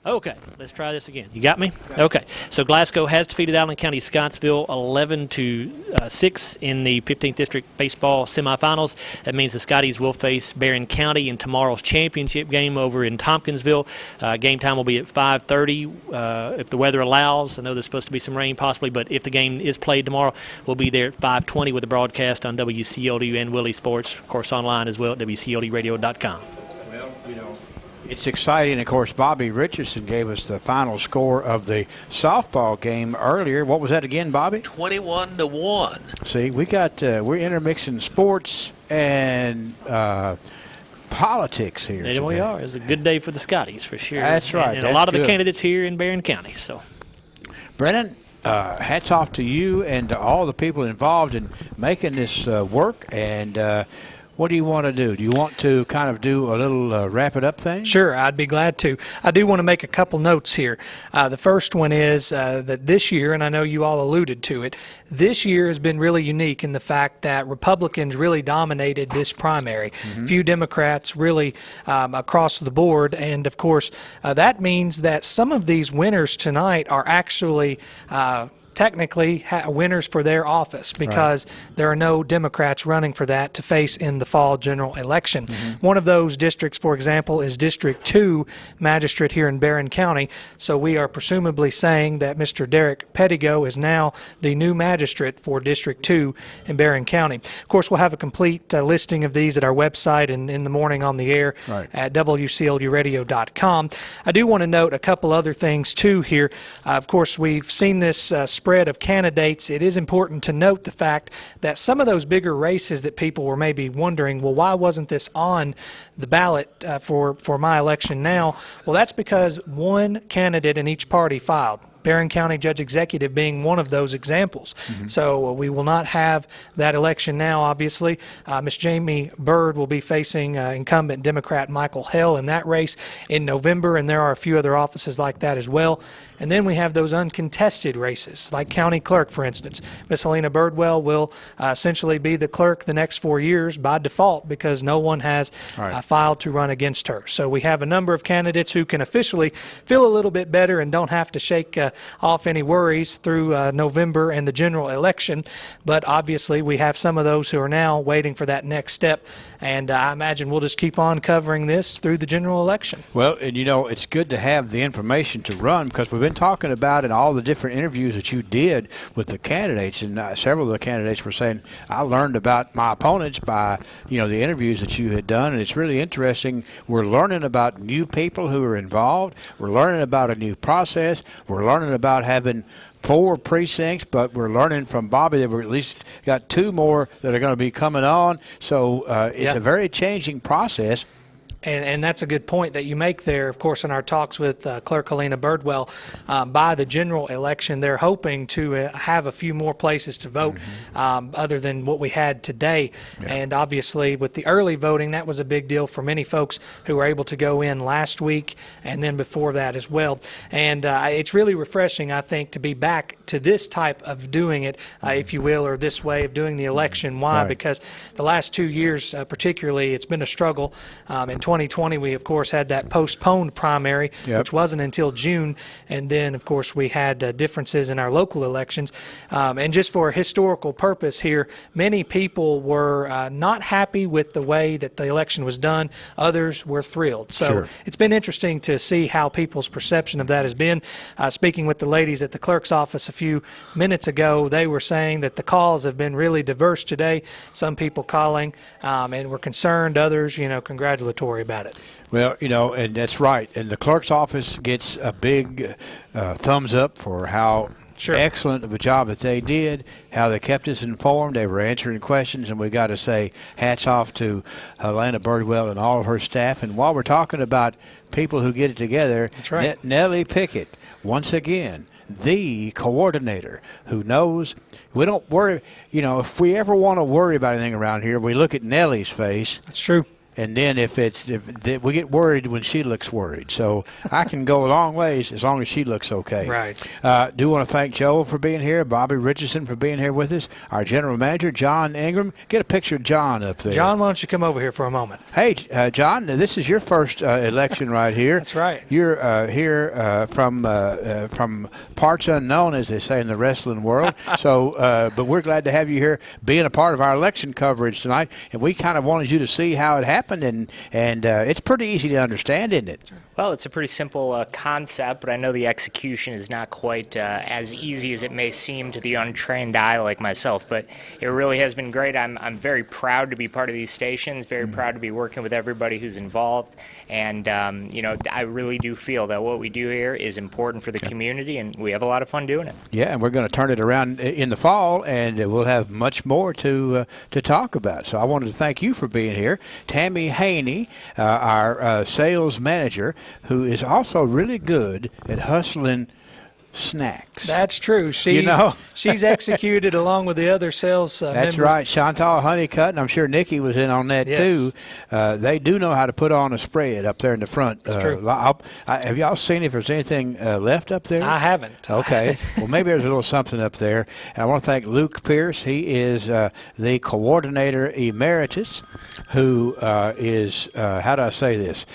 Okay, let's try this again. You got me? Okay. So Glasgow has defeated Allen County Scottsville 11-6 in the 15th District Baseball semifinals. That means the Scotties will face Barren County in tomorrow's championship game over in Tompkinsville. Game time will be at 5:30 if the weather allows. I know there's supposed to be some rain possibly, but if the game is played tomorrow, we'll be there at 5:20 with the broadcast on WCLD and Willie Sports, of course, online as well at WCLDradio.com. Well, it's exciting. Of course, Bobby Richardson gave us the final score of the softball game earlier. What was that again, Bobby? 21-1. See, we're intermixing sports and politics here. There we are. It's a good day for the Scotties for sure. That's right. And a lot of the candidates here in Barren County. So, Brennan, hats off to you and to all the people involved in making this work. And what do you want to do? Do you want to kind of do a little wrap-it-up thing? Sure, I'd be glad to. I do want to make a couple notes here. The first one is that this year, and I know you all alluded to it, this year has been really unique in the fact that Republicans really dominated this primary. Few Democrats really across the board, and of course that means that some of these winners tonight are actually technically winners for their office because there are no Democrats running for that to face in the fall general election. One of those districts, for example, is District 2 Magistrate here in Barren County. So we are presumably saying that Mr. Derek Pettigo is now the new magistrate for District 2 in Barren County. Of course, we'll have a complete listing of these at our website and in the morning on the air at WCLUradio.com. I do want to note a couple other things, too, here. Of course, we've seen this spread of candidates. It is important to note the fact that some of those bigger races that people were maybe wondering, well, why wasn't this on the ballot for my election now? Well, that's because one candidate in each party filed. Barren County Judge Executive being one of those examples. So we will not have that election now, obviously. Ms. Jamie Bird will be facing incumbent Democrat Michael Hell in that race in November, and there are a few other offices like that as well. And then we have those uncontested races, like county clerk, for instance. Miss Helena Birdwell will essentially be the clerk the next 4 years by default because no one has filed to run against her. So we have a number of candidates who can officially feel a little bit better and don't have to shake off any worries through November and the general election. But obviously we have some of those who are now waiting for that next step. And I imagine we'll just keep on covering this through the general election. Well, and it's good to have the information to run because we've been talking about in all the different interviews that you did with the candidates, and several of the candidates were saying, I learned about my opponents by, the interviews that you had done, and it's really interesting. We're learning about new people who are involved. We're learning about a new process. We're learning learning about having 4 precincts, but we're learning from Bobby that we're at least got 2 more that are going to be coming on. So it's a very changing process. And that's a good point that you make there. Of course, in our talks with Clerk Helena Birdwell, by the general election, they're hoping to have a few more places to vote other than what we had today. Yeah. And obviously, with the early voting, that was a big deal for many folks who were able to go in last week and then before that as well. And it's really refreshing, I think, to be back to this type of doing it, if you will, or this way of doing the election. Why? Right. Because the last 2 years, particularly, it's been a struggle. In 2020, we, of course, had that postponed primary, which wasn't until June. And then, of course, we had differences in our local elections. And just for a historical purpose here, many people were not happy with the way that the election was done. Others were thrilled. So it's been interesting to see how people's perception of that has been. Speaking with the ladies at the clerk's office a few minutes ago, they were saying that the calls have been really diverse today. Some people calling and were concerned, others, congratulatory about it. Well, and that's right. And the clerk's office gets a big thumbs up for how excellent of a job that they did, how they kept us informed. They were answering questions, and we got to say hats off to Helena Birdwell and all of her staff. And while we're talking about people who get it together, that's right. Nellie Pickett, once again, the coordinator who knows. We don't worry, if we ever want to worry about anything around here, we look at Nellie's face. That's true. And then if we get worried when she looks worried. So I can go a long ways as long as she looks okay. Right. Do want to thank Joe for being here, Bobby Richardson for being here with us, our general manager, John Ingram. Get a picture of John up there. John, why don't you come over here for a moment? Hey, John, this is your first election right here. That's right. You're here from parts unknown, as they say in the wrestling world. So, but we're glad to have you here being a part of our election coverage tonight. And we kind of wanted you to see how it happened. And it's pretty easy to understand, isn't it? Well, it's a pretty simple concept, but I know the execution is not quite as easy as it may seem to the untrained eye like myself. But it really has been great. I'm very proud to be part of these stations, very proud to be working with everybody who's involved. And, I really do feel that what we do here is important for the community, and we have a lot of fun doing it. Yeah, and we're going to turn it around in the fall, and we'll have much more to talk about. So I wanted to thank you for being here. Tammy Haney, our sales manager, who is also really good at hustling snacks. That's true. She's executed along with the other sales That's members. right. Chantal Honeycutt, and I'm sure Nikki was in on that too. They do know how to put on a spread up there in the front. That's true. Have y'all seen if there's anything left up there? I haven't. Okay. Well, maybe there's a little something up there. And I want to thank Luke Pierce. He is the coordinator emeritus, who is, how do I say this?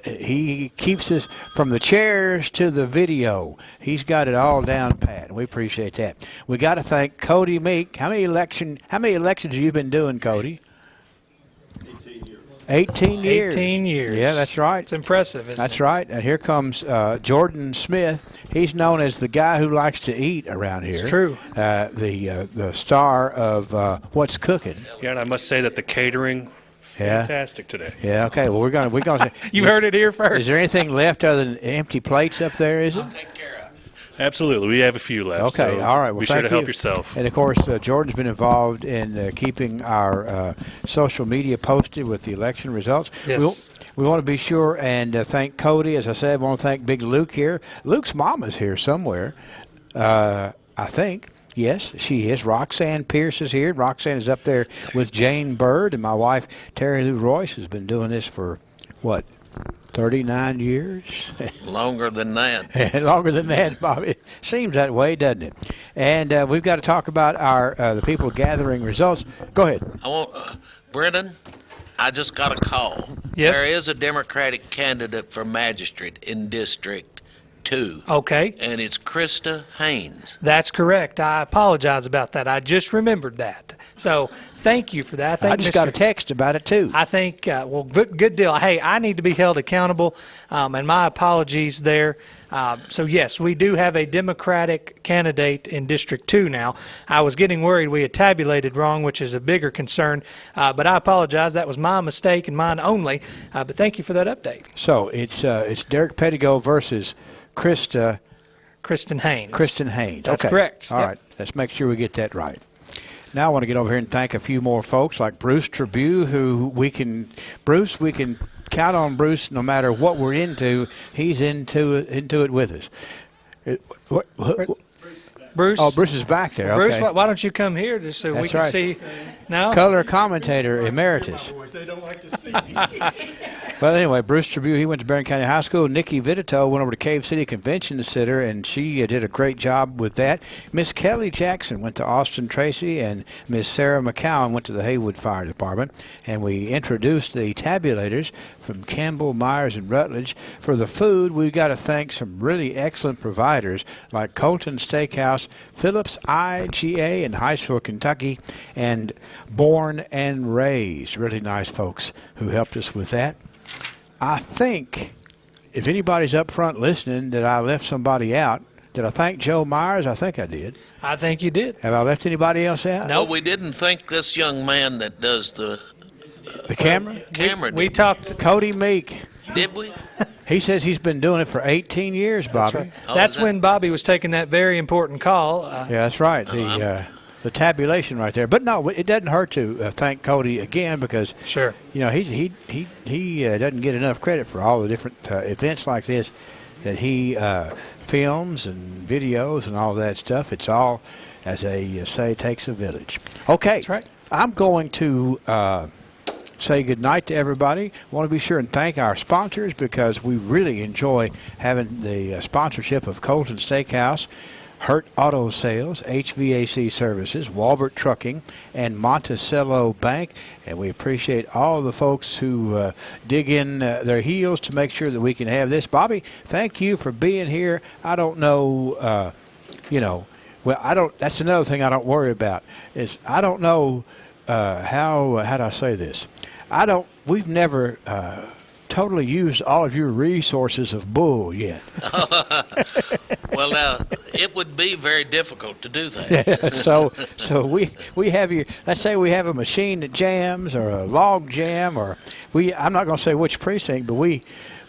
He keeps us from the chairs to the video. He's got it all down pat, and we appreciate that. We got to thank Cody Meek. How many elections have you been doing, Cody? 18 years. 18 years. Yeah, that's right. It's impressive, isn't it? That's right. And here comes Jordan Smith. He's known as the guy who likes to eat around here. It's true. The star of What's Cooking. Yeah, and I must say that the catering, fantastic today. Yeah. Okay. Well, we're gonna. You heard it here first. Is there anything left other than empty plates up there? Is it? I'll take care of it. Absolutely. We have a few left. Okay. So all right. Well, be thank sure to help you. yourself. And of course, Jordan's been involved in keeping our social media posted with the election results. Yes. We want to be sure and thank Cody. As I said, I want to thank Big Luke here. Luke's mom is here somewhere, I think. Yes, she is. Roxanne Pierce is here. Roxanne is up there with Jane Bird, and my wife, Terry Lou Royce, has been doing this for, 39 years? Longer than that. Longer than that, Bobby. Seems that way, doesn't it? And we've got to talk about the people gathering results. Go ahead. Brendan, I just got a call. Yes? There is a Democratic candidate for magistrate in District 2. Okay. And it's Krista Haynes. That's correct. I apologize about that. I just remembered that. So thank you for that. I just got a text about it, too. I think, good deal. Hey, I need to be held accountable, and my apologies there. So, yes, we do have a Democratic candidate in District 2 now. I was getting worried we had tabulated wrong, which is a bigger concern. But I apologize. That was my mistake and mine only. But thank you for that update. So it's Derek Pettigo versus Krista Kristen Haynes. Kristen Haynes. That's okay. correct. All right. Let's make sure we get that right. Now I want to get over here and thank a few more folks like Bruce Trabue, who we can count on Bruce no matter what we're into. He's into it with us. Bruce. Oh, Bruce is back there. Bruce, okay. why don't you come here just so we can right. see? No. Color commentator emeritus. They don't like to see me. Well, anyway, Bruce Trabue, he went to Barren County High School. Nikki Vitito went over to Cave City Convention Center, and she did a great job with that. Miss Kelly Jackson went to Austin Tracy, and Miss Sarah McCowan went to the Haywood Fire Department. And we introduced the tabulators from Campbell, Myers, and Rutledge. For the food, we've got to thank some really excellent providers like Colton Steakhouse, Phillips IGA in Highsville, Kentucky, and Born and Raised. Really nice folks who helped us with that. I think if anybody's up front listening that I left somebody out, did I thank Joe Myers? I think I did. I think you did. Have I left anybody else out? No, we didn't thank this young man that does the camera? We talked to Cody Meek. Did we? He says he's been doing it for 18 years, Bobby. That's right. That's when Bobby was taking that very important call. Yeah, that's right. The tabulation right there. But no, it doesn't hurt to thank Cody again because sure, he doesn't get enough credit for all the different events like this that he films and videos and all that stuff. It's all, as they say, takes a village. Okay, that's right. I'm going to say good night to everybody. I want to be sure and thank our sponsors because we really enjoy having the sponsorship of Colton Steakhouse, Hurt Auto Sales, HVAC Services, Walbert Trucking, and Monticello Bank. And we appreciate all the folks who dig in their heels to make sure that we can have this. Bobby, thank you for being here. I don't know, that's another thing I don't worry about is I don't know how do I say this? We've never totally used all of your resources of bull yet. Well, now, it would be very difficult to do that. so we have let's say we have a machine that jams or a log jam or I'm not going to say which precinct, but we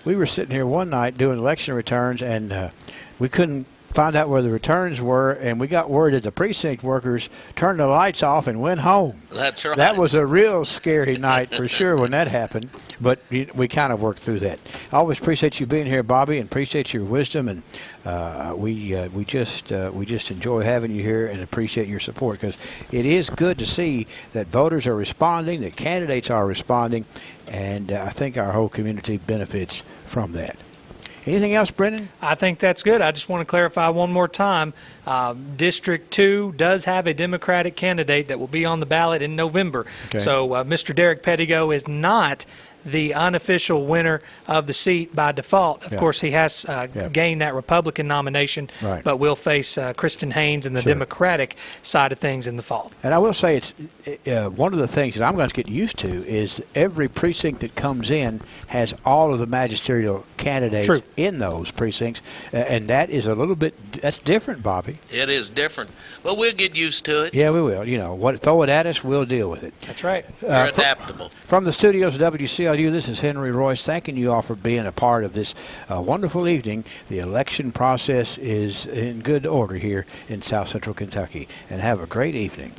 were sitting here one night doing election returns and we couldn't find out where the returns were, and we got word that the precinct workers turned the lights off and went home. That's right. That was a real scary night for sure when that happened, but we kind of worked through that. I always appreciate you being here, Bobby, and appreciate your wisdom, and we just enjoy having you here and appreciate your support because it is good to see that voters are responding, that candidates are responding, and I think our whole community benefits from that. Anything else, Brendan? I think that's good. I just want to clarify one more time. District 2 does have a Democratic candidate that will be on the ballot in November. Okay. So Mr. Derek Pettigo is not the unofficial winner of the seat by default. Of course, he has gained that Republican nomination, but will face Kristen Haynes and the Democratic side of things in the fall. And I will say it's one of the things that I'm going to get used to is every precinct that comes in has all of the magisterial candidates in those precincts, and that is a little bit, that's different, Bobby. It is different. Well, we'll get used to it. Yeah, we will. Throw it at us, we'll deal with it. That's right. We're adaptable. From the studios of WCLU, this is Henry Royce thanking you all for being a part of this wonderful evening. The election process is in good order here in South Central Kentucky. And have a great evening.